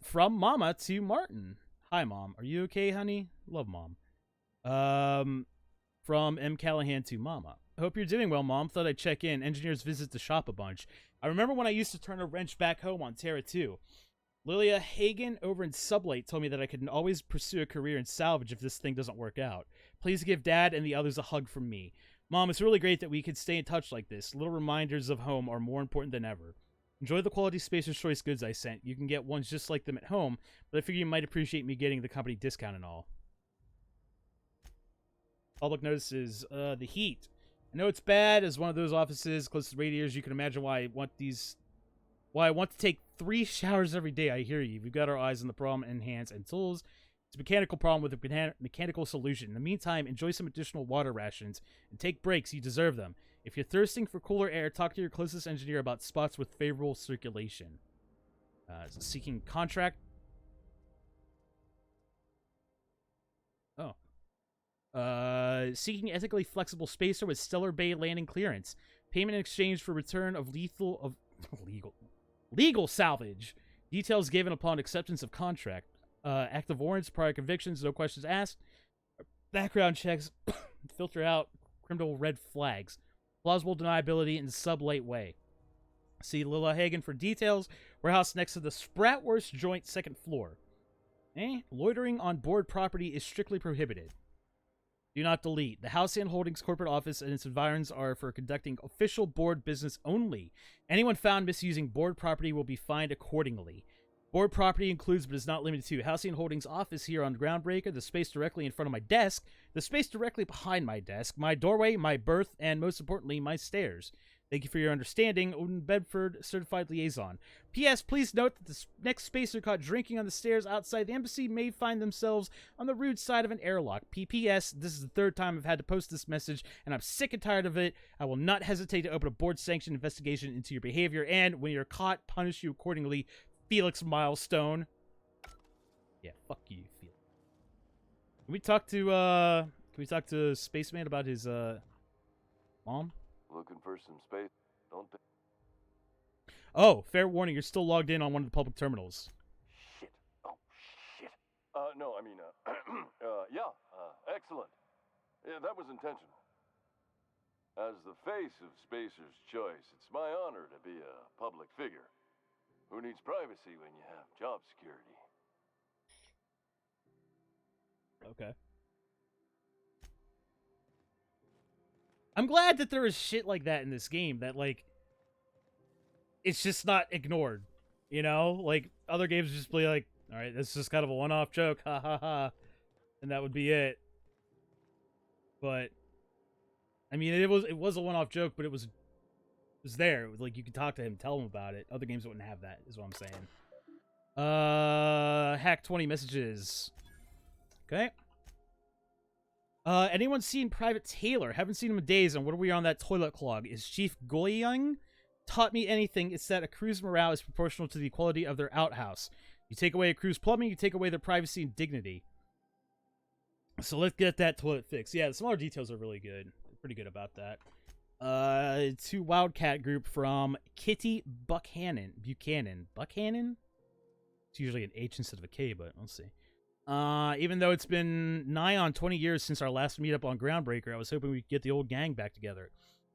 From Mama to Martin. Hi, Mom. Are you okay, honey? Love, Mom. From M. Callahan to Mama. Hope you're doing well, Mom. Thought I'd check in. Engineers visit the shop a bunch. I remember when I used to turn a wrench back home on Terra 2. Lilia Hagen over in Sublight told me that I could always pursue a career in salvage if this thing doesn't work out. Please give Dad and the others a hug from me. Mom, it's really great that we could stay in touch like this. Little reminders of home are more important than ever. Enjoy the quality Spacer's Choice goods I sent. You can get ones just like them at home, but I figure you might appreciate me getting the company discount and all. Public notices, the heat. I know it's bad as one of those offices close to radiators. You can imagine why I want to take 3 showers every day. I hear you. We've got our eyes on the problem and hands and tools. It's a mechanical problem with a mechanical solution. In the meantime, enjoy some additional water rations and take breaks. You deserve them. If you're thirsting for cooler air, talk to your closest engineer about spots with favorable circulation. Seeking contract. Oh. Seeking ethically flexible spacer with stellar bay landing clearance. Payment in exchange for return of legal salvage. Details given upon acceptance of contract. Active warrants, prior convictions, no questions asked. Background checks, filter out criminal red flags. Plausible deniability in sub-late way. See Lila Hagen for details. Warehouse next to the Spratwurst joint, second floor. Loitering on board property is strictly prohibited. Do not delete. The Halcyon Holdings corporate office and its environs are for conducting official board business only. Anyone found misusing board property will be fined accordingly. Board property includes, but is not limited to, Halcyon Holdings office here on Groundbreaker, the space directly in front of my desk, the space directly behind my desk, my doorway, my berth, and most importantly, my stairs. Thank you for your understanding, Odin Bedford, Certified Liaison. P.S. Please note that the next spacer caught drinking on the stairs outside the embassy may find themselves on the rude side of an airlock. P.P.S. This is the third time I've had to post this message, and I'm sick and tired of it. I will not hesitate to open a board-sanctioned investigation into your behavior, and when you're caught, punish you accordingly. Felix Milestone. Yeah, fuck you, Felix. Can we talk to Spaceman about his mom? Looking for some space, don't they? Oh, fair warning, you're still logged in on one of the public terminals. Shit. Oh, shit. No, I mean, yeah, excellent. Yeah, that was intentional. As the face of Spacer's Choice, it's my honor to be a public figure. Who needs privacy when you have job security? Okay. I'm glad that there is shit like that in this game that, like, it's just not ignored, you know? Like, other games just be like, alright, this is just kind of a one-off joke, ha ha ha, and that would be it. But, I mean, it was a one-off joke, but it was there. It was like, you could talk to him, tell him about it. Other games wouldn't have that, is what I'm saying. Hack 20 messages. Okay. Anyone seen Private Taylor? Haven't seen him in days, and what are we on that toilet clog? Is Chief Goyang taught me anything? It's that a crew's morale is proportional to the quality of their outhouse. You take away a crew's plumbing, you take away their privacy and dignity. So let's get that toilet fixed. Yeah, the smaller details are really good. Pretty good about that. To Wildcat group from Kitty Buchanan. Buchanan? It's usually an H instead of a K, but we'll see. Even though it's been nigh on 20 years since our last meetup on Groundbreaker, I was hoping we'd get the old gang back together.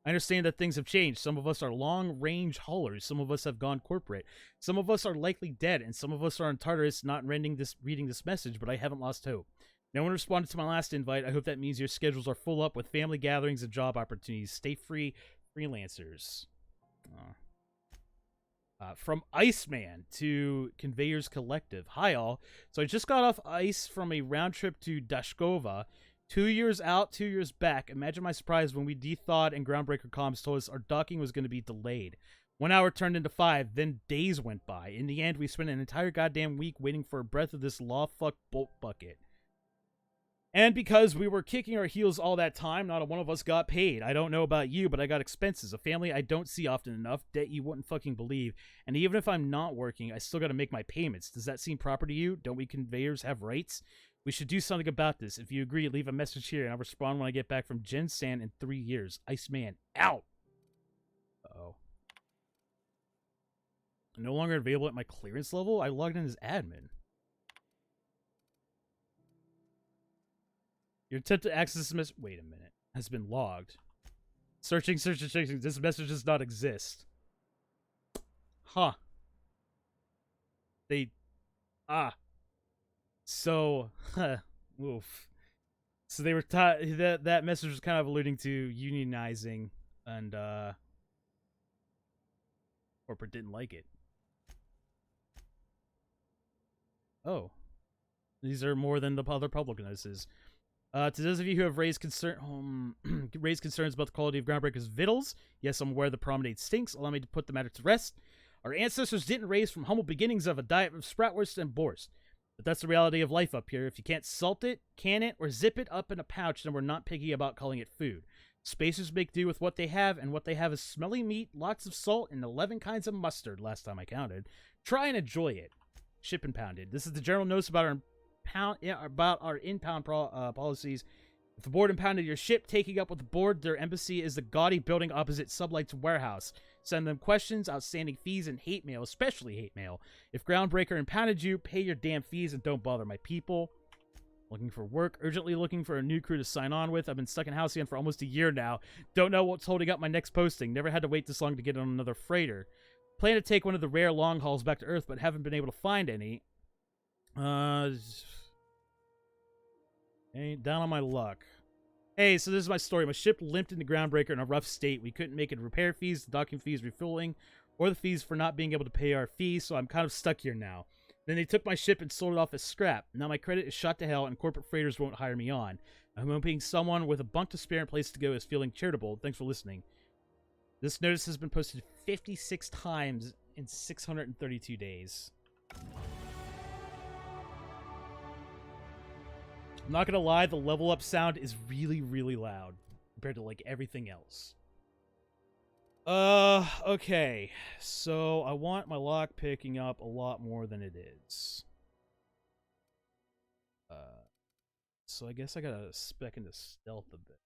I understand that things have changed. Some of us are long-range haulers. Some of us have gone corporate. Some of us are likely dead, and some of us are on Tartarus not reading this message, but I haven't lost hope. No one responded to my last invite. I hope that means your schedules are full up with family gatherings and job opportunities. Stay free, freelancers. From Iceman to Conveyors Collective. Hi, all. So I just got off ice from a round trip to Dashkova. 2 years out, 2 years back. Imagine my surprise when we de-thawed and Groundbreaker comms told us our docking was going to be delayed. 1 hour turned into 5, then days went by. In the end, we spent an entire goddamn week waiting for a breath of this law-fuck bolt bucket. And because we were kicking our heels all that time, not a one of us got paid. I don't know about you, but I got expenses. A family I don't see often enough. Debt you wouldn't fucking believe. And even if I'm not working, I still gotta make my payments. Does that seem proper to you? Don't we conveyors have rights? We should do something about this. If you agree, leave a message here, and I'll respond when I get back from Jinsan in 3 years. Iceman, out! Uh-oh. No longer available at my clearance level? I logged in as admin. Your attempt to access this message... Wait a minute. Has been logged. Searching. This message does not exist. Huh. So... Oof. So they were... That message was kind of alluding to unionizing, and, corporate didn't like it. Oh. These are more than the other public notices. To those of you who have raised concerns about the quality of Groundbreaker's victuals, yes, I'm aware the promenade stinks. Allow me to put the matter to rest. Our ancestors didn't raise from humble beginnings of a diet of spratwurst and borst. But that's the reality of life up here. If you can't salt it, can it, or zip it up in a pouch, then we're not picky about calling it food. Spacers make do with what they have, and what they have is smelly meat, lots of salt, and 11 kinds of mustard, last time I counted. Try and enjoy it. Ship impounded. This is the general notice about our impound policies. If the board impounded your ship, taking up with the board, their embassy is the gaudy building opposite Sublight's warehouse. Send them questions, outstanding fees, and hate mail, especially hate mail. If Groundbreaker impounded you, pay your damn fees and don't bother my people. Looking for work, urgently looking for a new crew to sign on with. I've been stuck in Halcyon for almost a year now. Don't know what's holding up my next posting. Never had to wait this long to get on another freighter. Plan to take one of the rare long hauls back to Earth, but haven't been able to find any. Ain't down on my luck. Hey, so this is my story. My ship limped into Groundbreaker in a rough state. We couldn't make it repair fees, the docking fees, refueling, or the fees for not being able to pay our fees, so I'm kind of stuck here now. Then they took my ship and sold it off as scrap. Now my credit is shot to hell, and corporate freighters won't hire me on. I'm hoping someone with a bunk to spare and place to go is feeling charitable. Thanks for listening. This notice has been posted 56 times in 632 days. I'm not gonna lie, the level up sound is really, really loud compared to like everything else. Okay. So I want my lock picking up a lot more than it is. So I guess I gotta spec into stealth a bit.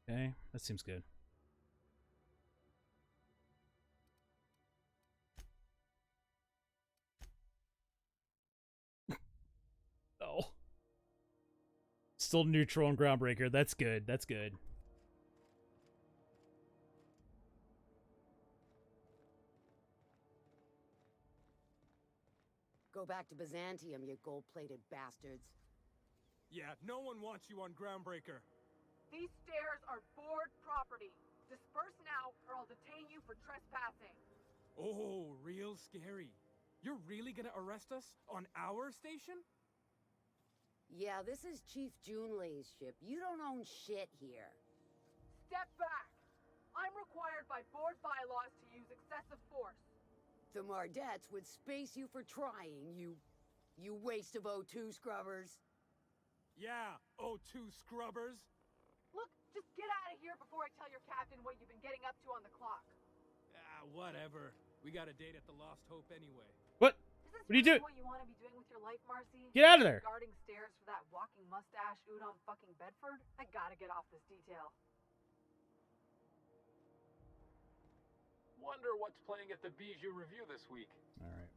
Okay, that seems good. Oh. Still neutral on Groundbreaker. That's good. That's good. Go back to Byzantium, you gold-plated bastards. Yeah, no one wants you on Groundbreaker. These stairs are board property. Disperse now, or I'll detain you for trespassing. Oh, real scary. You're really gonna arrest us on our station? Yeah, this is Chief Junlei's ship. You don't own shit here. Step back. I'm required by board bylaws to use excessive force. The Mardettes would space you for trying, you waste of O2 scrubbers. Yeah, O2 scrubbers. Look, just get out of here before I tell your captain what you've been getting up to on the clock. Whatever. We got a date at the Lost Hope anyway. What? Is this What are you doing? What you want to be doing with your life, Marcy? Get out of there. Guarding stairs for that walking mustache Udon fucking Bedford? I gotta get off this detail. Wonder what's playing at the Bijou Review this week. Alright.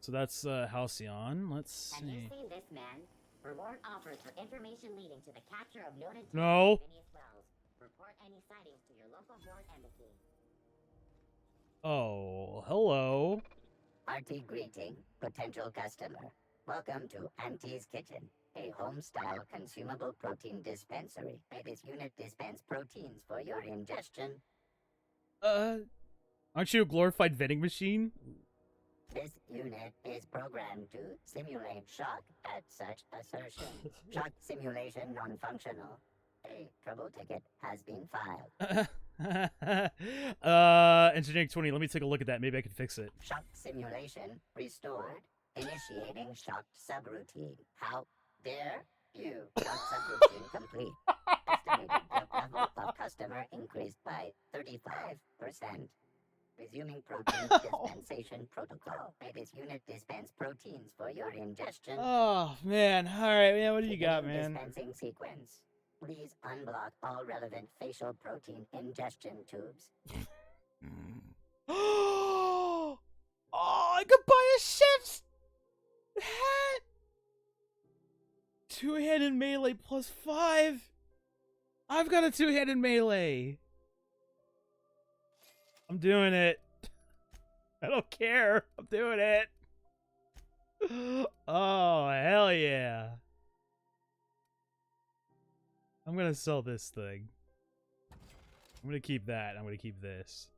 So that's Halcyon. Let's Have you see. seen this man? Reward offers for information leading to the capture of noted No. Phineas Wells. Report any sightings to your local board embassy. Oh, hello. Hearty greeting, potential customer. Welcome to Auntie's Kitchen, a home-style consumable protein dispensary. May this unit dispense proteins for your ingestion. Aren't you a glorified vending machine? This unit is programmed to simulate shock at such assertion. Shock simulation non-functional. A trouble ticket has been filed. Engineering 20, let me take a look at that. Maybe I can fix it. Shock simulation restored. Initiating shocked subroutine. How dare you? Shock subroutine complete. Estimated drug level of customer increased by 35%. Resuming protein dispensation protocol. May this unit dispense proteins for your ingestion. Oh, man. Alright, man, what do you got, man? Dispensing sequence. Please unblock all relevant facial protein ingestion tubes. Oh, I could buy a chef's hat! Two-handed melee plus 5. I've got a two-handed melee. I'm doing it. I don't care. I'm doing it. Oh, hell yeah. I'm gonna sell this thing. I'm gonna keep that. I'm gonna keep this.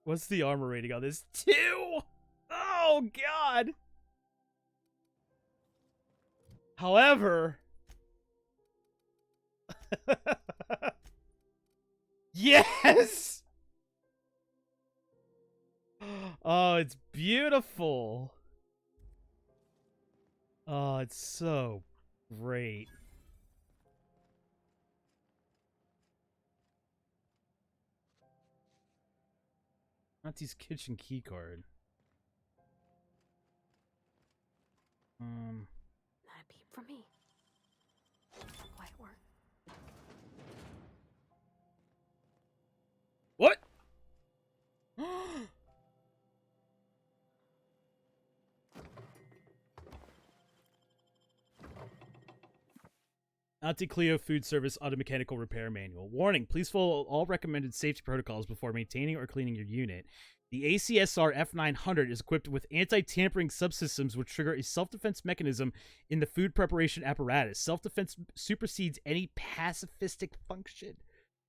What's the armor rating on this? 2! Oh, God! However... Yes! Oh, it's beautiful. Oh, it's so great. Auntie's kitchen keycard. Not a peep from me. Quiet work. What? Auntie Cleo Food Service Auto Mechanical Repair Manual. Warning, please follow all recommended safety protocols before maintaining or cleaning your unit. The ACSR F900 is equipped with anti-tampering subsystems which trigger a self-defense mechanism in the food preparation apparatus. Self-defense supersedes any pacifistic function.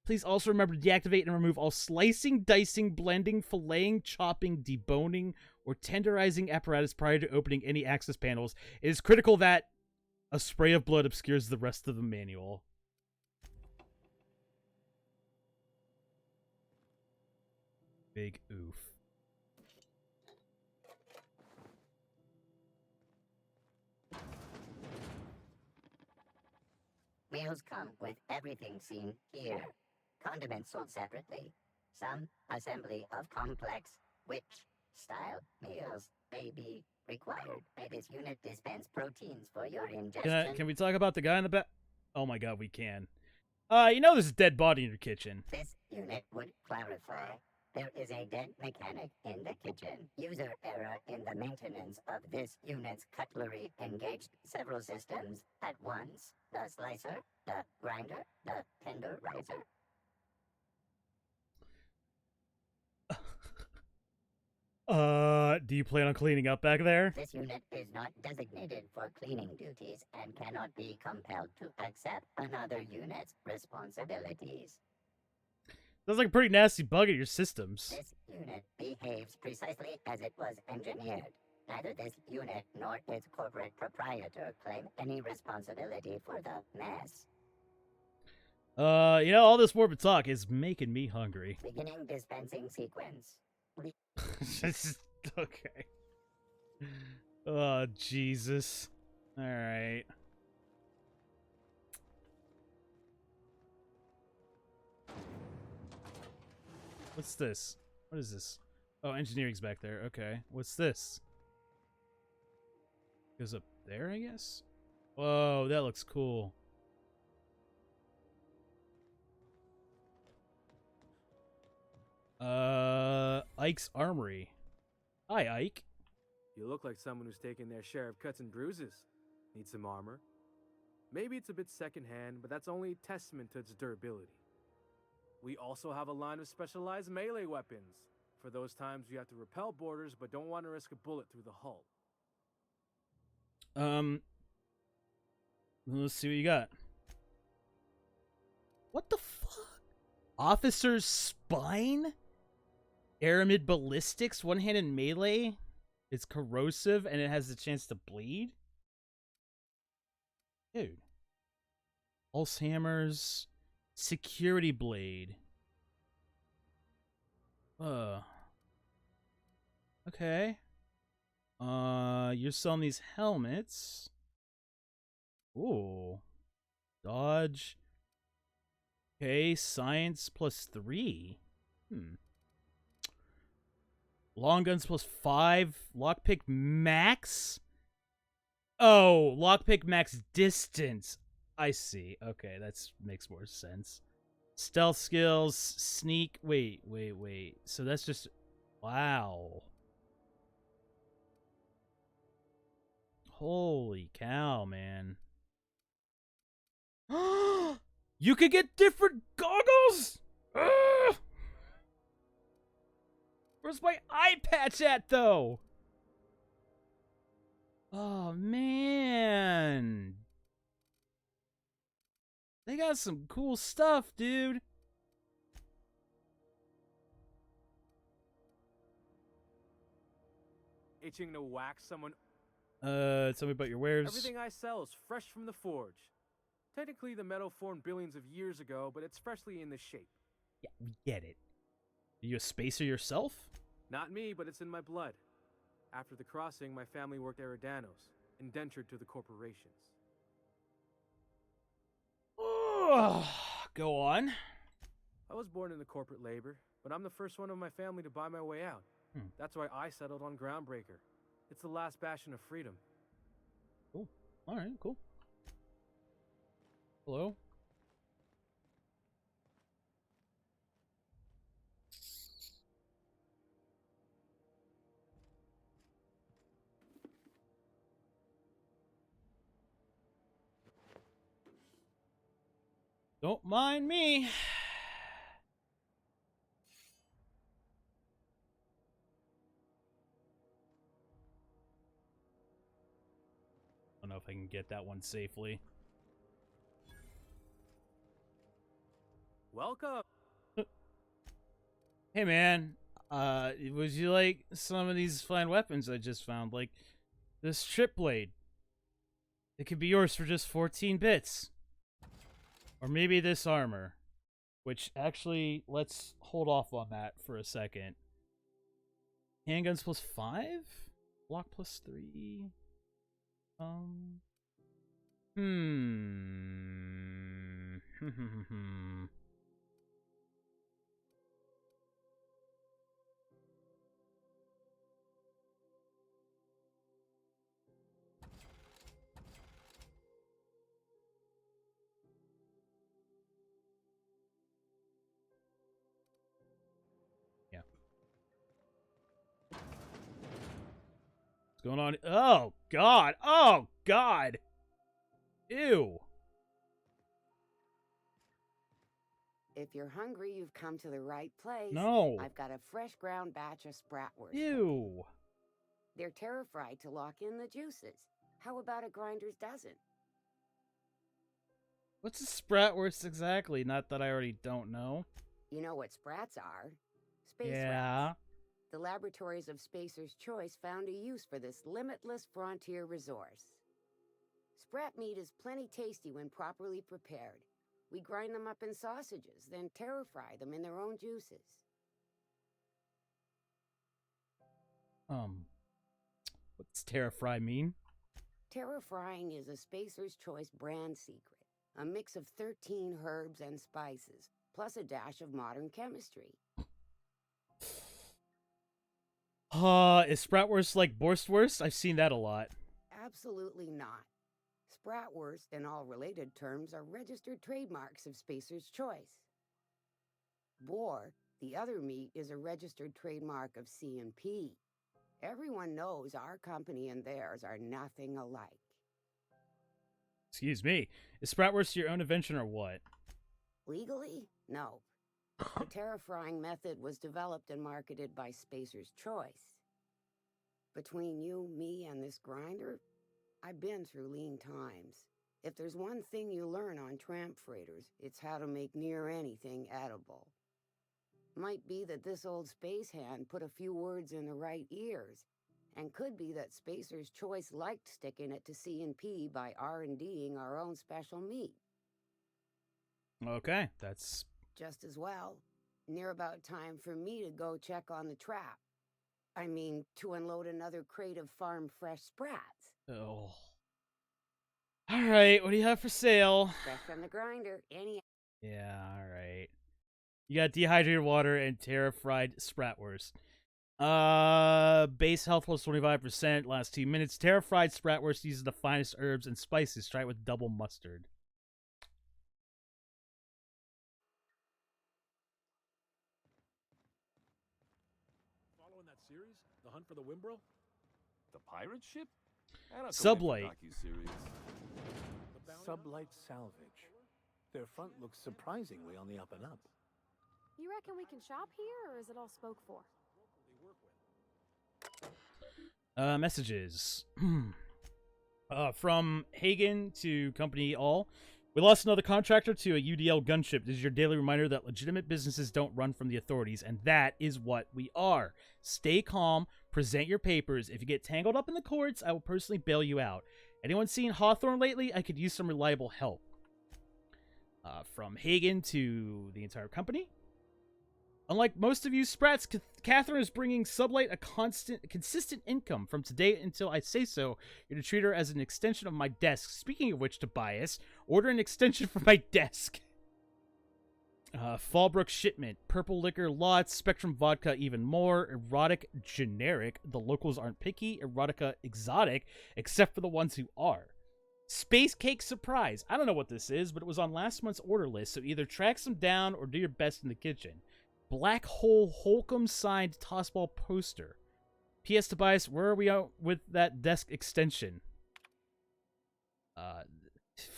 Please also remember to deactivate and remove all slicing, dicing, blending, filleting, chopping, deboning, or tenderizing apparatus prior to opening any access panels. It is critical that a spray of blood obscures the rest of the manual. Big oof. Meals come with everything seen here. Condiments sold separately. Some assembly of complex witch-style meals may be required. May this unit dispense proteins for your ingestion. Can we talk about the guy in the back? Oh my god, we can. You know there's a dead body in your kitchen. This unit would clarify. There is a dead mechanic in the kitchen. User error in the maintenance of this unit's cutlery engaged several systems at once. The slicer, the grinder, the tenderizer. Do you plan on cleaning up back there? This unit is not designated for cleaning duties and cannot be compelled to accept another unit's responsibilities. Sounds like a pretty nasty bug in your systems. This unit behaves precisely as it was engineered. Neither this unit nor its corporate proprietor claim any responsibility for the mess. You know, all this morbid talk is making me hungry. Beginning dispensing sequence. Okay. Oh, Jesus. Alright. What's this? What is this? Oh, engineering's back there. Okay. What's this? Goes up there, I guess? Whoa, that looks cool. Ike's Armory. Hi, Ike. You look like someone who's taken their share of cuts and bruises. Need some armor? Maybe it's a bit secondhand, but that's only a testament to its durability. We also have a line of specialized melee weapons, for those times you have to repel boarders but don't want to risk a bullet through the hull. Let's see what you got. What the fuck? Officer's Spine? Aramid Ballistics, one-handed melee. It's corrosive and it has the chance to bleed. Dude. Pulse hammers. Security blade. Okay. You're selling these helmets. Ooh. Dodge. Okay, science +3. Long guns +5. Lockpick max. Oh, lockpick max distance. I see. Okay, that makes more sense. Stealth skills, sneak. Wait. So that's just... Wow. Holy cow, man. You could get different goggles? Ugh! Where's my eye patch at, though? Oh, man. They got some cool stuff, dude. itching to whack someone. Tell me about your wares. Everything I sell is fresh from the forge. Technically, the metal formed billions of years ago, but it's freshly in this shape. Yeah, we get it. Are you a spacer yourself? Not me, but it's in my blood. After the crossing, my family worked Eridanos, indentured to the corporations. Go on. I was born into corporate labor, but I'm the first one of my family to buy my way out. That's why I settled on Groundbreaker. It's the last bastion of freedom. Cool. Alright, cool. Hello? Don't mind me. I don't know if I can get that one safely. Welcome. Hey man, would you like some of these fine weapons I just found? Like this strip blade. It could be yours for just 14 bits. Or maybe this armor. Which, actually, let's hold off on that for a second. Handguns plus 5? Block plus 3? What's going on? Oh, God. Oh, God. Ew. If you're hungry, you've come to the right place. No. I've got a fresh ground batch of spratwurst. Ew. They're terra-fried to lock in the juices. How about a grinder's dozen? What's a spratwurst exactly? Not that I already don't know. You know what sprats are? Space Yeah. rats. The laboratories of Spacer's Choice found a use for this limitless frontier resource. Sprat meat is plenty tasty when properly prepared. We grind them up in sausages, then terra-fry them in their own juices. What's terra-fry mean? Terra-frying is a Spacer's Choice brand secret. A mix of 13 herbs and spices, plus a dash of modern chemistry. Is spratwurst like borstwurst? I've seen that a lot. Absolutely not. Spratwurst and all related terms are registered trademarks of Spacer's Choice. Boar, the other meat, is a registered trademark of C&P. Everyone knows our company and theirs are nothing alike. Excuse me. Is spratwurst your own invention or what? Legally? No. The terra-frying method was developed and marketed by Spacer's Choice. Between you, me, and this grinder, I've been through lean times. If there's one thing you learn on tramp freighters, it's how to make near anything edible. Might be that this old space hand put a few words in the right ears, and could be that Spacer's Choice liked sticking it to C&P by R&Ding our own special meat. Okay, that's... Just as well. Near about time for me to go check on the trap. I mean, to unload another crate of farm-fresh sprats. Oh. Alright, what do you have for sale? Fresh from the grinder, any... Yeah, alright. You got dehydrated water and terra-fried spratwurst. Base health plus 25%, last 2 minutes. Terra-fried spratwurst uses the finest herbs and spices. Try it with double mustard. Following that series? The Hunt for the Wimbrel? The pirate ship? Sublight. Sublight salvage. Their front looks surprisingly on the up and up. You reckon we can shop here, or is it all spoke for? Messages. From Hagen to Company All. We lost another contractor to a UDL gunship. This is your daily reminder that legitimate businesses don't run from the authorities, and that is what we are. Stay calm, present your papers. If you get tangled up in the courts, I will personally bail you out. Anyone seen Hawthorne lately? I could use some reliable help. From Hagen to the entire company. Unlike most of you sprats, Catherine is bringing Sublight a consistent income from today until I say so. You're to treat her as an extension of my desk. Speaking of which, Tobias, order an extension for my desk. Fallbrook shipment, purple liquor lots, Spectrum vodka even more, erotic generic, the locals aren't picky, erotica exotic, except for the ones who are. Space cake surprise. I don't know what this is, but it was on last month's order list, so either track some down or do your best in the kitchen. Black Hole Holcomb signed tossball poster. P.S. Tobias, where are we out with that desk extension?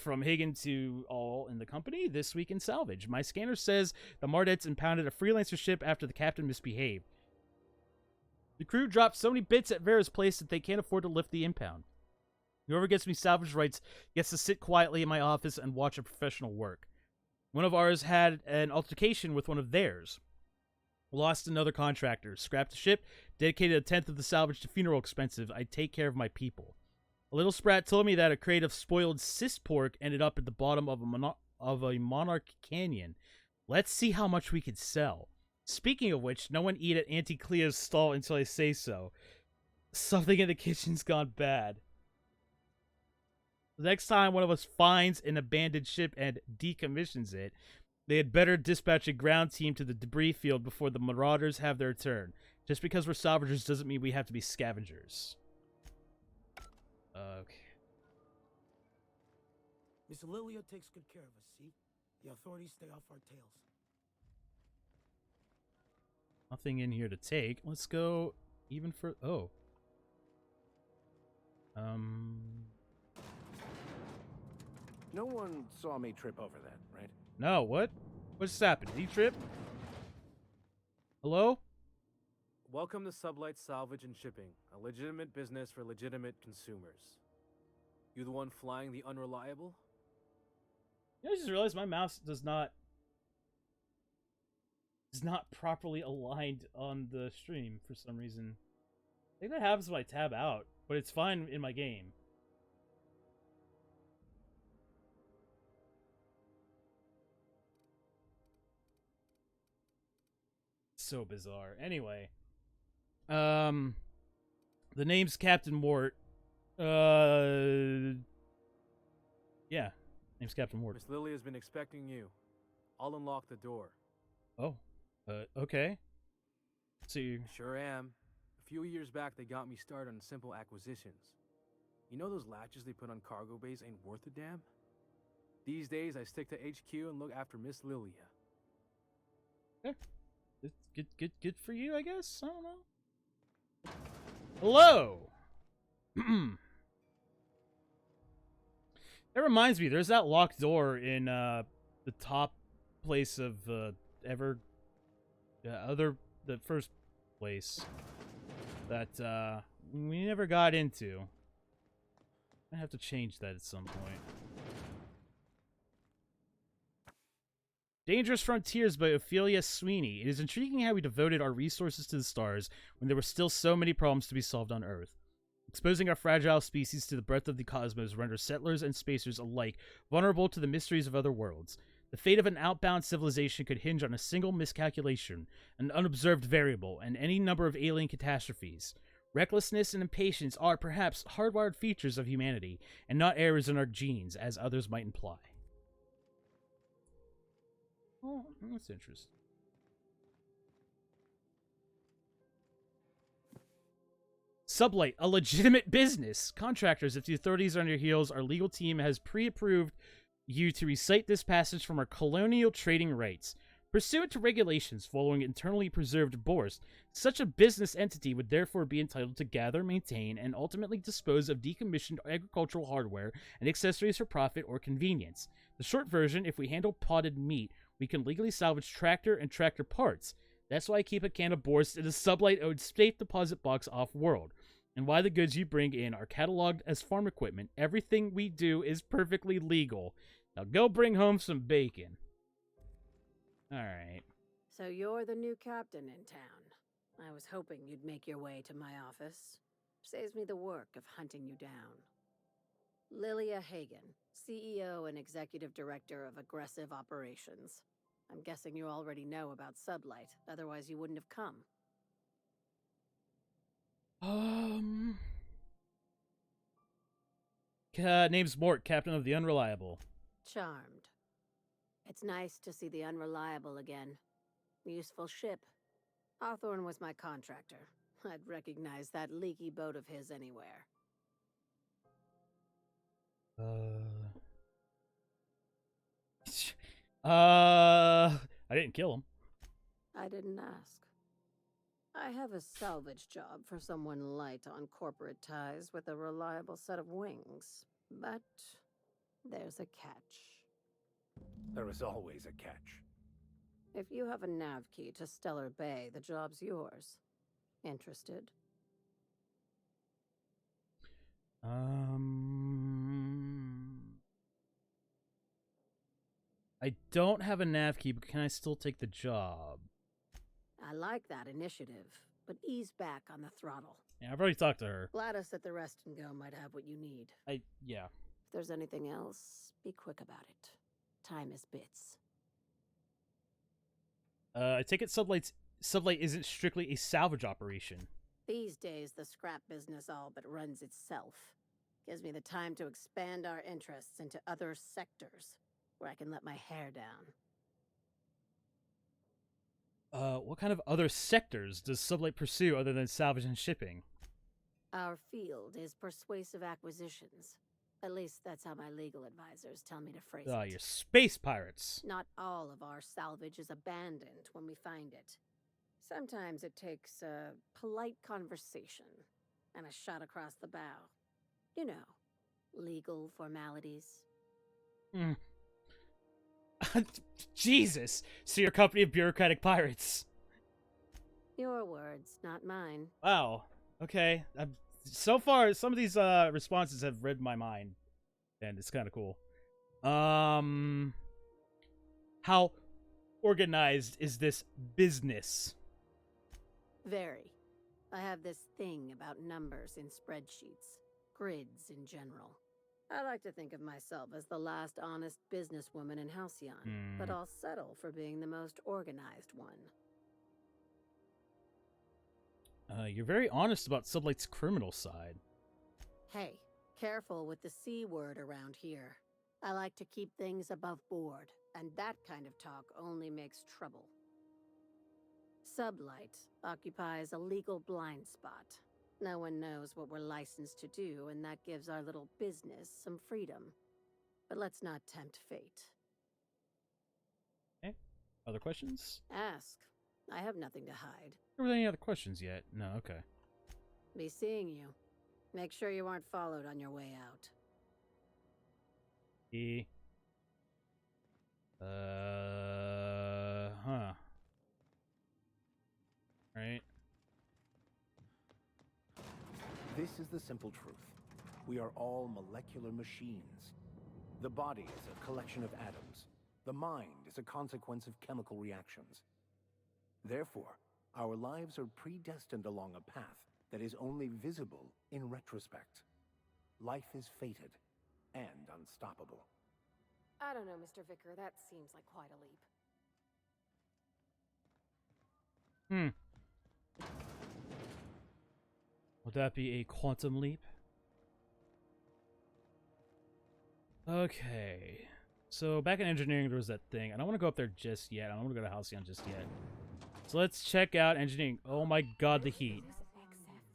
From Hagen to all in the company, this week in salvage. My scanner says the Mardettes impounded a freelancer ship after the captain misbehaved. The crew dropped so many bits at Vera's place that they can't afford to lift the impound. Whoever gets me salvage rights gets to sit quietly in my office and watch a professional work. One of ours had an altercation with one of theirs. Lost another contractor. Scrapped the ship. Dedicated a tenth of the salvage to funeral expenses. I take care of my people. A little sprat told me that a crate of spoiled cyst pork ended up at the bottom of a Monarch Canyon. Let's see how much we could sell. Speaking of which, no one eat at Auntie Cleo's stall until I say so. Something in the kitchen's gone bad. The next time one of us finds an abandoned ship and decommissions it, they had better dispatch a ground team to the debris field before the marauders have their turn. Just because we're salvagers doesn't mean we have to be scavengers. Okay. Miss Lilia takes good care of us, see? The authorities stay off our tails. Nothing in here to take. Let's go even for... Oh. No one saw me trip over that, right? No, what? What just happened? Did he trip? Hello? Welcome to Sublight Salvage and Shipping, a legitimate business for legitimate consumers. You the one flying the unreliable? I just realized my mouse is not properly aligned on the stream for some reason. I think that happens when I tab out, but it's fine in my game. So bizarre. Anyway, the name's Captain Mort. Yeah, name's Captain Mort. Miss Lily has been expecting you. I'll unlock the door. Oh, okay. See, sure am. A few years back, they got me started on simple acquisitions. You know those latches they put on cargo bays ain't worth a damn? These days, I stick to HQ and look after Miss Lilia. Yeah. It's good for you, I guess? I don't know. Hello! That reminds me, there's that locked door in the top place of the first place that we never got into. I have to change that at some point. Dangerous Frontiers by Ophelia Sweeney. It is intriguing how we devoted our resources to the stars when there were still so many problems to be solved on Earth. Exposing our fragile species to the breadth of the cosmos renders settlers and spacers alike vulnerable to the mysteries of other worlds. The fate of an outbound civilization could hinge on a single miscalculation, an unobserved variable, and any number of alien catastrophes. Recklessness and impatience are perhaps hardwired features of humanity, and not errors in our genes, as others might imply. Oh, that's interesting. Sublight, a legitimate business. Contractors, if the authorities are on your heels, our legal team has pre-approved you to recite this passage from our colonial trading rights. Pursuant to regulations following internally preserved bourse, such a business entity would therefore be entitled to gather, maintain, and ultimately dispose of decommissioned agricultural hardware and accessories for profit or convenience. The short version, if we handle potted meat, we can legally salvage tractor and tractor parts. That's why I keep a can of bourse in a Sublight-owned safe deposit box off-world, and why the goods you bring in are cataloged as farm equipment. Everything we do is perfectly legal. Now go bring home some bacon. Alright. So you're the new captain in town. I was hoping you'd make your way to my office. Saves me the work of hunting you down. Lilia Hagen, CEO and Executive Director of Aggressive Operations. I'm guessing you already know about Sublight, otherwise you wouldn't have come. Name's Mort, Captain of the Unreliable. Charmed. It's nice to see the Unreliable again. Useful ship. Hawthorne was my contractor. I'd recognize that leaky boat of his anywhere. I didn't kill him. I didn't ask. I have a salvage job for someone light on corporate ties with a reliable set of wings. But there's a catch. There is always a catch. If you have a nav key to Stellar Bay, the job's yours. Interested? I don't have a nav key, but can I still take the job? I like that initiative, but ease back on the throttle. Yeah, I've already talked to her. Gladys at the Rest and Go might have what you need. Yeah. If there's anything else, be quick about it. Time is bits. I take it Sublight isn't strictly a salvage operation. These days, the scrap business all but runs itself. Gives me the time to expand our interests into other sectors, where I can let my hair down. What kind of other sectors does Sublight pursue other than salvage and shipping? Our field is persuasive acquisitions. At least that's how my legal advisors tell me to phrase it. You're space pirates. Not all of our salvage is abandoned when we find it. Sometimes it takes a polite conversation and a shot across the bow. You know, legal formalities. Jesus! So you're a company of bureaucratic pirates. Your words, not mine. Wow. Okay. So far, some of these responses have read my mind, and it's kind of cool. How organized is this business? Very. I have this thing about numbers in spreadsheets, grids in general. I like to think of myself as the last honest businesswoman in Halcyon, but I'll settle for being the most organized one. You're very honest about Sublight's criminal side. Hey, careful with the C word around here. I like to keep things above board, and that kind of talk only makes trouble. Sublight occupies a legal blind spot. No one knows what we're licensed to do, and that gives our little business some freedom. But let's not tempt fate. Okay. Other questions? Ask. I have nothing to hide. Are there any other questions yet? No, okay. Be seeing you. Make sure you aren't followed on your way out. Right. This is the simple truth. We are all molecular machines. The body is a collection of atoms. The mind is a consequence of chemical reactions. Therefore, our lives are predestined along a path that is only visible in retrospect. Life is fated and unstoppable. I don't know, Mr. Vicker. That seems like quite a leap. Would that be a quantum leap? Okay. So back in engineering, there was that thing. I don't want to go up there just yet. I don't want to go to Halcyon just yet. So let's check out engineering. Oh my god, the heat.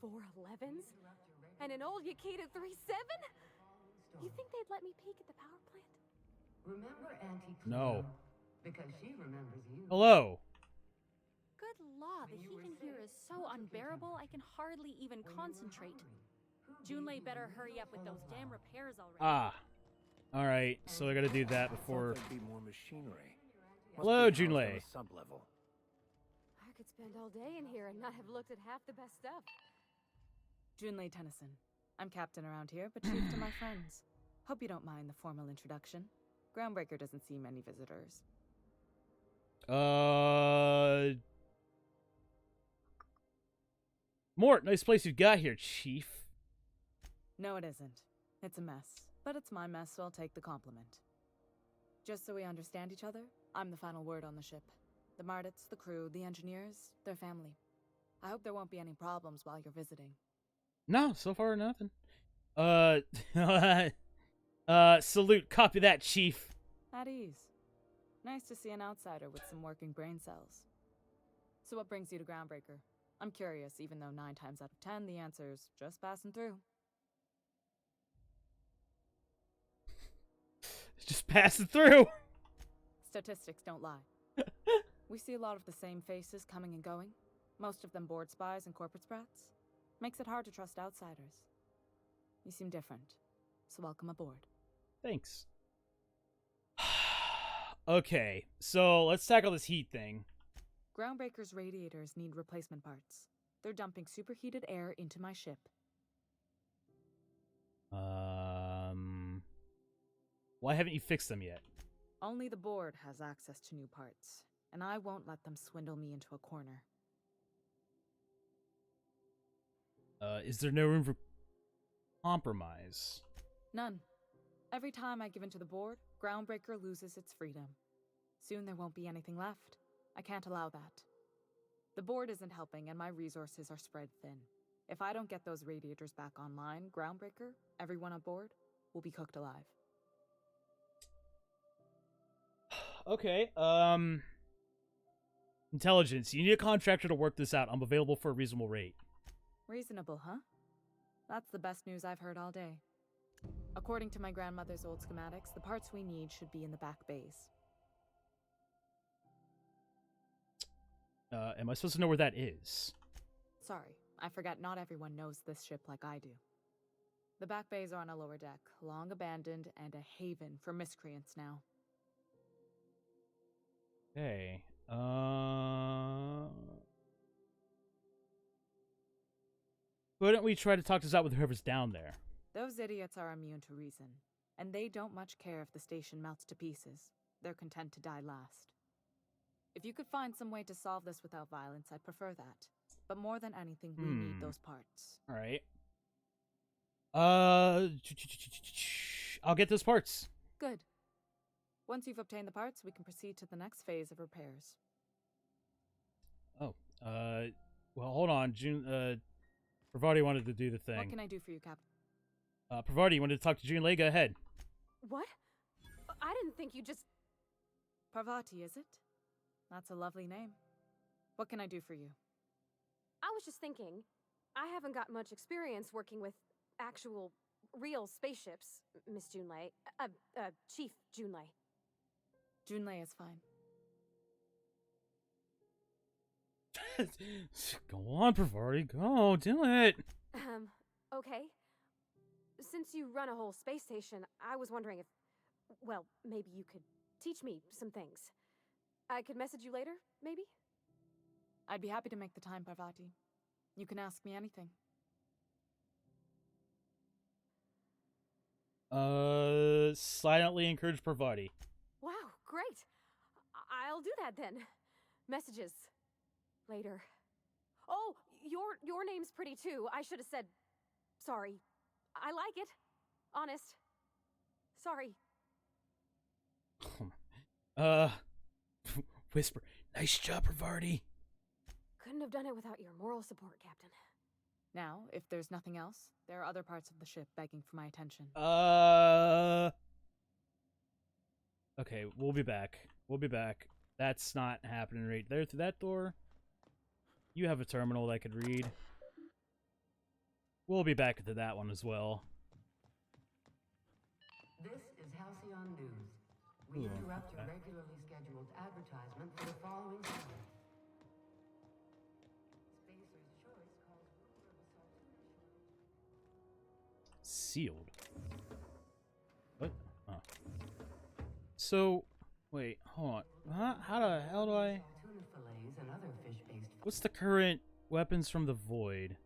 XF411s? And an old Yakita 37? You think they'd let me peek at the power plant? Remember Auntie Cleo? No. Because she remembers you. Hello. Good law, the heat in here is so unbearable I can hardly even concentrate. Junlei better hurry up with those damn repairs already. Alright, so I gotta do that before... There'd be more machinery. Hello, Junlei. Sub-level. I could spend all day in here and not have looked at half the best stuff. Junlei Tennyson. I'm captain around here, but chief to my friends. Hope you don't mind the formal introduction. Groundbreaker doesn't see many visitors. Mort, nice place you've got here, Chief. No, it isn't. It's a mess. But it's my mess, so I'll take the compliment. Just so we understand each other, I'm the final word on the ship. The Mardits, the crew, the engineers, their family. I hope there won't be any problems while you're visiting. No, so far nothing. Salute. Copy that, Chief. At ease. Nice to see an outsider with some working brain cells. So what brings you to Groundbreaker? I'm curious, even though 9 times out of 10, the answer's just passing through. Just passing through. Statistics don't lie. We see a lot of the same faces coming and going. Most of them board spies and corporate sprats. Makes it hard to trust outsiders. You seem different, so welcome aboard. Thanks. Okay, so let's tackle this heat thing. Groundbreaker's radiators need replacement parts. They're dumping superheated air into my ship. Why haven't you fixed them yet? Only the board has access to new parts, and I won't let them swindle me into a corner. Is there no room for compromise? None. Every time I give in to the board, Groundbreaker loses its freedom. Soon there won't be anything left. I can't allow that. The board isn't helping, and my resources are spread thin. If I don't get those radiators back online, Groundbreaker, everyone on board, will be cooked alive. Okay, Intelligence. You need a contractor to work this out. I'm available for a reasonable rate. Reasonable, huh? That's the best news I've heard all day. According to my grandmother's old schematics, the parts we need should be in the back bays. Am I supposed to know where that is? Sorry, I forgot not everyone knows this ship like I do. The back bays are on a lower deck, long abandoned and a haven for miscreants now. Okay, Couldn't we try to talk this out with whoever's down there? Those idiots are immune to reason, and they don't much care if the station melts to pieces. They're content to die last. If you could find some way to solve this without violence, I'd prefer that. But more than anything, we need those parts. Alright. I'll get those parts. Good. Once you've obtained the parts, we can proceed to the next phase of repairs. Oh, well, hold on. June, Parvati wanted to do the thing. What can I do for you, Captain? Parvati, you wanted to talk to June Lei? Go ahead. What? I didn't think you just... Parvati, is it? That's a lovely name. What can I do for you? I was just thinking, I haven't got much experience working with actual, real spaceships, Miss Junlei. Chief Junlei. Junlei is fine. Go on, Parvati. Go, do it. Okay. Since you run a whole space station, I was wondering if, well, maybe you could teach me some things. I could message you later, maybe? I'd be happy to make the time, Parvati. You can ask me anything. Silently encourage Parvati. Wow, great. I'll do that then. Messages. Later. Oh, your name's pretty too. I should have said sorry. I like it. Honest. Sorry. Whisper. Nice job, Parvati. Couldn't have done it without your moral support, Captain. Now, if there's nothing else, there are other parts of the ship begging for my attention. Okay, we'll be back. We'll be back. That's not happening right there through that door. You have a terminal that I could read. We'll be back to that one as well. This is Halcyon News. We interrupt your regularly scheduled advertisement for the following time. Spacer's Choice calls ruler of a Sealed. What? Oh. So, wait, hold on. How the hell do I... tuna fillets and other fish-based... What's the current weapons from the Void?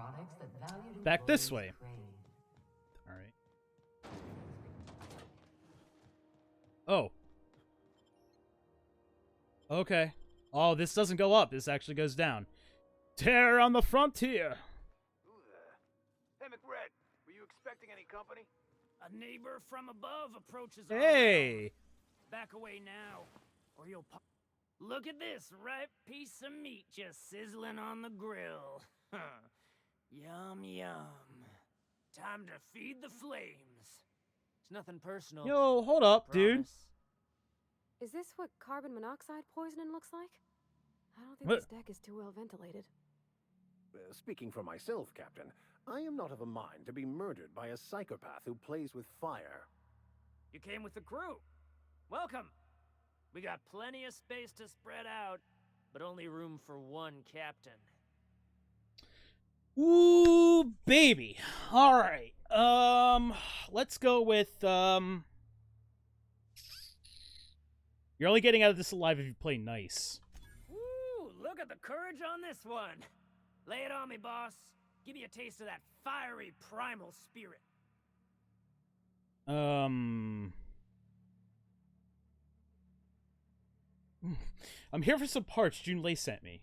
products that valued Back this employees way. crave. All right. Oh. Okay. Oh, this doesn't go up. This actually goes down. Terror on the frontier. Hey, McRed, were you expecting any company? A neighbor from above approaches. Hey. Back away now, or you'll pop. Look at this ripe piece of meat just sizzling on the grill. Yum, yum. Time to feed the flames. It's nothing personal. Yo, hold up, dude. Is this what carbon monoxide poisoning looks like? I don't think What? this deck is too well ventilated. Speaking for myself, Captain, I am not of a mind to be murdered by a psychopath who plays with fire. You came with the crew. Welcome. We got plenty of space to spread out, but only room for one captain. Ooh, baby. All right. Let's go with You're only getting out of this alive if you play nice. Ooh, look at the courage on this one. Lay it on me, boss. Give me a taste of that fiery primal spirit. I'm here for some parts Junlei sent me.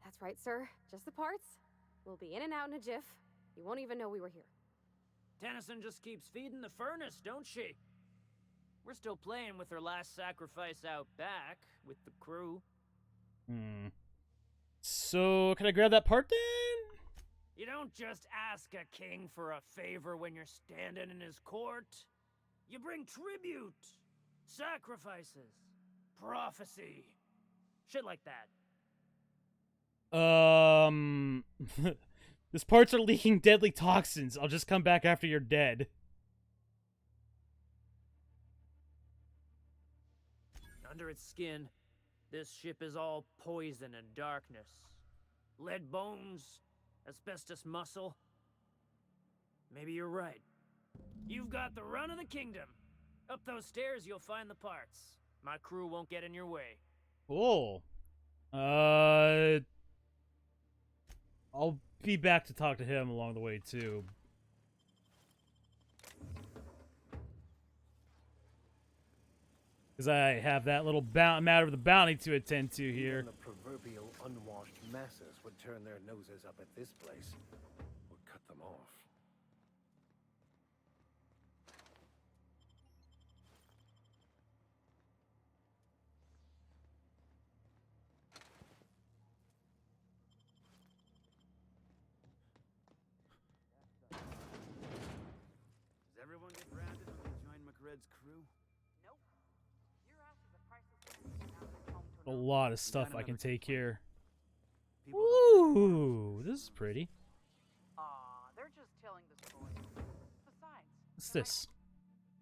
That's right, sir. Just the parts. We'll be in and out in a jiff. You won't even know we were here. Tennyson just keeps feeding the furnace, don't she? We're still playing with her last sacrifice out back with the crew. So, can I grab that part then? You don't just ask a king for a favor when you're standing in his court. You bring tribute, sacrifices, prophecy, shit like that. These parts are leaking deadly toxins. I'll just come back after you're dead. Under its skin, this ship is all poison and darkness. Lead bones, asbestos muscle. Maybe you're right. You've got the run of the kingdom. Up those stairs, you'll find the parts. My crew won't get in your way. Cool. I'll be back to talk to him along the way, too. Because I have that little matter of the bounty to attend to here. Even the proverbial unwashed masses would turn their noses up at this place, or cut them off. Does everyone get branded when they join McRed's crew? Nope. You're after the priceless now they're home to A lot of stuff I can take here. People Ooh, this is pretty. they're just telling the story. Besides, What's this?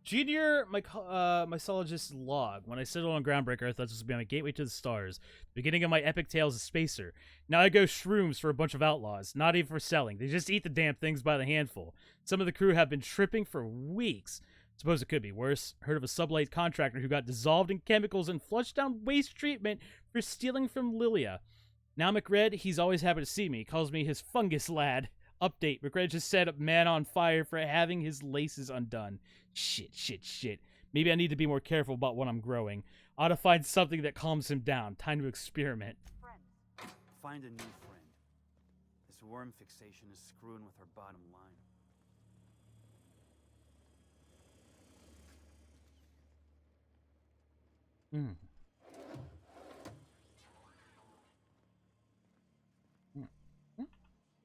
Junior mycologist log. When I settled on Groundbreaker, I thought this would be my gateway to the stars. Beginning of my epic tales as Spacer. Now I go shrooms for a bunch of outlaws. Not even for selling. They just eat the damn things by the handful. Some of the crew have been tripping for weeks. Suppose it could be worse. Heard of a sublight contractor who got dissolved in chemicals and flushed down waste treatment for stealing from Lilia. Now McRed, he's always happy to see me. Calls me his fungus lad. Update. McRed just set up man on fire for having his laces undone. Shit. Maybe I need to be more careful about what I'm growing. Ought to find something that calms him down. Time to experiment. Find a new friend. This worm fixation is screwing with her bottom line.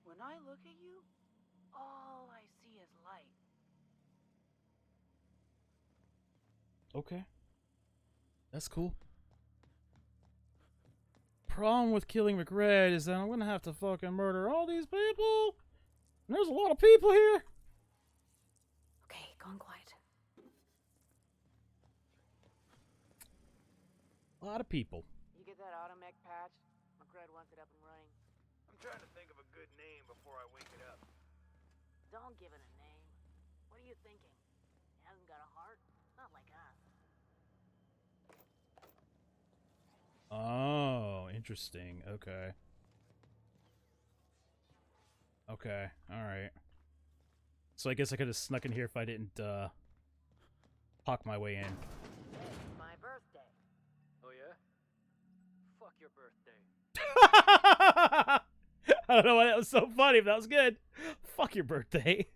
when I look at you, all I see is light. Okay. That's cool. Problem with killing McRed is that I'm gonna have to fucking murder all these people. And there's a lot of people here. Okay, gone quiet. A lot of people. You get that automech patch? McRed wants it up and running. I'm trying to think of a good name before I wake it up. Don't give it a name. What are you thinking? It hasn't got a heart? Not like us. Oh, interesting. Okay. Okay, alright. So I guess I could have snuck in here if I didn't, talk my way in. It's my birthday. Oh yeah? Fuck your birthday. I don't know why that was so funny, but that was good. Fuck your birthday.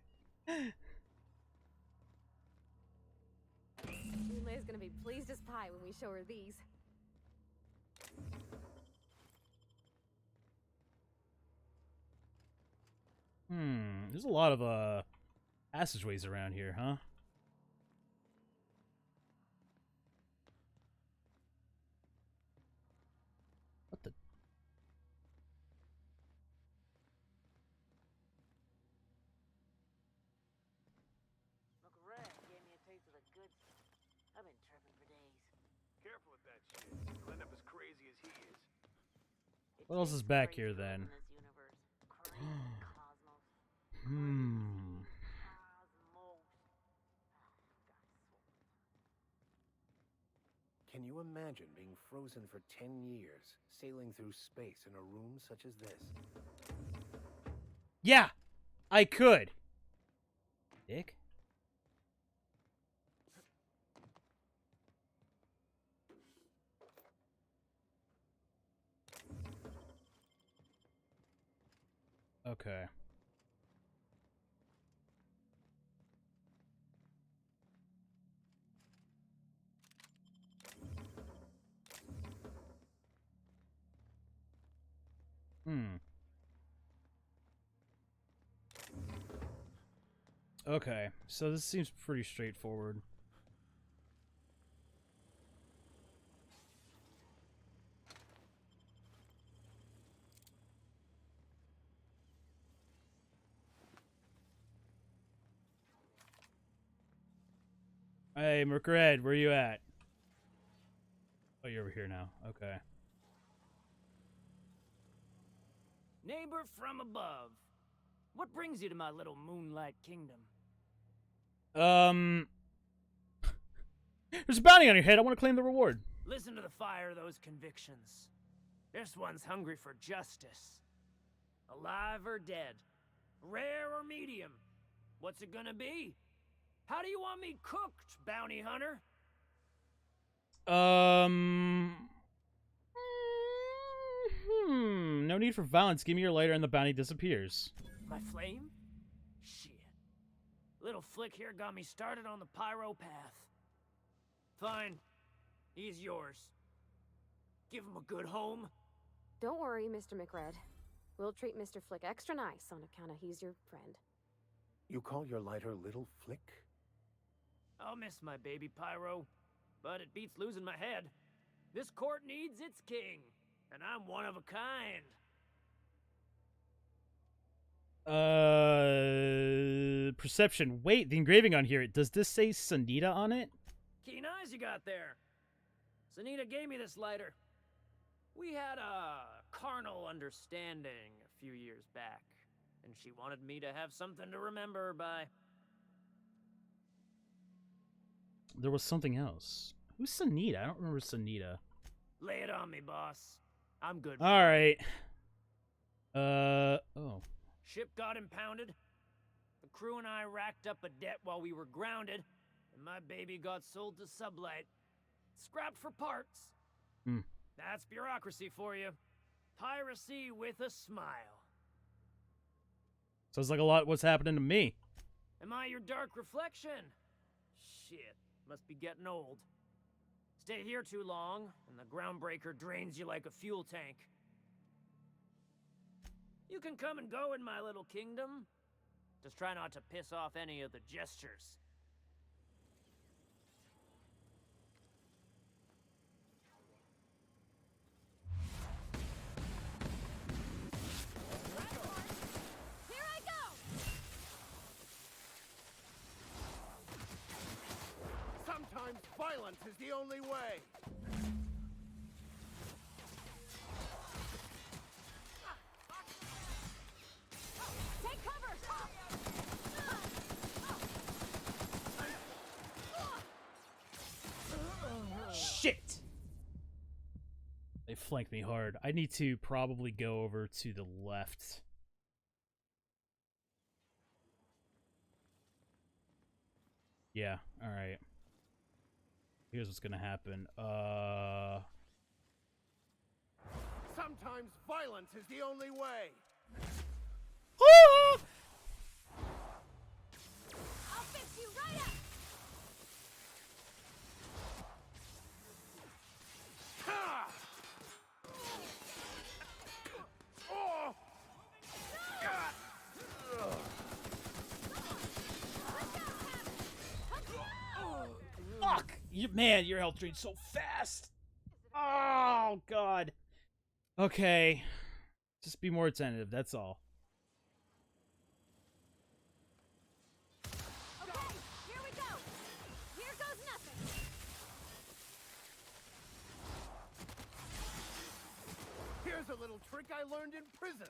Junlei's gonna be pleased as pie when we show her these. There's a lot of, passageways around here, huh? What the? Look, Red gave me a taste of the good stuff. I've been tripping for days. Careful with that shit. You'll end up as crazy as he is. What else is back here then? Can you imagine being frozen for 10 years, sailing through space in a room such as this? Yeah, I could. Dick. Okay. Okay, so this seems pretty straightforward. Hey, Mercred, where you at? Oh, you're over here now. Okay. Neighbor from above. What brings you to my little moonlight kingdom? There's a bounty on your head. I want to claim the reward. Listen to the fire of those convictions. This one's hungry for justice. Alive or dead? Rare or medium? What's it gonna be? How do you want me cooked, bounty hunter? No need for violence. Give me your lighter and the bounty disappears. My flame? Shit. Little flick here got me started on the pyro path. Fine. He's yours. Give him a good home. Don't worry, Mr. McRed. We'll treat Mr. Flick extra nice on account of he's your friend. You call your lighter Little Flick? I'll miss my baby pyro, but it beats losing my head. This court needs its king, and I'm one of a kind. Perception. Wait, the engraving on here, does this say Sunita on it? Keen eyes you got there. Sunita gave me this lighter. We had a carnal understanding a few years back, and she wanted me to have something to remember her by. There was something else. Who's Sunita? I don't remember Sunita. Lay it on me, boss. I'm good. Alright. Oh. Ship got impounded. The crew and I racked up a debt while we were grounded, and my baby got sold to Sublight. Scrapped for parts. That's bureaucracy for you. Piracy with a smile. Sounds like a lot what's happening to me. Am I your dark reflection? Shit, must be getting old. Stay here too long, and the groundbreaker drains you like a fuel tank. You can come and go in my little kingdom. Just try not to piss off any of the gestures. Here I go! Sometimes violence is the only way. Take cover! Shit! They flanked me hard. I need to probably go over to the left. Yeah, alright. Here's what's gonna happen. Sometimes violence is the only way. I'll fix you right up! Fuck! Man, your health drains so fast! Oh, God. Okay. Just be more attentive, that's all. Okay, here we go! Here goes nothing! Here's a little trick I learned in prison.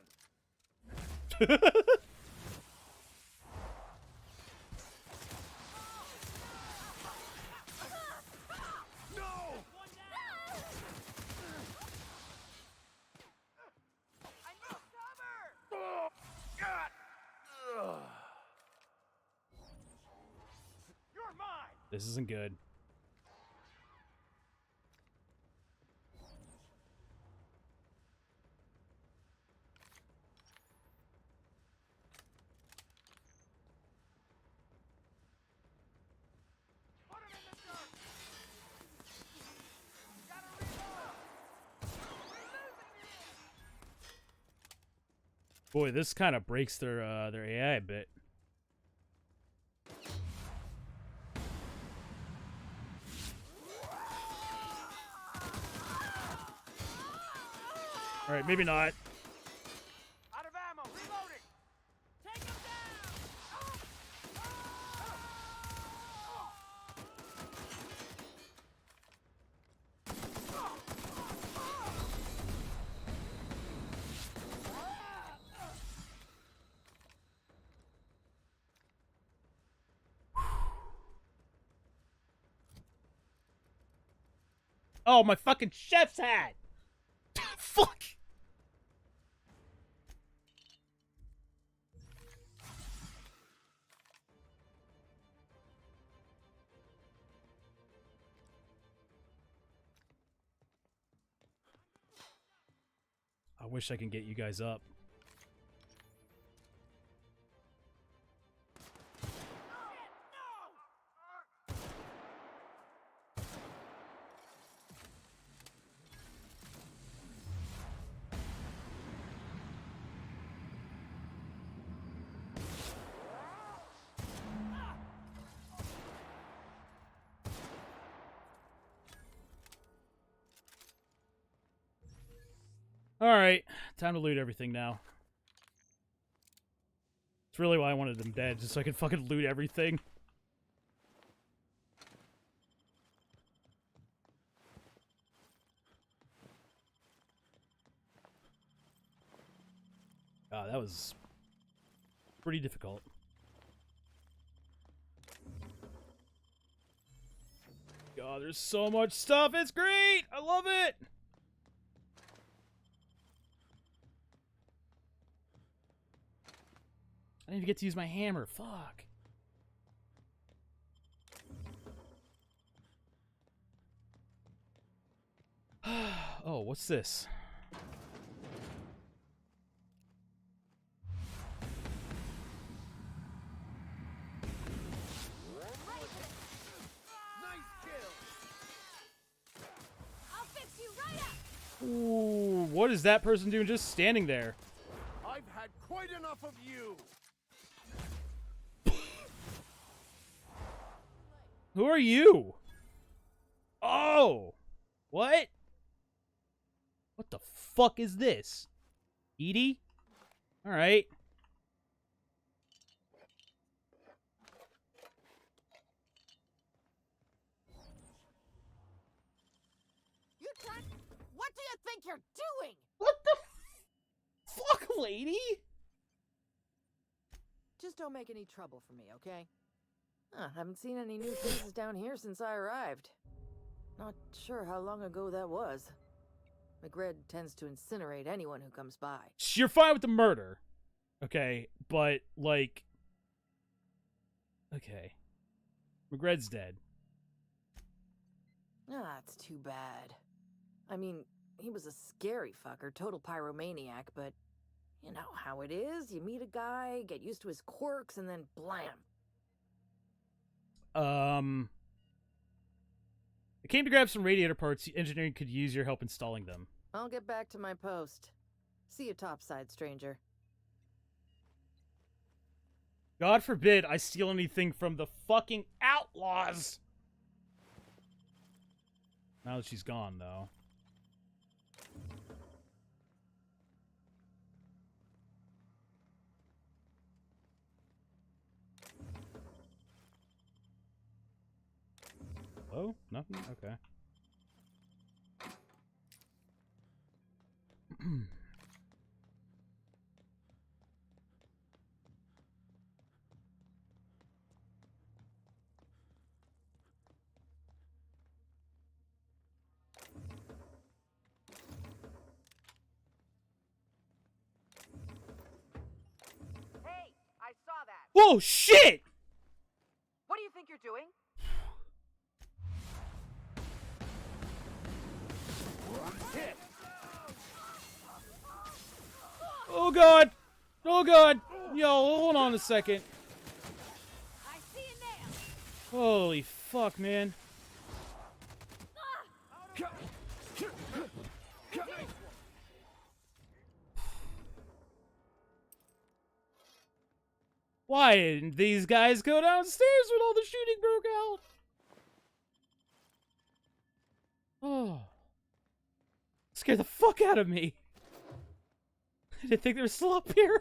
This isn't good. Boy, this kind of breaks their AI a bit. All right, maybe not. Out of ammo, reloading. Take him Oh, my fucking chef's hat! Fuck! I wish I can get you guys up. Alright, time to loot everything now. It's really why I wanted them dead, just so I could fucking loot everything. God, that was pretty difficult. God, there's so much stuff, it's great! I love it! I need to get to use my hammer. Fuck. Oh, what's this? I'll fix you right up! Ooh, what is that person doing just standing there? I've had quite enough of you. Who are you? Oh! What? What the fuck is this? Edie? Alright. You tried. What do you think you're doing? What the fuck, lady? Just don't make any trouble for me, okay? Haven't seen any new faces down here since I arrived. Not sure how long ago that was. McRed tends to incinerate anyone who comes by. You're fine with the murder. Okay, but, like... Okay. McGred's dead. Ah, it's too bad. I mean, he was a scary fucker, total pyromaniac, but you know how it is. You meet a guy, get used to his quirks, and then blam. I came to grab some radiator parts. Engineering could use your help installing them. I'll get back to my post. See you topside, stranger. God forbid I steal anything from the fucking outlaws! Now that she's gone, though. Oh, nothing? Okay. Hey, I saw that. Whoa, shit! What do you think you're doing? Oh god! Oh god! Yo, hold on a second. I see it now. Holy fuck, man. Why didn't these guys go downstairs when all the shooting broke out? Oh. Scared the fuck out of me. I didn't think they were still up here.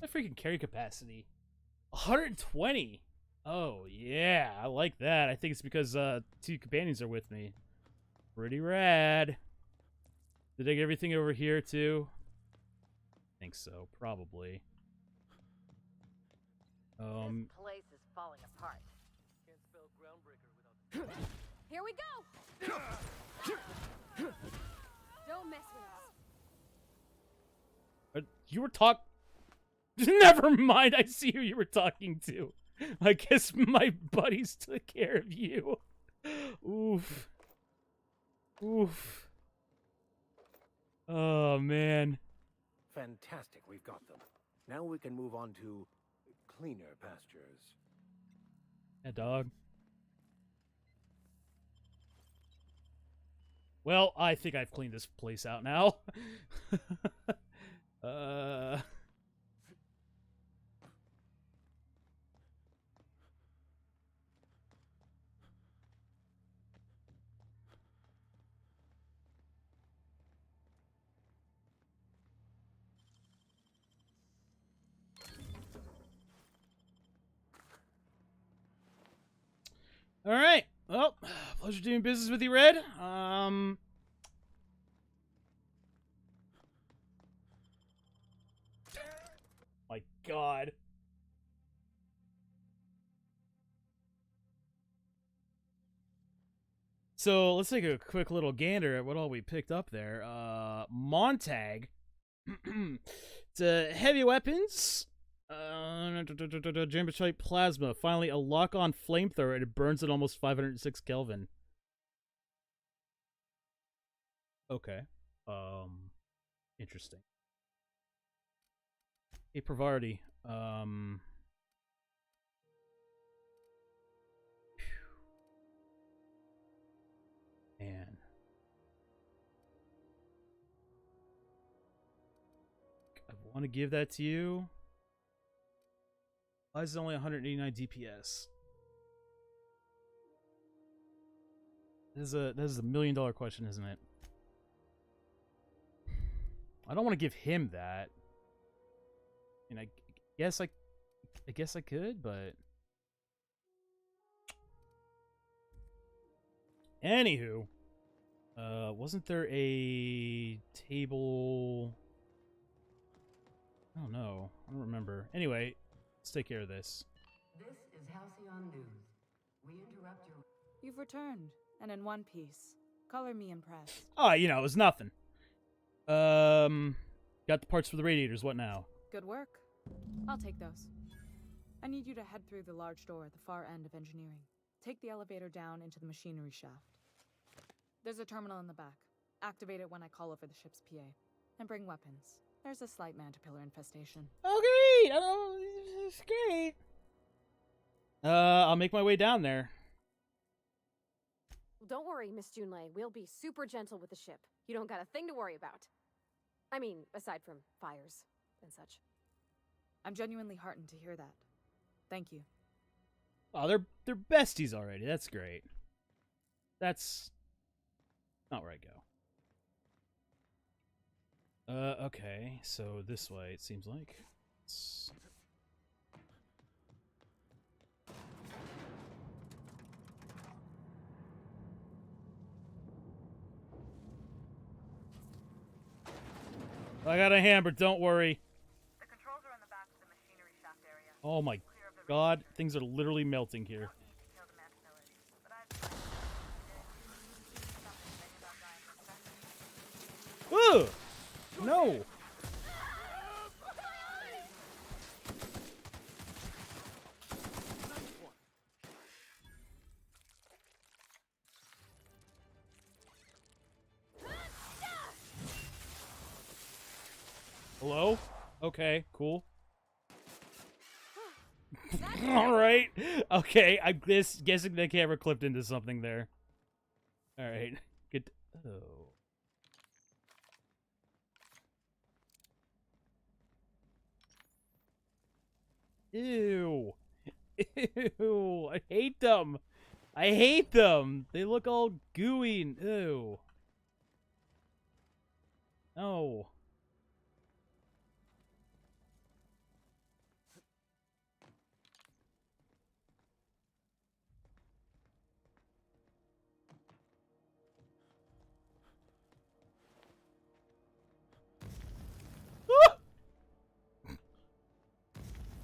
My freaking carry capacity. 120. Oh, yeah. I like that. I think it's because 2 companions are with me. Pretty rad. Did I get everything over here, too? I think so. Probably. This place is falling apart. Can't spell groundbreaker without. Here we go. Don't mess with us. You were Never mind, I see who you were talking to. I guess my buddies took care of you. Oof. Oof. Oh, man. Fantastic, we've got them. Now we can move on to cleaner pastures. Yeah, dog. Well, I think I've cleaned this place out now. All right. Well, pleasure doing business with you, Red. My God. So let's take a quick little gander at what all we picked up there. Montag. It's heavy weapons. Jambachite plasma. Finally, a lock-on flamethrower, and it burns at almost 506 Kelvin. Okay. Interesting. Hey, Pravarti. Man. I want to give that to you. Why is it only 189 DPS? That is a $1 million question, isn't it? I don't want to give him that. And I guess I could, but anywho, wasn't there a table? I don't know. I don't remember. Anyway, let's take care of this. This is Halcyon News. We interrupt your... You've returned, and in one piece. Color me impressed. Oh, you know, it was nothing. Got the parts for the radiators. What now? Good work. I'll take those. I need you to head through the large door at the far end of engineering. Take the elevator down into the machinery shaft. There's a terminal in the back. Activate it when I call over the ship's PA. And bring weapons. There's a slight mantipillar infestation. Oh, great! Oh, it's great. I'll make my way down there. Don't worry, Miss Junlei. We'll be super gentle with the ship. You don't got a thing to worry about. I mean, aside from fires and such. I'm genuinely heartened to hear that. Thank you. Oh, they're besties already. That's great. That's not where I go. Okay, so this way it seems like. I got a hammer, don't worry. The controls are in the back of the machinery shaft area. Oh my god, things are literally melting here. Ugh! No! Hello? Okay, cool. Alright. Okay, I'm guessing the camera clipped into something there. Alright. Good. Oh. Ew. Ew. I hate them. I hate them. They look all gooey and ew. No.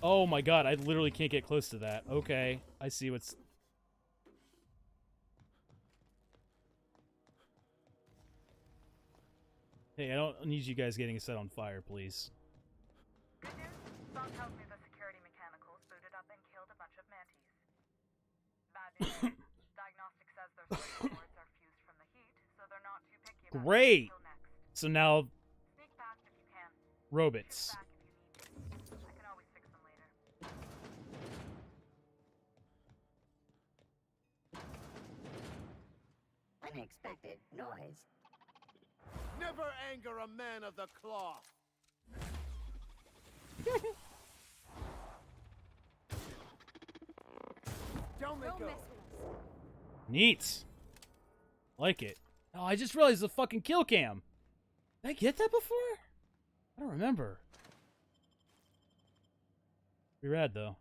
Oh my god, I literally can't get close to that. Okay, I see what's... Hey, I don't need you guys getting set on fire, please. Good news, Song tells me the security mechanicals booted up and killed a bunch of mantis. Bad news, diagnostic says their circuit boards are fused from the heat, so they're not too picky about Great! until next. So now... Sneak past if you can. Robots. Shoot back if you need to. I can always fix them later. Unexpected noise. Never anger a man of the cloth. Don't make go. Neat. Like it. Oh, I just realized the fucking kill cam. Did I get that before? I don't remember. Pretty rad, though.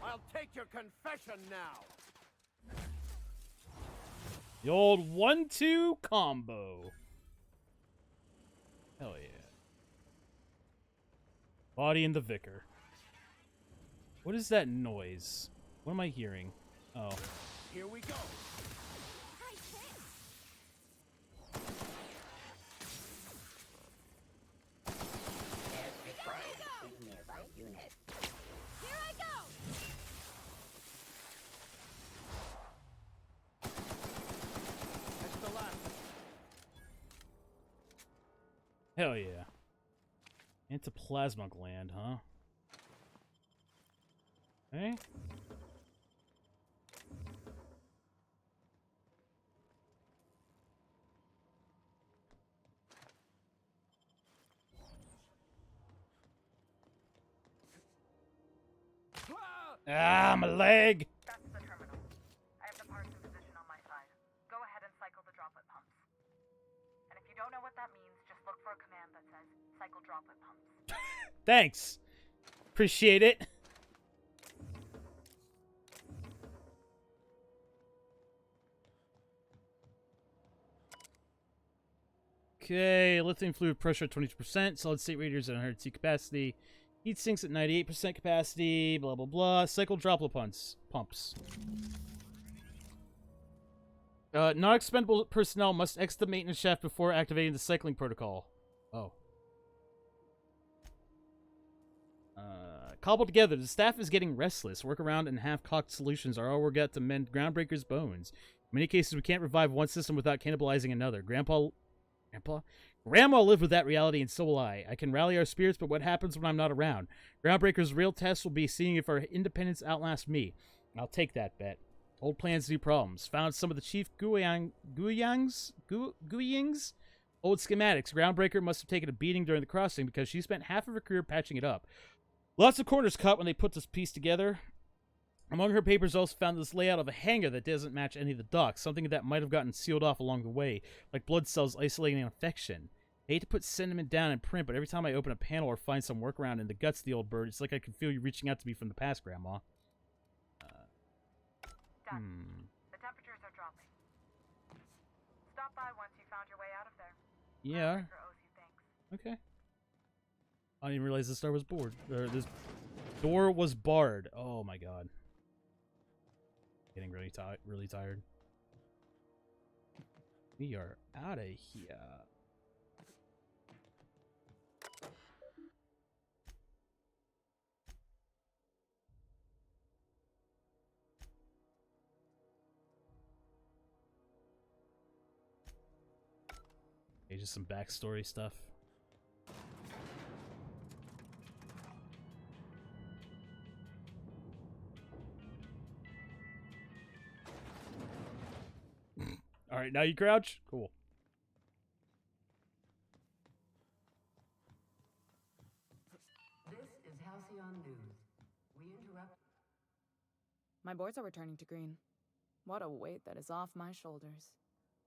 I'll take your confession now. The old 1-2 combo. Hell yeah. Body and the Vicar. What is that noise? What am I hearing? Oh. Here we go. Hell yeah. Antiplasma gland, huh? Okay. Ah, my leg! That's the terminal. I have the parts in position on my side. Go ahead and cycle the droplet pumps. And if you don't know what that means, just look for a command that says, cycle droplet pumps. Thanks. Appreciate it. Okay, lithium fluid pressure at 22%, solid state radiators at 100 capacity, heat sinks at 98% capacity, blah blah blah. Cycle droplet pumps. Non-expendable personnel must exit the maintenance shaft before activating the cycling protocol. Oh. Cobbled together, the staff is getting restless. Workaround and half-cocked solutions are all we're got to mend Groundbreaker's bones. In many cases, we can't revive one system without cannibalizing another. Grandma lived with that reality, and so will I. I can rally our spirits, but what happens when I'm not around? Groundbreaker's real test will be seeing if our independence outlasts me. I'll take that bet. Old plans, new problems. Found some of the Chief Guyang's old schematics. Groundbreaker must have taken a beating during the crossing because she spent half of her career patching it up. Lots of corners cut when they put this piece together. Among her papers also found this layout of a hangar that doesn't match any of the docks, something that might have gotten sealed off along the way, like blood cells isolating an infection. I hate to put sentiment down in print, but every time I open a panel or find some workaround in the guts of the old bird, it's like I can feel you reaching out to me from the past, Grandma. Done. The temperatures are dropping. Stop by once you found your way out of there. Yeah. Groundbreaker owes you thanks. Okay. I didn't even realize this door was bored. Or this door was barred. Oh my god. Getting really tired. We are out of here. Okay, just some backstory stuff. All right, now you crouch. Cool. This is Halcyon News. We interrupt. My boards are returning to green. What a weight that is off my shoulders.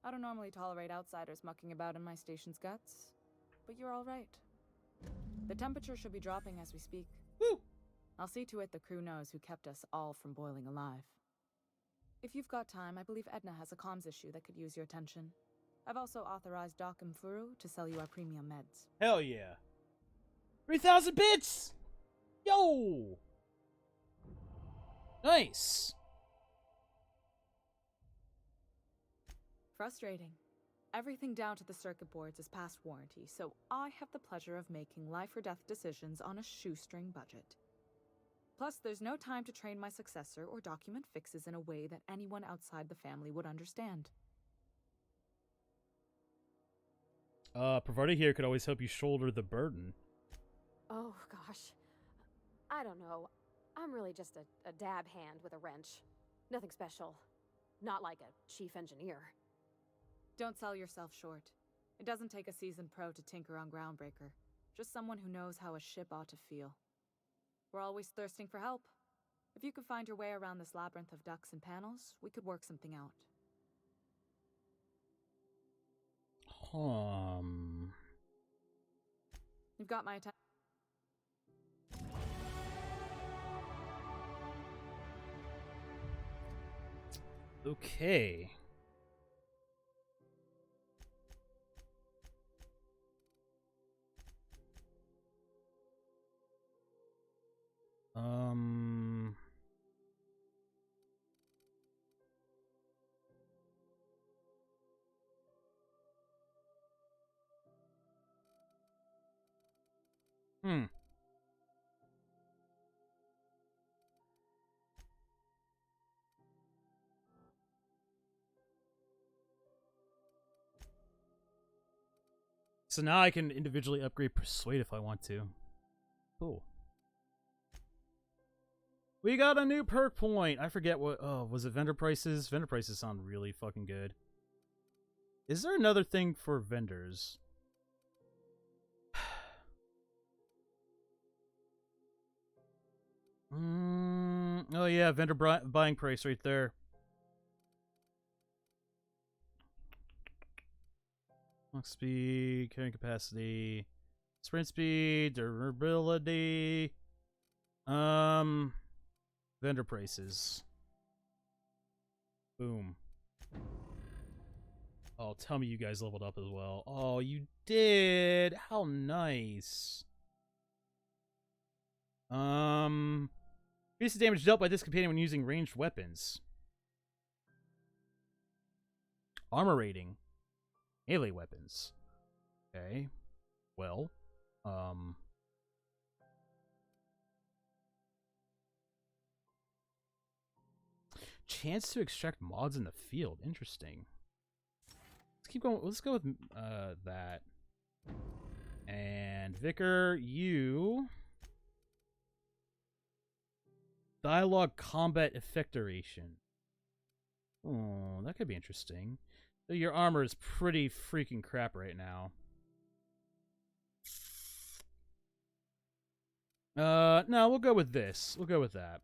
I don't normally tolerate outsiders mucking about in my station's guts, but you're all right. The temperature should be dropping as we speak. Woo! I'll see to it the crew knows who kept us all from boiling alive. If you've got time, I believe Edna has a comms issue that could use your attention. I've also authorized Doc and Furu to sell you our premium meds. Hell yeah. 3,000 bits! Yo! Nice! Frustrating. Everything down to the circuit boards is past warranty, so I have the pleasure of making life or death decisions on a shoestring budget. Plus, there's no time to train my successor or document fixes in a way that anyone outside the family would understand. Parvati here could always help you shoulder the burden. Oh, gosh. I don't know. I'm really just a dab hand with a wrench. Nothing special. Not like a chief engineer. Don't sell yourself short. It doesn't take a seasoned pro to tinker on Groundbreaker. Just someone who knows how a ship ought to feel. We're always thirsting for help. If you could find your way around this labyrinth of ducts and panels, we could work something out. You've got my attention. Okay. So now I can individually upgrade Persuade if I want to. Cool. We got a new perk point. I forget what. Oh, was it vendor prices? Vendor prices sound really fucking good. Is there another thing for vendors? Oh yeah, vendor buying price right there. Lock speed, carrying capacity, sprint speed, durability. Vendor prices. Boom. Oh, tell me you guys leveled up as well. Oh, you did. How nice. Increase the damage dealt by this companion when using ranged weapons. Armor rating. Melee weapons. Okay. Well, chance to extract mods in the field. Interesting. Let's keep going. Let's go with that. And Vicar, you dialogue combat effectoration. Oh, that could be interesting. So your armor is pretty freaking crap right now. No, we'll go with this. We'll go with that.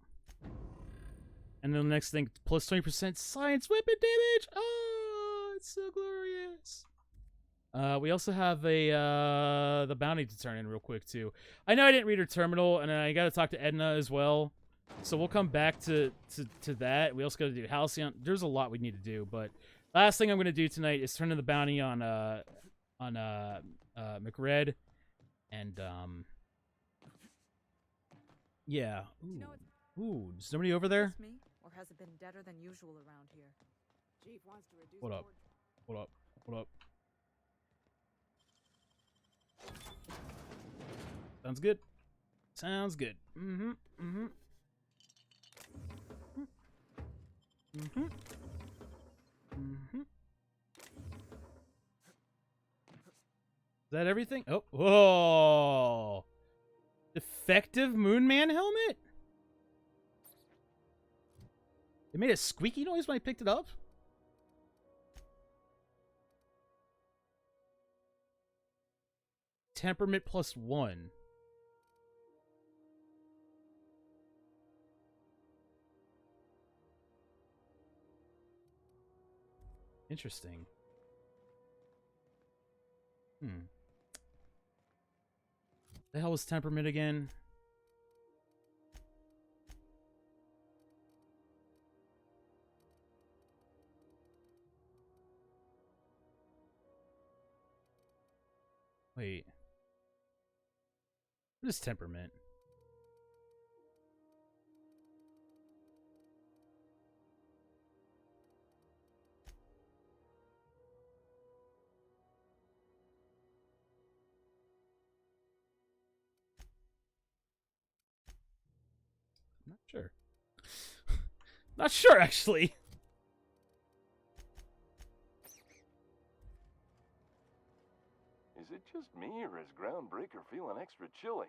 And then the next thing, plus 20% science weapon damage. Oh, it's so glorious. We also have a the bounty to turn in real quick too. I know I didn't read her terminal, and I got to talk to Edna as well. So we'll come back to that. We also got to do Halcyon. There's a lot we need to do, but last thing I'm going to do tonight is turn in the bounty on McRed, and yeah. Ooh, is somebody over there? Me, or has it been deader than usual around here? Chief wants to reduce. Hold up. Hold up. Hold up. Sounds good. Sounds good. Mm-hmm. Mm-hmm. Mm-hmm. Mm-hmm. Is that everything? Oh. Whoa. Defective Moonman helmet? It made a squeaky noise when I picked it up? Temperament +1. Interesting. The hell was temperament again? Wait. What is temperament? Not sure. Not sure, actually. Is it just me, or is Groundbreaker feeling extra chilly?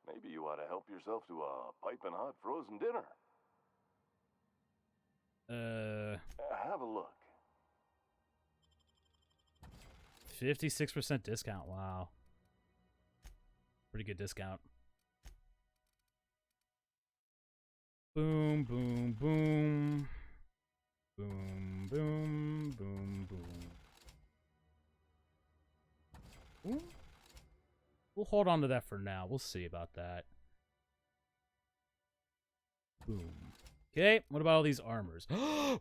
Maybe you ought to help yourself to a piping hot frozen dinner. Have a look. 56% discount. Wow. Pretty good discount. Boom, boom, boom. Boom, boom, boom, boom. Ooh. We'll hold on to that for now. We'll see about that. Boom. Okay, what about all these armors?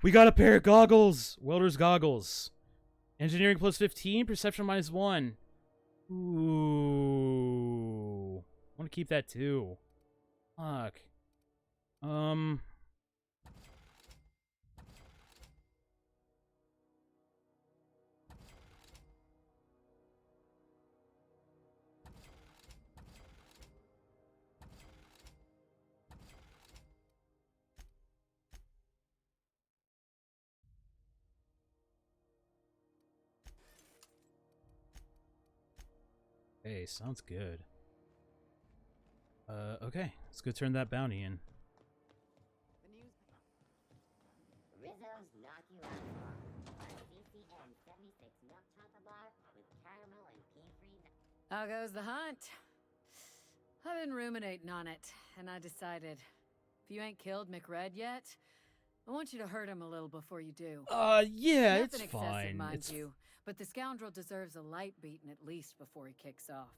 We got a pair of goggles! Welder's goggles. Engineering +15, perception -1. Ooh. I want to keep that too. Fuck. Hey, sounds good. Okay, let's go turn that bounty in. Rizzo's knock you out bar. CCM 76 milk chocolate bar with caramel and pea-free. How goes the hunt? I've been ruminating on it, and I decided If you ain't killed McRed yet, I want you to hurt him a little before you do. Yeah, Nothing it's excessive, fine. mind you, but the scoundrel deserves a light beating at least before he kicks off.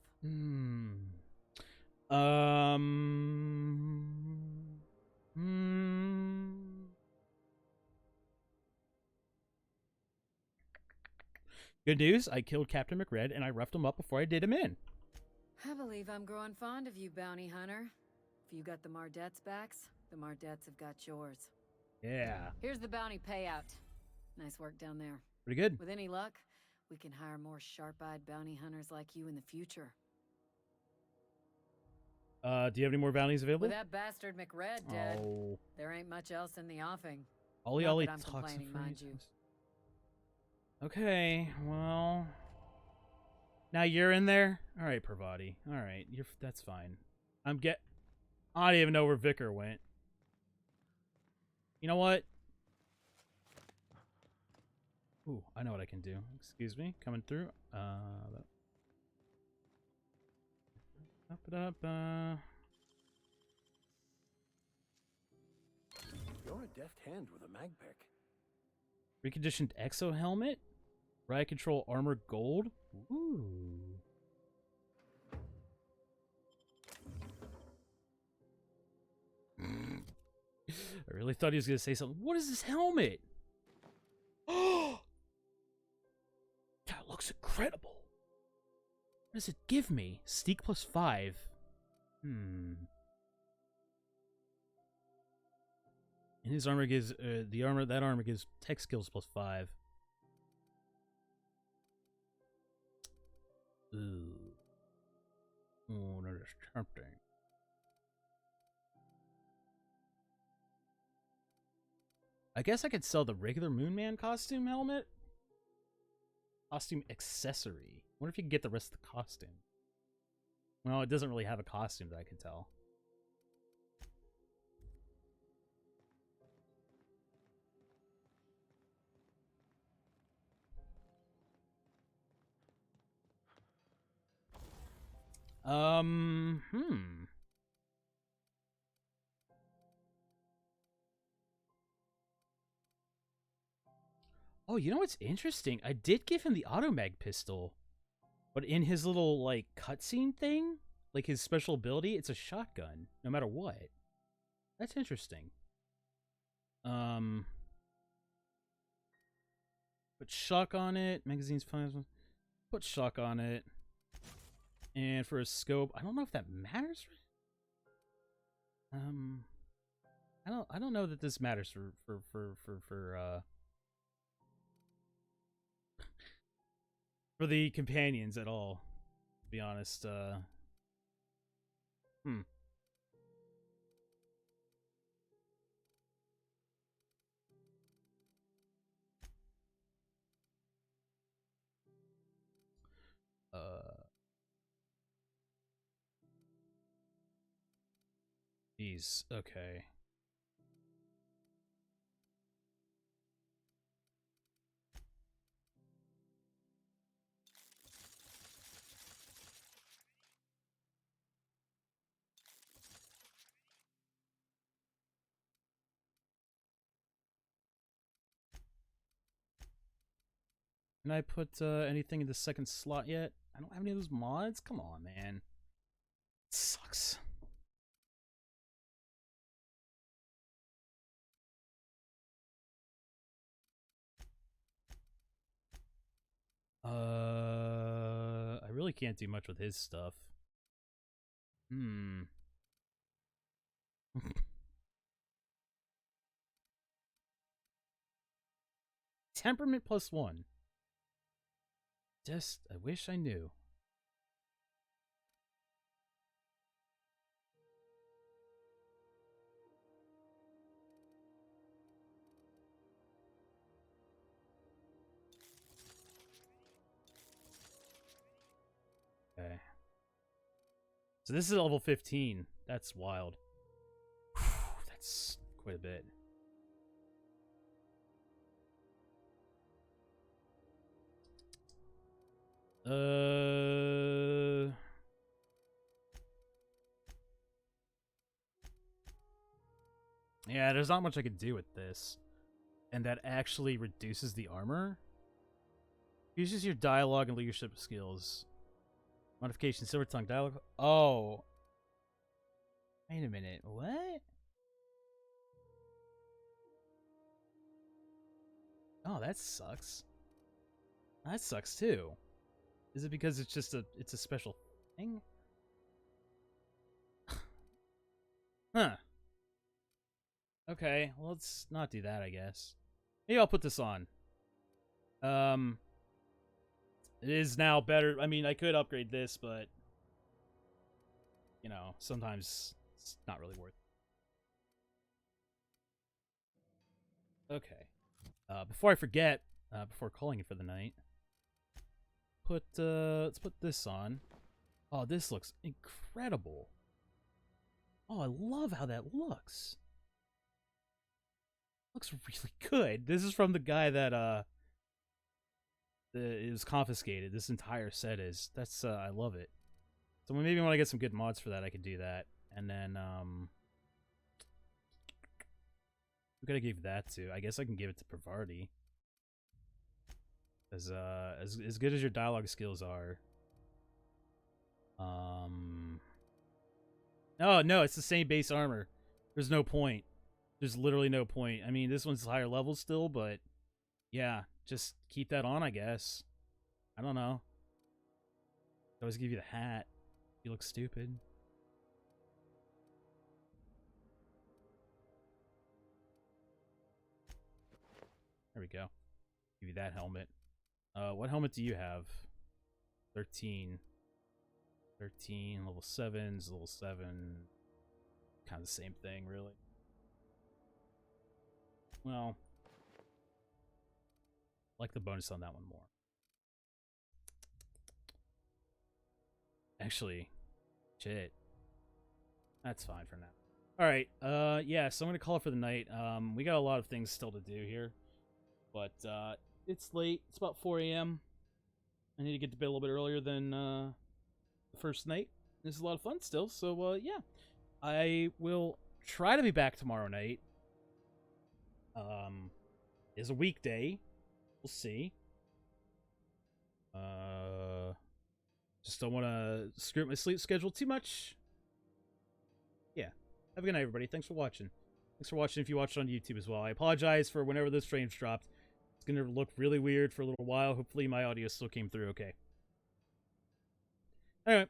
Good news, I killed Captain McRed and I roughed him up before I did him in. I believe I'm growing fond of you, bounty hunter. If you got the Mardets' backs, the Mardets have got yours. Yeah. Here's the bounty payout. Nice work down there. Pretty good. With any luck, we can hire more sharp-eyed bounty hunters like you in the future. Do you have any more bounties available? With that bastard McRed dead, Oh. there ain't much else in the offing. Ollie Not Ollie that I'm complaining, mind you. Okay, well. Now you're in there? Alright, Parvati. Alright, that's fine. I don't even know where Vicar went. You know what? Ooh, I know what I can do. Excuse me, coming through. You're a deft hand with a mag pick. Reconditioned exo helmet? Riot control armor gold? Ooh. I really thought he was going to say something. What is this helmet? Oh! That looks incredible. What does it give me? Steak plus 5. And his armor gives that armor gives tech skills plus 5. Ooh. Oh, that is tempting. I guess I could sell the regular Moon Man costume helmet. Costume accessory. I wonder if you can get the rest of the costume. Well, it doesn't really have a costume that I can tell. Oh, you know what's interesting? I did give him the automag pistol, but in his little, like, cutscene thing, like his special ability, it's a shotgun, no matter what. That's interesting. Put shock on it. Magazine's fine. Put shock on it. And for a scope, I don't know if that matters. I don't know that this matters for the companions at all, to be honest. Jeez, okay. Can I put anything in the second slot yet? I don't have any of those mods? Come on, man. It sucks. I really can't do much with his stuff. Temperament plus 1. Just, I wish I knew. Okay. So this is level 15. That's wild. That's quite a bit. Yeah, there's not much I can do with this. And that actually reduces the armor. Uses your dialogue and leadership skills. Modification, Silver Tongue, dialogue. Oh. Wait a minute, what? Oh, that sucks. That sucks too. Is it because it's just it's a special thing? Huh. Okay, well, let's not do that, I guess. Maybe I'll put this on. It is now better. I mean, I could upgrade this, but you know, sometimes it's not really worth it. Okay. Before I forget, before calling it for the night, let's put this on. Oh, this looks incredible. Oh, I love how that looks. Looks really good. This is from the guy that it was confiscated. This entire set is. That's I love it. So maybe when I get some good mods for that, I could do that. And then who could I give that to? I guess I can give it to Pravarti. As good as your dialogue skills are. No, it's the same base armor. There's no point. There's literally no point. I mean, this one's higher level still, but yeah, just keep that on, I guess. I don't know. I always give you the hat. You look stupid. There we go. Give you that helmet. What helmet do you have? 13. 13, level 7's level 7. Kind of the same thing, really. Well, I like the bonus on that one more. Actually, shit. That's fine for now. Alright, yeah, so I'm gonna call it for the night. We got a lot of things still to do here. But, it's late. It's about 4 a.m. I need to get to bed a little bit earlier than, the first night. This is a lot of fun still, so, yeah. I will try to be back tomorrow night. Is a weekday. We'll see. Just don't want to screw up my sleep schedule too much. Yeah. Have a good night, everybody. Thanks for watching. Thanks for watching if you watched on YouTube as well. I apologize for whenever this frames dropped. It's going to look really weird for a little while. Hopefully my audio still came through okay. Anyway.